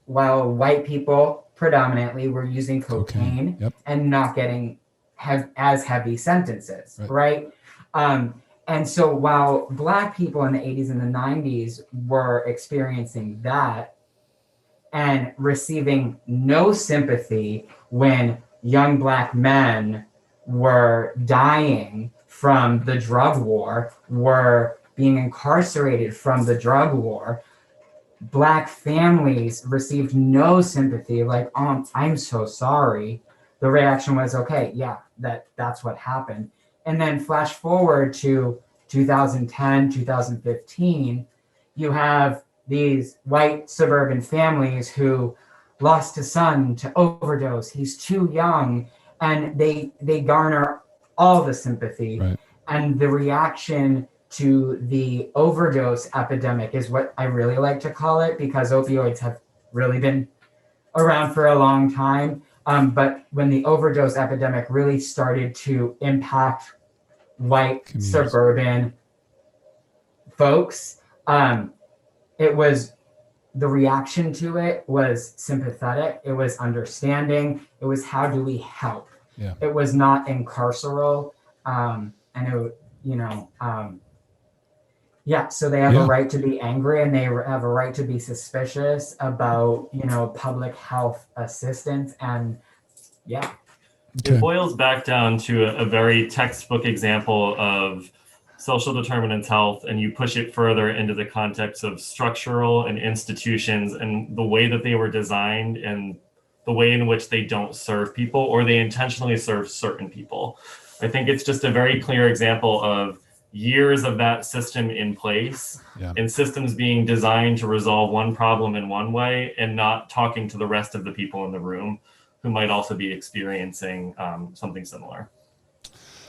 while white people predominantly were using cocaine and not getting as heavy sentences, right? And so while Black people in the 80s and the 90s were experiencing that and receiving no sympathy when young Black men were dying from the drug war, were being incarcerated from the drug war, Black families received no sympathy, like, I'm so sorry. The reaction was, okay, yeah, that's what happened. And then flash forward to 2010, 2015, you have these white suburban families who lost a son to overdose. He's too young, and they garner all the sympathy. And the reaction to the overdose epidemic is what I really like to call it, because opioids have really been around for a long time. But when the overdose epidemic really started to impact white suburban folks, it was, the reaction to it was sympathetic. It was understanding. It was, how do we help? It was not incarceral. And it, so they have a right to be angry, and they have a right to be suspicious about, public health assistance. And it boils back down to a very textbook example of social determinants health, and you push it further into the context of structural and institutions and the way that they were designed and the way in which they don't serve people, or they intentionally serve certain people. I think it's just a very clear example of years of that system in place and systems being designed to resolve one problem in one way and not talking to the rest of the people in the room who might also be experiencing something similar.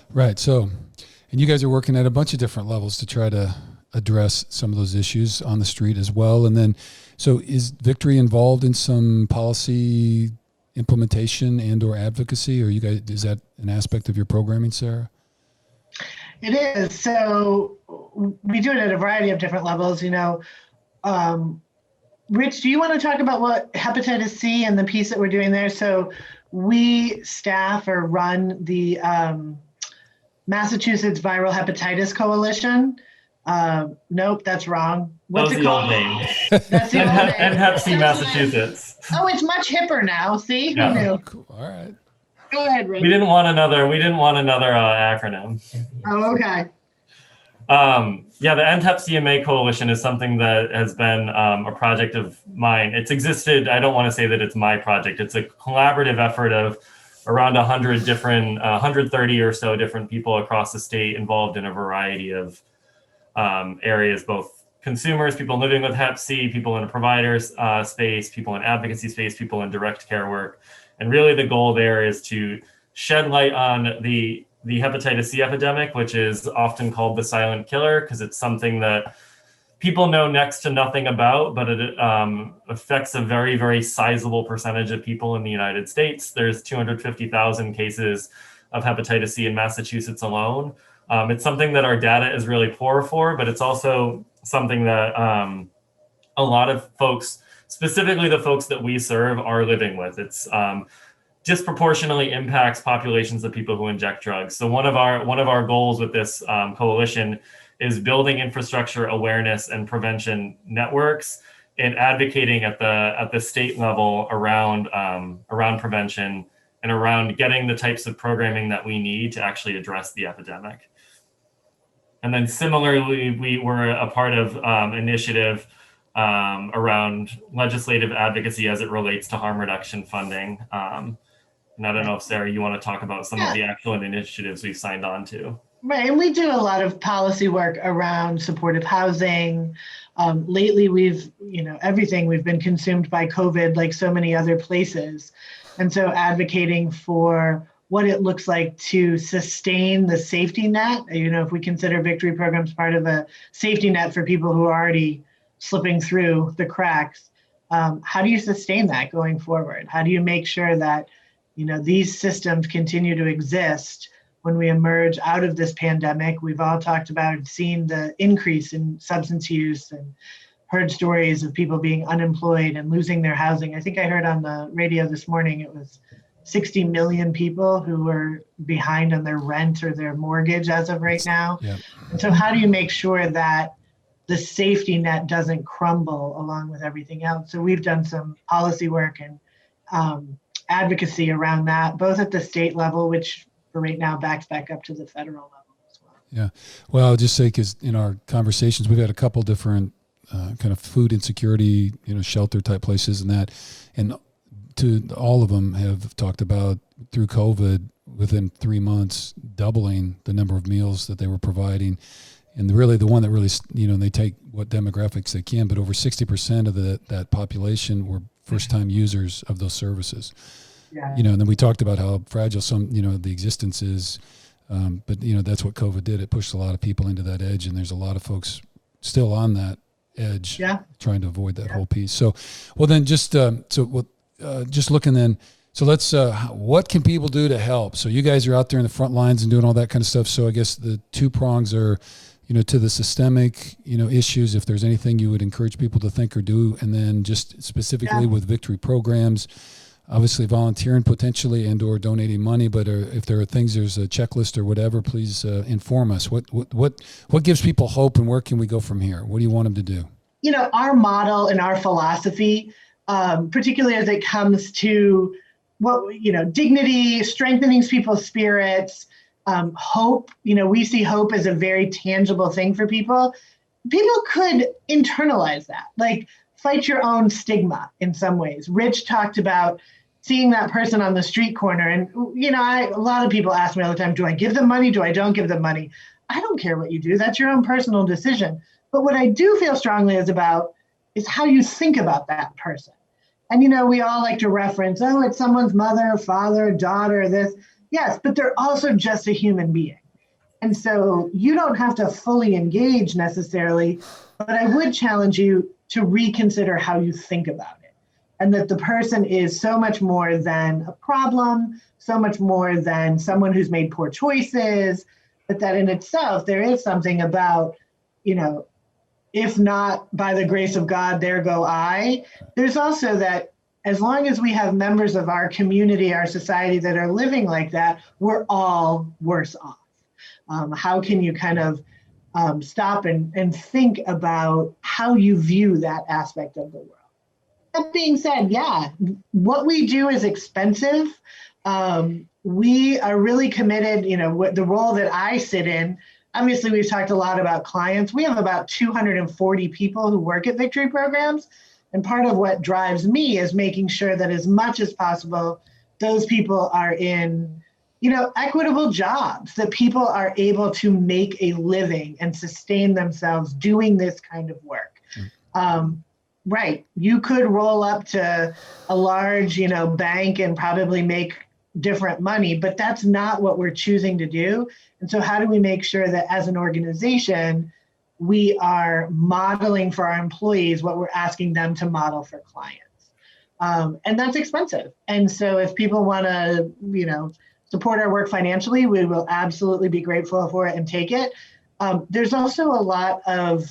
Right. So, and you guys are working at a bunch of different levels to try to address some of those issues on the street as well. And then, so is Victory involved in some policy implementation and or advocacy? Or you guys, is that an aspect of your programming, Sarah? It is. So we do it at a variety of different levels. Rich, do you want to talk about what hepatitis C and the piece that we're doing there? So we staff or run the Massachusetts Viral Hepatitis Coalition. Nope, that's wrong. What's it called? That's the old name. And Hep C Massachusetts. Oh, it's much hipper now. See, who knew? Cool. All right. Go ahead, Rich. We didn't want another acronym. Oh, okay. The End Hep CMA Coalition is something that has been a project of mine. It's existed. I don't want to say that it's my project. It's a collaborative effort of around 130 or so different people across the state involved in a variety of areas, both consumers, people living with Hep C, people in a provider's space, people in advocacy space, people in direct care work. And really the goal there is to shed light on the hepatitis C epidemic, which is often called the silent killer, because it's something that people know next to nothing about, but it affects a very, very sizable percentage of people in the United States. There's 250,000 cases of hepatitis C in Massachusetts alone. It's something that our data is really poor for, but it's also something that a lot of folks, specifically the folks that we serve, are living with. It's disproportionately impacts populations of people who inject drugs. So one of our goals with this coalition is building infrastructure awareness and prevention networks and advocating at the state level around prevention and around getting the types of programming that we need to actually address the epidemic. And then similarly, we were a part of initiative around legislative advocacy as it relates to harm reduction funding. And I don't know if, Sarah, you want to talk about some of the actual initiatives we've signed on to. Right, and we do a lot of policy work around supportive housing. Lately, we've been consumed by COVID like so many other places. And so advocating for what it looks like to sustain the safety net, if we consider Victory programs part of a safety net for people who are already slipping through the cracks, how do you sustain that going forward? How do you make sure that these systems continue to exist when we emerge out of this pandemic. We've all talked about seeing the increase in substance use and heard stories of people being unemployed and losing their housing. I think I heard on the radio this morning it was 60 million people who were behind on their rent or their mortgage as of right now. Yeah. And so how do you make sure that the safety net doesn't crumble along with everything else? So we've done some policy work and advocacy around that, both at the state level, which for right now backs back up to the federal level as well. Yeah. Well, I'll just say, because in our conversations, we've had a couple different kind of food insecurity, shelter type places and that. And to all of them have talked about through COVID, within 3 months, doubling the number of meals that they were providing. And really the one that really, they take what demographics they can, but over 60% of that population were first-time users of those services. Yeah. And then we talked about how fragile some, the existence is. But that's what COVID did. It pushed a lot of people into that edge, and there's a lot of folks still on that edge, trying to avoid that whole piece. So, well, then just looking then, so let's, what can people do to help? So you guys are out there in the front lines and doing all that kind of stuff. So I guess the two prongs are, to the systemic, issues, if there's anything you would encourage people to think or do, and then just specifically with victory programs, obviously volunteering potentially and or donating money, but if there are things, there's a checklist or whatever, please inform us. What gives people hope, and where can we go from here? What do you want them to do? Our model and our philosophy, particularly as it comes to dignity, strengthening people's spirits, hope, we see hope as a very tangible thing for people. People could internalize that, like fight your own stigma in some ways. Rich talked about seeing that person on the street corner. And, a lot of people ask me all the time, do I give them money? Do I don't give them money? I don't care what you do. That's your own personal decision. But what I do feel strongly is how you think about that person. And, we all like to reference, it's someone's mother, father, daughter, this. Yes, but they're also just a human being. And so you don't have to fully engage necessarily, but I would challenge you to reconsider how you think about it. And that the person is so much more than a problem, so much more than someone who's made poor choices, but that in itself, there is something about, if not by the grace of God, there go I. There's also that as long as we have members of our community, our society that are living like that, we're all worse off. How can you kind of stop and think about how you view that aspect of the world? That being said, what we do is expensive. We are really committed, the role that I sit in. Obviously, we've talked a lot about clients. We have about 240 people who work at Victory Programs. And part of what drives me is making sure that as much as possible, those people are in, equitable jobs, that people are able to make a living and sustain themselves doing this kind of work. Right. You could roll up to a large, bank and probably make different money, but that's not what we're choosing to do. And so how do we make sure that as an organization, we are modeling for our employees what we're asking them to model for clients? And that's expensive. And so if people want to, support our work financially, we will absolutely be grateful for it and take it. There's also a lot of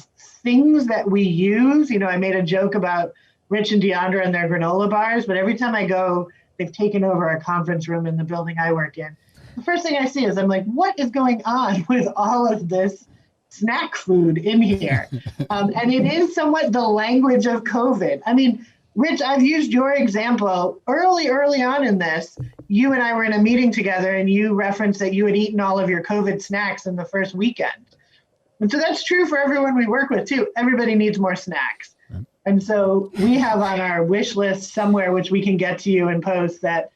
things that we use. I made a joke about Rich and Deandra and their granola bars, but every time I go, they've taken over a conference room in the building I work in. The first thing I see is I'm like, what is going on with all of this snack food in here? And it is somewhat the language of COVID. I mean, Rich, I've used your example early on in this. You and I were in a meeting together and you referenced that you had eaten all of your COVID snacks in the first weekend. And so that's true for everyone we work with too. Everybody needs more snacks. Right. And so we have on our wish list somewhere, which we can get to you and post, that,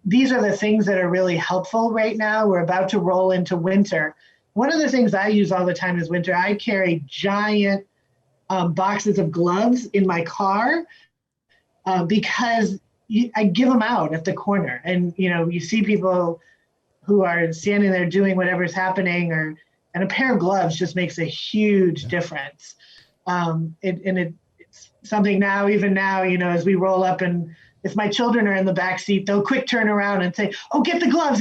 these are the things that are really helpful right now. We're about to roll into winter. One of the things I use all the time is winter. I carry giant boxes of gloves in my car because I give them out at the corner. And, you see people who are standing there doing whatever's happening, and a pair of gloves just makes a huge difference. It's something now, even now, as we roll up, and if my children are in the back seat, they'll quick turn around and say, "Oh, get the gloves,"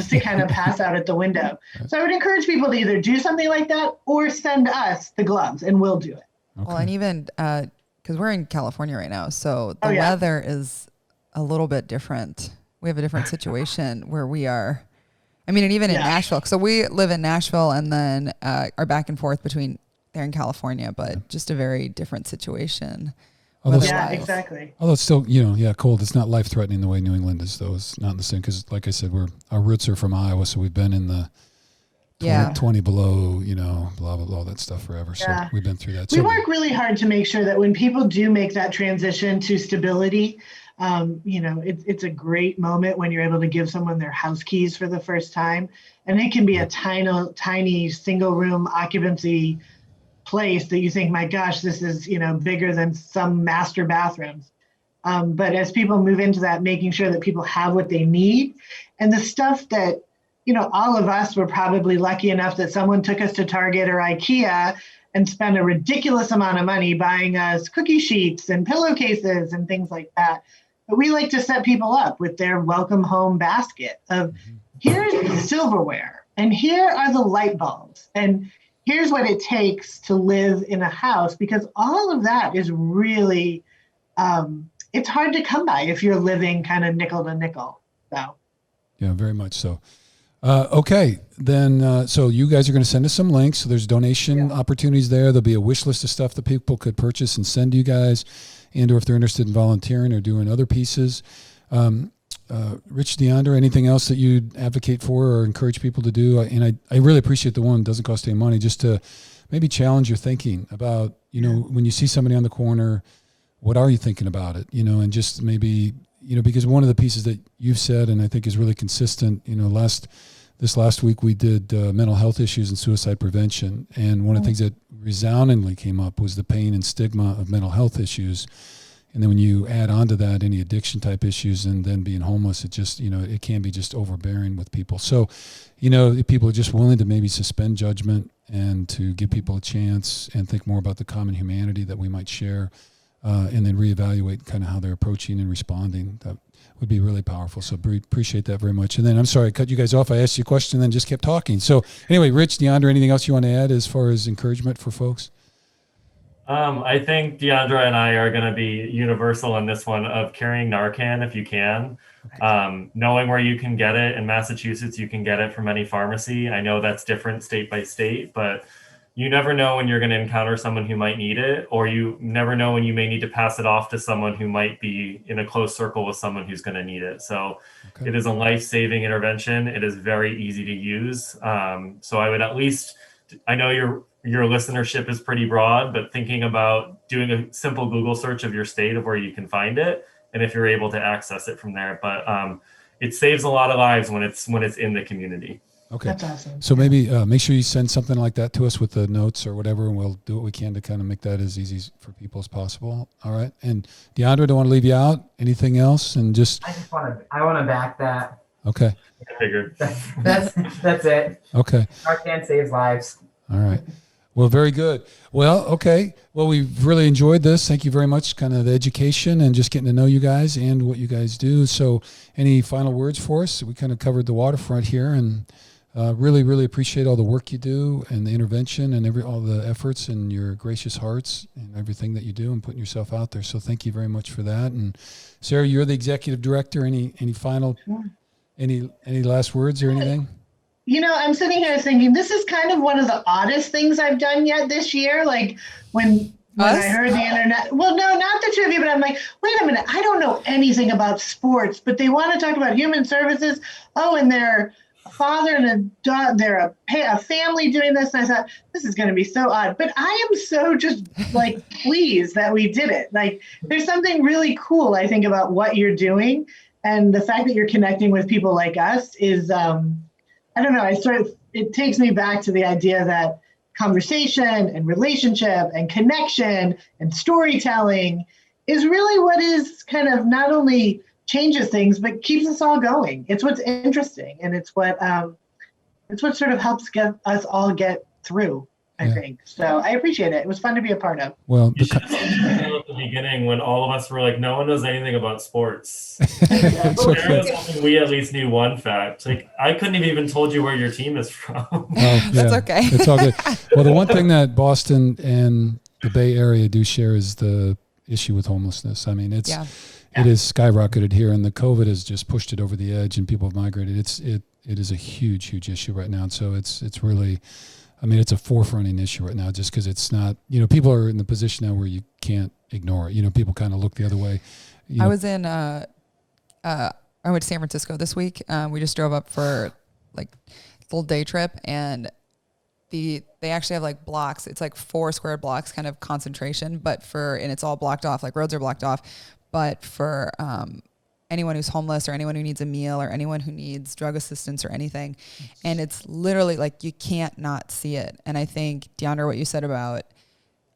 to kind of pass out at the window. So I would encourage people to either do something like that or send us the gloves and we'll do it. Okay. Well, and even because we're in California right now, so the weather is a little bit different. We have a different situation where we are. I mean, and even in Nashville. So we live in Nashville and then are back and forth between there and California, but just a very different situation. Exactly. Although it's still, cold. It's not life-threatening the way New England is, though. It's not the same because, like I said, our roots are from Iowa, so we've been in the 20 below, blah, blah, blah, all that stuff forever. So we've been through that. We work really hard to make sure that when people do make that transition to stability, it's a great moment when you're able to give someone their house keys for the first time. And it can be a tiny single-room occupancy place that you think, my gosh, this is, bigger than some master bathrooms. But as people move into that, making sure that people have what they need and the stuff that, all of us were probably lucky enough that someone took us to Target or IKEA and spent a ridiculous amount of money buying us cookie sheets and pillowcases and things like that. But we like to set people up with their welcome home basket of here's the silverware and here are the light bulbs and here's what it takes to live in a house, because all of that is really, it's hard to come by if you're living kind of nickel to nickel. So. Yeah, very much so. Okay, then, so you guys are going to send us some links. So there's donation opportunities there. There'll be a wish list of stuff that people could purchase and send to you guys, and or if they're interested in volunteering or doing other pieces. Rich, DeAndre, anything else that you'd advocate for or encourage people to do? And I really appreciate the one, doesn't cost any money, just to maybe challenge your thinking about, when you see somebody on the corner, what are you thinking about it? And just maybe, because one of the pieces that you've said, and I think is really consistent, this last week we did mental health issues and suicide prevention. And one of the things that resoundingly came up was the pain and stigma of mental health issues. And then when you add on to that any addiction type issues and then being homeless, it just, it can be just overbearing with people. So, if people are just willing to maybe suspend judgment and to give people a chance and think more about the common humanity that we might share, and then reevaluate kind of how they're approaching and responding, that would be really powerful. So appreciate that very much. And then I'm sorry, I cut you guys off. I asked you a question and then just kept talking. So anyway, Rich, DeAndre, anything else you want to add as far as encouragement for folks? I think DeAndre and I are going to be universal in this one of carrying Narcan if you can. Knowing where you can get it. In Massachusetts, you can get it from any pharmacy. I know that's different state by state, but you never know when you're going to encounter someone who might need it, or you never know when you may need to pass it off to someone who might be in a close circle with someone who's going to need it. So it is a life-saving intervention. It is very easy to use. So I would at least, I know your listenership is pretty broad, but thinking about doing a simple Google search of your state of where you can find it, and if you're able to access it from there. But it saves a lot of lives when it's in the community. Okay. That's awesome. So maybe make sure you send something like that to us with the notes or whatever, and we'll do what we can to kind of make that as easy for people as possible. All right. And DeAndre, don't want to leave you out. Anything else? And just I want to back that. Okay. I figured. That's it. Okay. Narcan saves lives. All right. Well, very good. Well, okay. Well, we've really enjoyed this. Thank you very much, kind of the education and just getting to know you guys and what you guys do. So any final words for us? We kind of covered the waterfront here, and really, really appreciate all the work you do and the intervention and all the efforts and your gracious hearts and everything that you do and putting yourself out there. So thank you very much for that. And Sarah, you're the executive director. Any final, any last words or anything? I'm sitting here thinking this is kind of one of the oddest things I've done yet this year. Like when I heard the internet, well, no, not the two of you, but I'm like, wait a minute, I don't know anything about sports, but they want to talk about human services. Oh, and they're a father and a daughter, they're a family doing this. And I thought, this is going to be so odd, but I am so just like pleased that we did it. Like there's something really cool, I think, about what you're doing. And the fact that you're connecting with people like us is, I don't know, it takes me back to the idea that conversation and relationship and connection and storytelling is really what is kind of not only changes things, but keeps us all going. It's what's interesting. And it's what sort of helps us all get through. I think. So I appreciate it. It was fun to be a part of. Well, You should have at the beginning when all of us were like, no one knows anything about sports. it's Sarah okay. was hoping we at least knew one fact. Like, I couldn't have even told you where your team is from. Oh, That's yeah. okay. It's all good. Well, the one thing that Boston and the Bay Area do share is the issue with homelessness. I mean, it is skyrocketed here, and the COVID has just pushed it over the edge, and people have migrated. It is a huge issue right now. And so it's really, I mean, it's a forefronting issue right now, just because it's not, people are in the position now where you can't ignore it. People kind of look the other way. I was in, I went to San Francisco this week. We just drove up for like a little day trip, and they actually have like blocks. It's like 4 square blocks kind of concentration, and it's all blocked off, like roads are blocked off. But for anyone who's homeless or anyone who needs a meal or anyone who needs drug assistance or anything. And it's literally like you can't not see it. And I think, DeAndre, what you said about,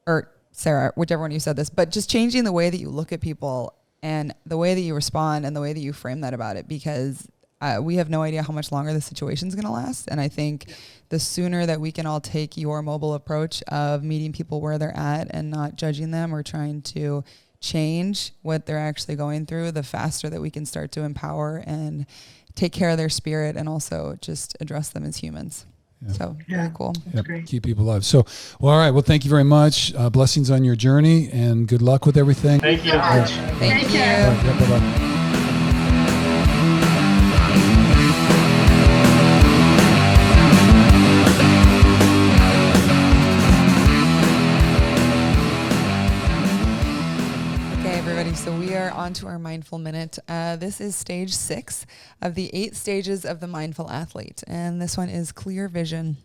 or Sarah, whichever one you said this, but just changing the way that you look at people and the way that you respond and the way that you frame that about it, because we have no idea how much longer the situation's going to last. And I think the sooner that we can all take your mobile approach of meeting people where they're at and not judging them or trying to change what they're actually going through, the faster that we can start to empower and take care of their spirit and also just address them as humans. Yeah. So very cool. Yep. Keep people alive. So, well, all right. Well, thank you very much. Blessings on your journey and good luck with everything. Thank you. Thank you. Right, bye-bye. So we are on to our mindful minute. This is stage 6 of the 8 stages of the mindful athlete. And this one is clear vision.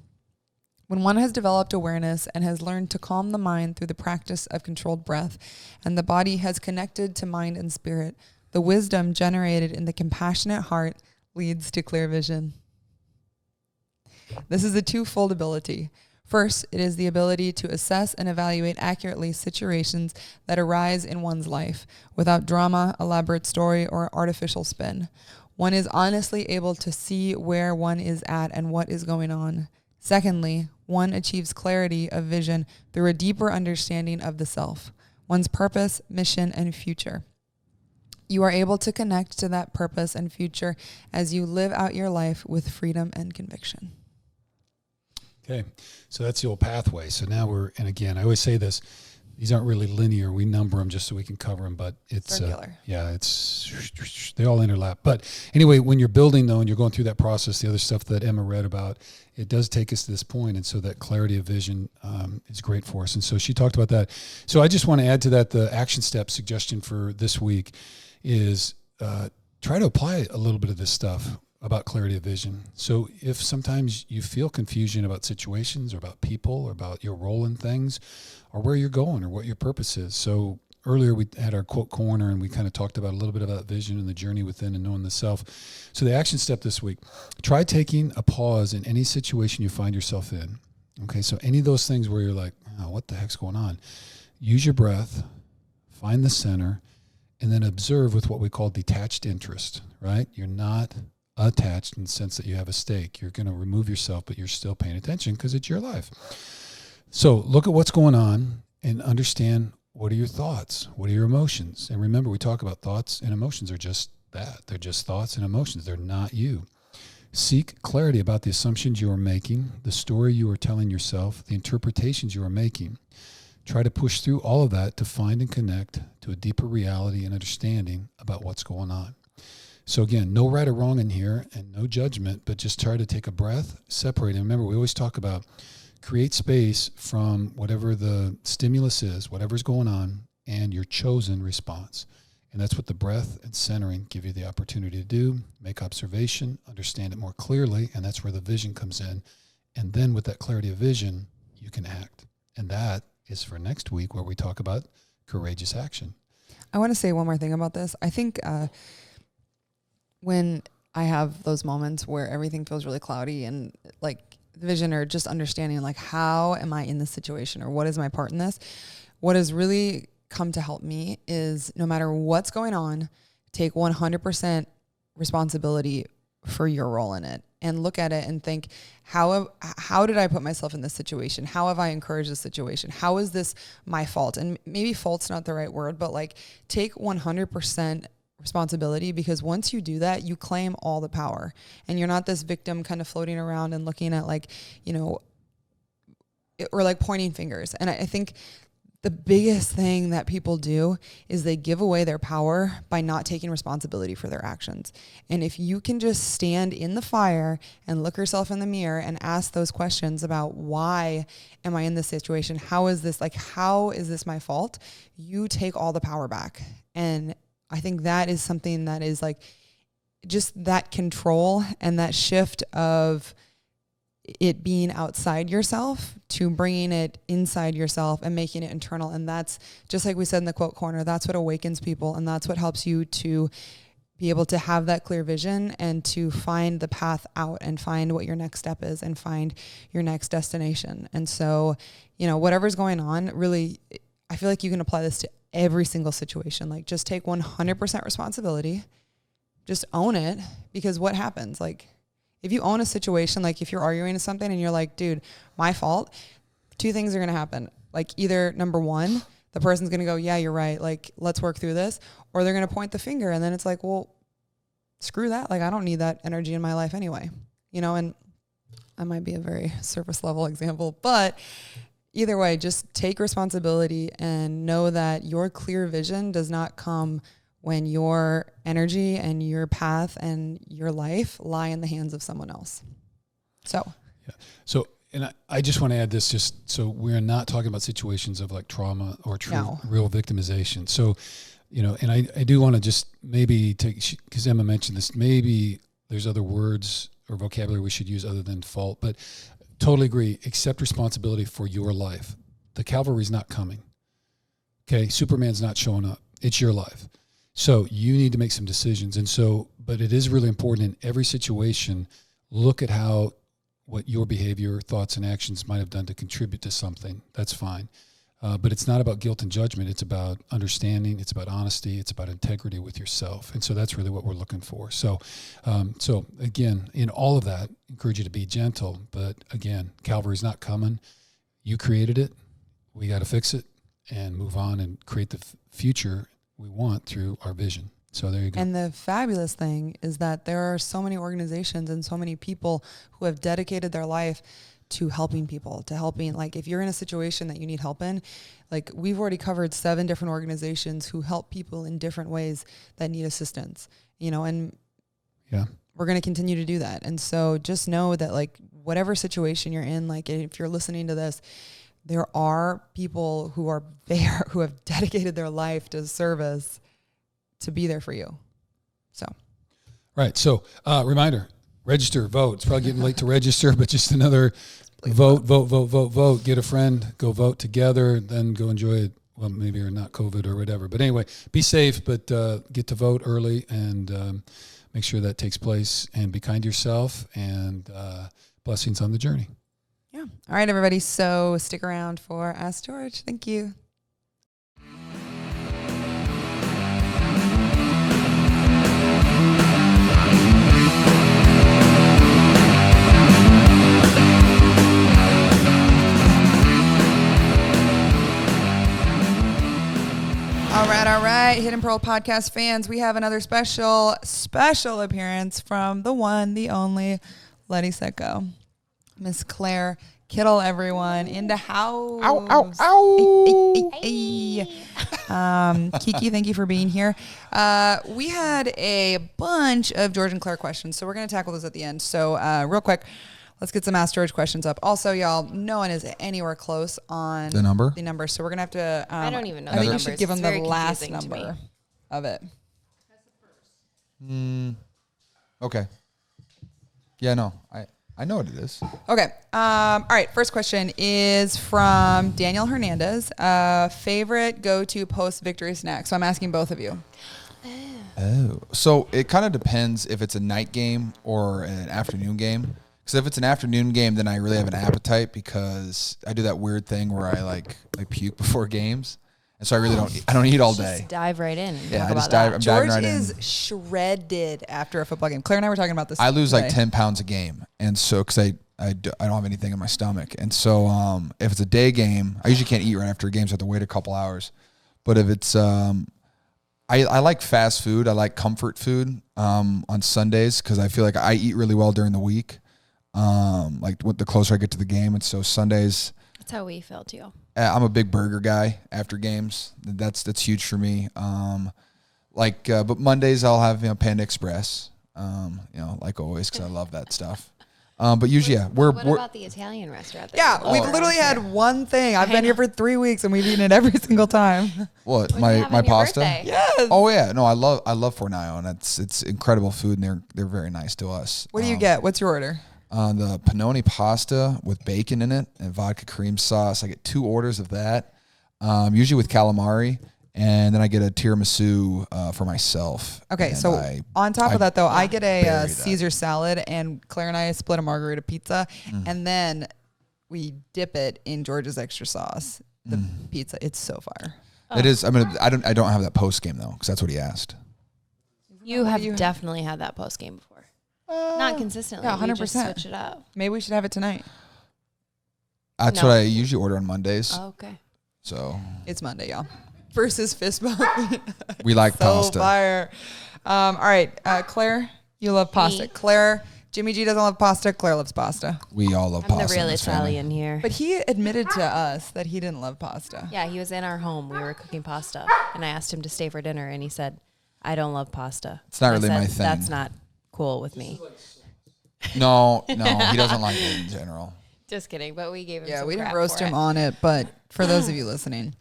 When one has developed awareness and has learned to calm the mind through the practice of controlled breath, and the body has connected to mind and spirit, the wisdom generated in the compassionate heart leads to clear vision. This is a twofold ability. First, it is the ability to assess and evaluate accurately situations that arise in one's life without drama, elaborate story, or artificial spin. One is honestly able to see where one is at and what is going on. Secondly, one achieves clarity of vision through a deeper understanding of the self, one's purpose, mission, and future. You are able to connect to that purpose and future as you live out your life with freedom and conviction. Okay, so that's the old pathway. So now and again, I always say this, these aren't really linear. We number them just so we can cover them, but it's circular. They all interlap. But anyway, when you're building though, and you're going through that process, the other stuff that Emma read about, it does take us to this point. And so that clarity of vision is great for us. And so she talked about that. So I just want to add to that, the action step suggestion for this week is try to apply a little bit of this stuff about clarity of vision. So if sometimes you feel confusion about situations or about people or about your role in things or where you're going or what your purpose is. So earlier we had our quote corner and we kind of talked about a little bit about vision and the journey within and knowing the self. So the action step this week, try taking a pause in any situation you find yourself in. Okay, so any of those things where you're like, oh, what the heck's going on? Use your breath, find the center, and then observe with what we call detached interest, right? You're not attached in the sense that you have a stake. You're going to remove yourself, but you're still paying attention because it's your life. So look at what's going on and understand, what are your thoughts? What are your emotions? And remember, we talk about thoughts and emotions are just that. They're just thoughts and emotions. They're not you. Seek clarity about the assumptions you are making, the story you are telling yourself, the interpretations you are making. Try to push through all of that to find and connect to a deeper reality and understanding about what's going on. So again, no right or wrong in here and no judgment, but just try to take a breath, separate. And remember, we always talk about create space from whatever the stimulus is, whatever's going on, and your chosen response. And that's what the breath and centering give you the opportunity to do. Make observation, understand it more clearly, and that's where the vision comes in. And then with that clarity of vision, you can act. And that is for next week, where we talk about courageous action. I want to say one more thing about this. I think when I have those moments where everything feels really cloudy and like the vision or just understanding like how am I in this situation or what is my part in this, what has really come to help me is no matter what's going on, take 100% responsibility for your role in it. and look at it and think, how did I put myself in this situation? How have I encouraged this situation? How is this my fault? And maybe fault's not the right word, but like take 100% responsibility, because once you do that, you claim all the power and you're not this victim kind of floating around and looking at like, you know, or like pointing fingers. And I think the biggest thing that people do is they give away their power by not taking responsibility for their actions. And if you can just stand in the fire and look yourself in the mirror and ask those questions about why am I in this situation? How is this my fault? You take all the power back. And I think that is something that is like just that control and that shift of it being outside yourself to bringing it inside yourself and making it internal. And that's just like we said in the quote corner, that's what awakens people. And that's what helps you to be able to have that clear vision and to find the path out and find what your next step is and find your next destination. And so, you know, whatever's going on, really, I feel like you can apply this to every single situation. Like just take 100% responsibility, just own it, because what happens? Like, if you own a situation, like if you're arguing to something and you're like, dude, my fault, two things are going to happen. Like either number one, the person's going to go, yeah, you're right. Like, let's work through this. Or they're going to point the finger. And then it's like, well, screw that. Like, I don't need that energy in my life anyway, you know, and I might be a very surface level example, but either way, just take responsibility and know that your clear vision does not come when your energy and your path and your life lie in the hands of someone else. So, yeah. So, and I just want to add this, just so we're not talking about situations of like trauma or real victimization. So, you know, and I do want to just maybe take, because Emma mentioned this, maybe there's other words or vocabulary we should use other than fault, but totally agree. Accept responsibility for your life. The cavalry's not coming. Okay. Superman's not showing up. It's your life. So you need to make some decisions. And so, but it is really important in every situation, look at what your behavior, thoughts, and actions might have done to contribute to something. That's fine. But it's not about guilt and judgment. It's about understanding. It's about honesty. It's about integrity with yourself. And so that's really what we're looking for. So, so again, in all of that, I encourage you to be gentle. But again, Calvary's not coming. You created it. We got to fix it and move on and create the future we want through our vision. So there you go. And the fabulous thing is that there are so many organizations and so many people who have dedicated their life to helping people, to helping, like if you're in a situation that you need help in, like we've already covered 7 different organizations who help people in different ways that need assistance, you know, and yeah, we're going to continue to do that. And so just know that like whatever situation you're in, like if you're listening to this, there are people who are there who have dedicated their life to service to be there for you. So, right. So, reminder, register, vote. It's probably getting late to register, but just another vote. Get a friend, go vote together, then go enjoy it. Well, maybe or not COVID or whatever. But anyway, be safe, but get to vote early and make sure that takes place, and be kind to yourself, and blessings on the journey. Yeah. All right, everybody. So stick around for Ask George. Thank you. All right, Hidden Pearl podcast fans, we have another special appearance from the one, the only, Letty Set Go. Miss Claire Kittle, everyone, in the house. Ow, ow, ow. Kiki, thank you for being here. We had a bunch of George and Claire questions, so we're going to tackle those at the end. So real quick, let's get some Ask George questions up. Also, y'all, no one is anywhere close on the number. So we're going to have to... I don't even know. I think the you should give them the last number of it. Okay. Yeah, no, I know what it is. Okay. All right. First question is from Daniel Hernandez. Favorite go-to post-victory snack? So I'm asking both of you. Oh. So it kind of depends if it's a night game or an afternoon game. Because if it's an afternoon game, then I really have an appetite because I do that weird thing where I like puke before games. And so I don't eat all day. Just dive right in. Yeah, Talk I just about dive. that. I'm George diving right is in. shredded after a football game. Claire and I were talking about this. I lose like today. 10 pounds a game. And so, because I don't have anything in my stomach. And so if it's a day game, I usually can't eat right after a game, so I have to wait a couple hours. But if it's, I like fast food. I like comfort food on Sundays because I feel like I eat really well during the week, like the closer I get to the game. And so Sundays, That's how we feel too. I'm a big burger guy after games. That's huge for me. But Mondays I'll have Panda Express, like always because I love that stuff. But usually, yeah, What about the Italian restaurant? Yeah, we've literally had one thing. I've been here for 3 weeks and we've eaten it every single time. What What'd you have my on your pasta? birthday? Yes. Oh yeah, no, I love Fornaio, and it's incredible food, and they're very nice to us. What do you get? What's your order? The panoni pasta with bacon in it and vodka cream sauce. I get 2 orders of that, usually with calamari, and then I get a tiramisu for myself. Okay, And so on top of that, though, I get bury a that. Caesar salad, and Claire and I split a margarita pizza, and then we dip it in George's extra sauce. The pizza, it's so fire. It is. I don't have that post game though, because that's what he asked. You have definitely had that post game before. Not consistently. yeah, We just 100%. switch it up. Maybe we should have it tonight. That's No. what I usually order on Mondays. Oh, okay. So It's Monday, y'all. Versus fist bump. we like So pasta. fire. All right, Claire, you love pasta. Me. Claire, Jimmy G doesn't love pasta. Claire loves pasta. We all love I'm pasta. the real in this family. Italian here. But he admitted to us that he didn't love pasta. Yeah, he was in our home. We were cooking pasta, and I asked him to stay for dinner, and he said, "I don't love pasta." It's not And I really said, my thing. That's not cool with me. No, he doesn't like it in general. Just kidding. But we gave him. Yeah, some we didn't crap roast for him it. on it, but for those of you listening.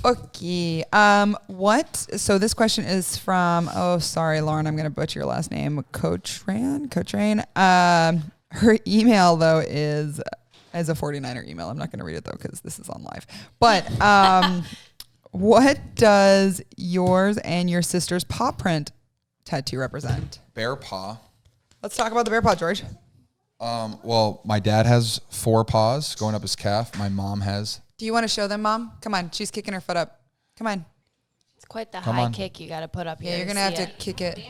Okay. So this question is from, oh, sorry, Lauren, I'm going to butcher your last name. Cotrain. Her email, though, is as a 49er email. I'm not going to read it, though, because this is on live. But what does yours and your sister's paw print tattoo represent? Bear paw. Let's talk about the bear paw, George. Well, my dad has 4 paws going up his calf. My mom has. Do you want to show them, Mom? Come on. She's kicking her foot up. Come on. It's quite the Come high on. kick you got to put up here. Yeah, you're going to have to see it. kick it.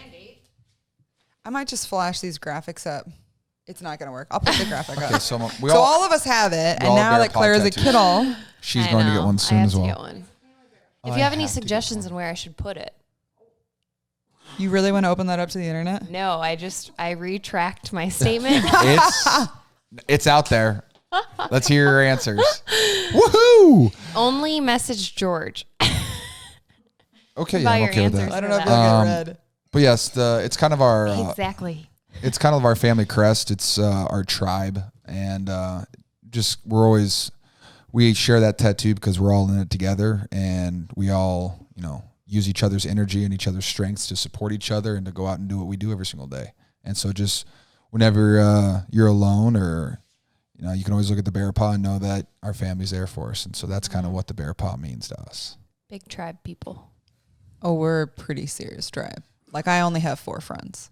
I might just flash these graphics up. It's not going to work. I'll put the graphic Okay, up. so So all of us have it, we and all now bear that paw Claire is a tattoos. kiddo, she's I going to get know. one soon I have as to well. get one. If I you have any have to get suggestions on where I should put it, you really want to open that up to the internet? no, I retract my statement. It's out there. Let's hear your answers. Woohoo! Only message George. Okay, yeah, About I'm your okay with answers. that. I don't know if for you'll that. get read. But yes, it's kind of our Exactly. it's kind of our family crest. It's our tribe, and we share that tattoo because we're all in it together, and we all use each other's energy and each other's strengths to support each other and to go out and do what we do every single day. And so just whenever you're alone or you can always look at the bear paw and know that our family's there for us. And so that's kind of what the bear paw means to us. Big tribe people. Oh, we're a pretty serious tribe. Like, I only have 4 friends.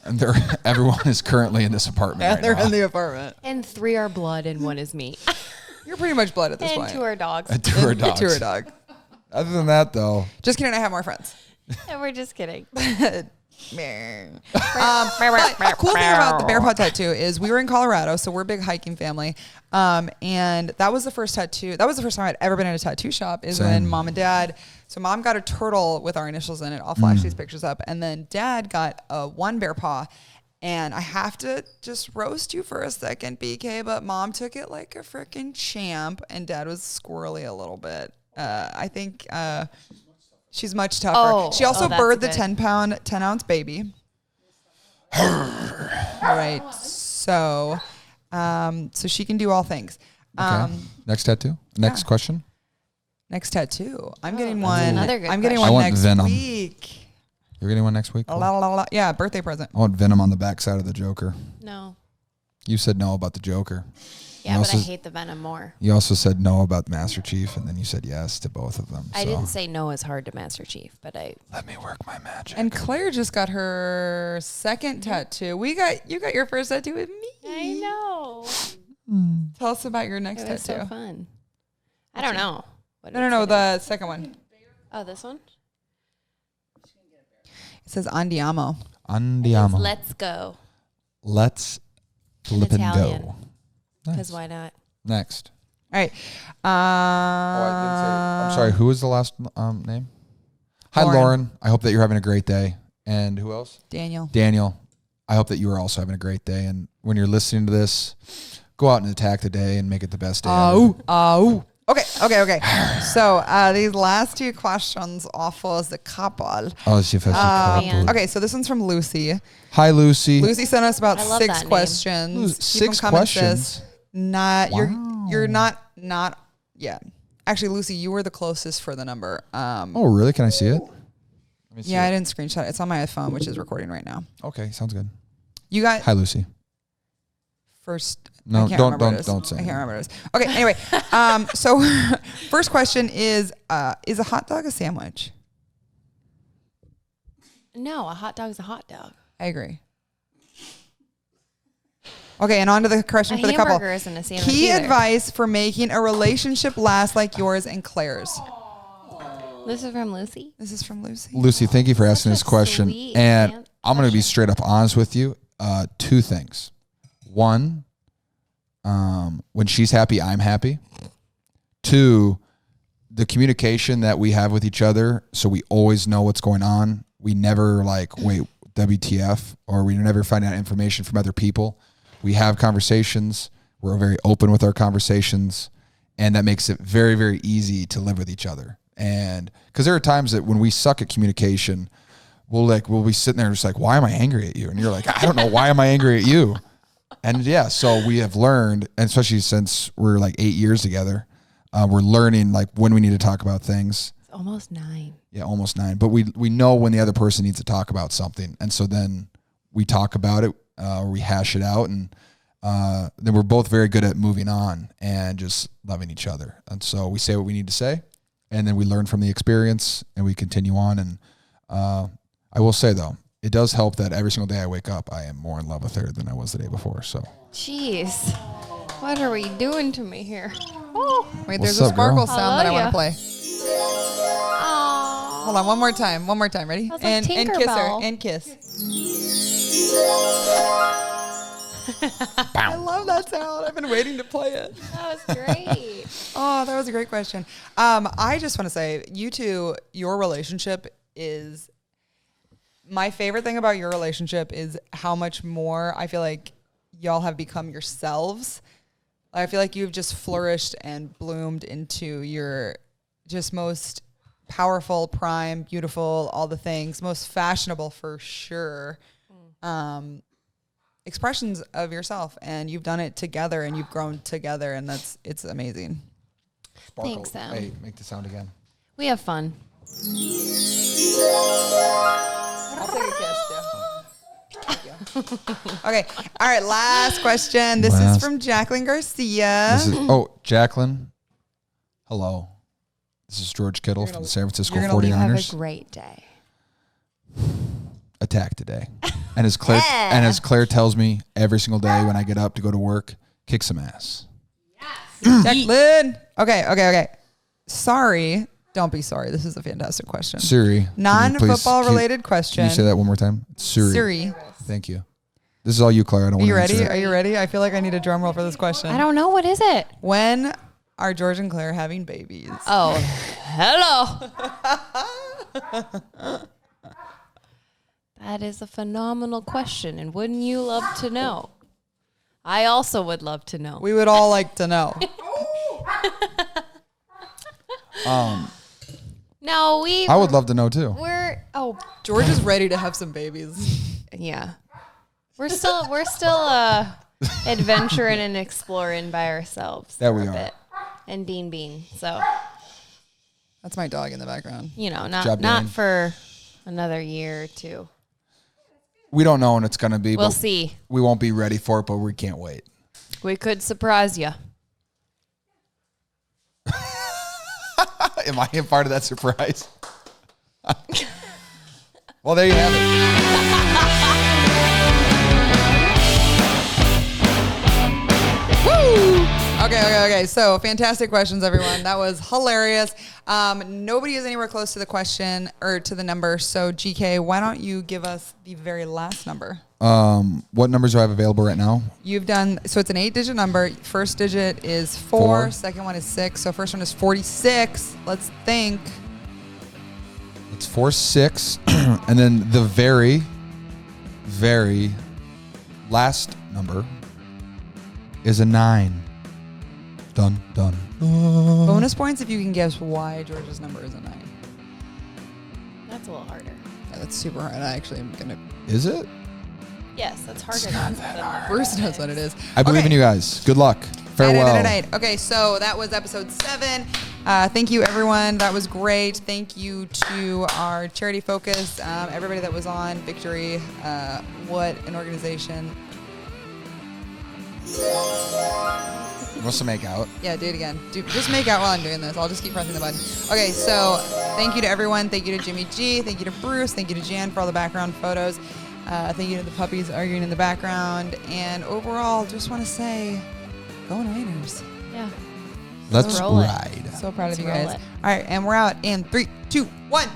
And everyone is currently in this apartment And right they're now. in the apartment. And 3 are blood and 1 is me. You're pretty much blood at this And point. 2 are dogs. And 2 are dogs. 2 are dog. Other than that, though, Just kidding, I have more friends. And we're just kidding. But cool thing about the bear paw tattoo is we were in Colorado, so we're a big hiking family. And that was the first tattoo. That was the first time I'd ever been in a tattoo shop is when Same. Mom and Dad. So Mom got a turtle with our initials in it. I'll flash these pictures up. And then Dad got one bear paw. And I have to just roast you for a second, BK, but Mom took it like a freaking champ, and Dad was squirrely a little bit. I think she's much tougher. Oh, She also that's birthed the good. 10-ounce baby. Right. So she can do all things. okay. Next tattoo. Next question. Next tattoo. I'm getting that's one. another good I'm getting question. one I want next Venom. week. You're getting one next week? La, la, la, la. Yeah, birthday present. I want Venom on the backside of the Joker. No. You said no about the Joker. Yeah, You but I also- hate the Venom more. You also said no about Master Chief, and then you said yes to both of them. I so didn't say no as hard to Master Chief, but I let me work my magic. And Claire just got her second tattoo. You got your first tattoo with me. know. Tell us about your next It was tattoo. so fun. I don't know. what No, it's no, gonna the second one. be. Oh, this one? It says andiamo. It's Andiamo. let's go. Let's flip and Italian. go. Because Nice. why not? Next. All right. Oh, I didn't say. I'm sorry. Who was the last name? Hi, Lauren. Lauren. I hope that you're having a great day. And who else? Daniel. Daniel. I hope that you are also having a great day. And when you're listening to this, go out and attack the day and make it the best day ever. Okay. So these last two questions offers the couple. Oh, she feels man. Okay, so this one's from Lucy. Hi, Lucy. Lucy sent us about I love 6 that name. questions. Ooh, Keep 'em 6 coming, questions. sis. Not Wow. you're not yeah. Actually, Lucy, you were the closest for the number. Oh, really? Can I see it? Let me see Yeah, I it. didn't screenshot it. It's on my phone, which is recording right now. Okay, sounds good. You got Hi, Lucy. first. No, I can't don't- remember what don't- it is. don't say I can't anything. remember what it is. Okay, anyway. So first question is a hot dog a sandwich? No, a hot dog's a hot dog. I agree. Okay, and on to the question A for the couple. hamburger isn't a sandwich Key either. advice for making a relationship last like yours and Claire's. This is from Lucy. This is from Lucy. Lucy, thank you for asking a this question. sweet And I'm going to be question. straight up honest with you. 2 things. One, when she's happy, I'm happy. 2, the communication that we have with each other, so we always know what's going on. We never like, wait, WTF, or we never find out information from other people. We have conversations. We're very open with our conversations, and that makes it very, very easy to live with each other. And because there are times that when we suck at communication, we'll be sitting there just like, why am I angry at you? And you're like, I don't know, why am I angry at you? And yeah, so we have learned, and especially since we're like 8 years together, we're learning like when we need to talk about things. It's almost 9. Yeah, almost 9. But we know when the other person needs to talk about something, and so then we talk about it, or we hash it out, and then we're both very good at moving on and just loving each other. And so we say what we need to say, and then we learn from the experience, and we continue on. And I will say though, it does help that every single day I wake up, I am more in love with her than I was the day before. So Jeez. What are we doing to me here? Oh. Wait, What's there's a up, girl? sparkle sound that I want ya. to play. Aw. Hold on, one more time. Ready? That's like And kiss her. Tinkerbell. And kiss. I love that sound. I've been waiting to play it. That was great. Oh, that was a great question. I just want to say, you two, your relationship is my favorite thing about your relationship is how much more I feel like y'all have become yourselves. I feel like you've just flourished and bloomed into your just most powerful, prime, beautiful, all the things, most fashionable for sure. Expressions of yourself, and you've done it together and you've grown together, and it's amazing. sparkle. Thanks, Sam. Hey, make the sound again. We have fun. I'll take a kiss too. Okay. All right. Last question. This is from Jacqueline Garcia. This is, Jacqueline. Hello. This is George Kittle from the San Francisco you're gonna leave. You have a 49ers. great day. Attack today. And as Claire tells me every single day when I get up to go to work, kick some ass. Jacqueline. Okay. Sorry. Don't be sorry. This is a fantastic question. Siri. Non-football related question. Can you say that one more time? Siri. Thank you. This is all you, Claire. I don't Are want you to ready? answer it. Are you ready? I feel like I need a drum roll for this question. I don't know. What is it? When are George and Claire having babies? Oh, hello. That is a phenomenal question. And wouldn't you love to know? I also would love to know. We would all like to know. No, I would love to know too. George is ready to have some babies. Yeah. We're still adventuring and exploring by ourselves. That for we a are. bit. And Bean. So, That's my dog in the background. not Dane. for another year or two. We don't know when it's going to be. We'll but see. We won't be ready for it, but we can't wait. We could surprise you. Am I a part of that surprise? Well, there you have it. Woo! Okay. So fantastic questions, everyone. That was hilarious. Nobody is anywhere close to the question or to the number. So GK, why don't you give us the very last number? What numbers do I have available right now? You've done, so it's an 8-digit number. First digit is 4. Second one is 6. So first one is 46. Let's think. It's 46. And then the very, very last number is a 9. Done. Bonus points if you can guess why George's number is a 9. That's a little harder. Yeah, that's super hard. I actually am going to. Is it? Yes, that's harder than Bruce knows what it is. I believe in you guys. Good luck. Farewell. Okay, so that was episode 7. Thank you, everyone. That was great. Thank you to our charity focus, everybody that was on Victory. What an organization. Wants to make out? Yeah, do it again. Just make out while I'm doing this. I'll just keep pressing the button. Okay, so thank you to everyone. Thank you to Jimmy G. Thank you to Bruce. Thank you to Jan for all the background photos. Thank you to the puppies arguing in the background. And overall, just want to say, go Niners. Yeah. Let's ride. So proud of you Let's roll guys. it. All right, and we're out in 3, 2, 1.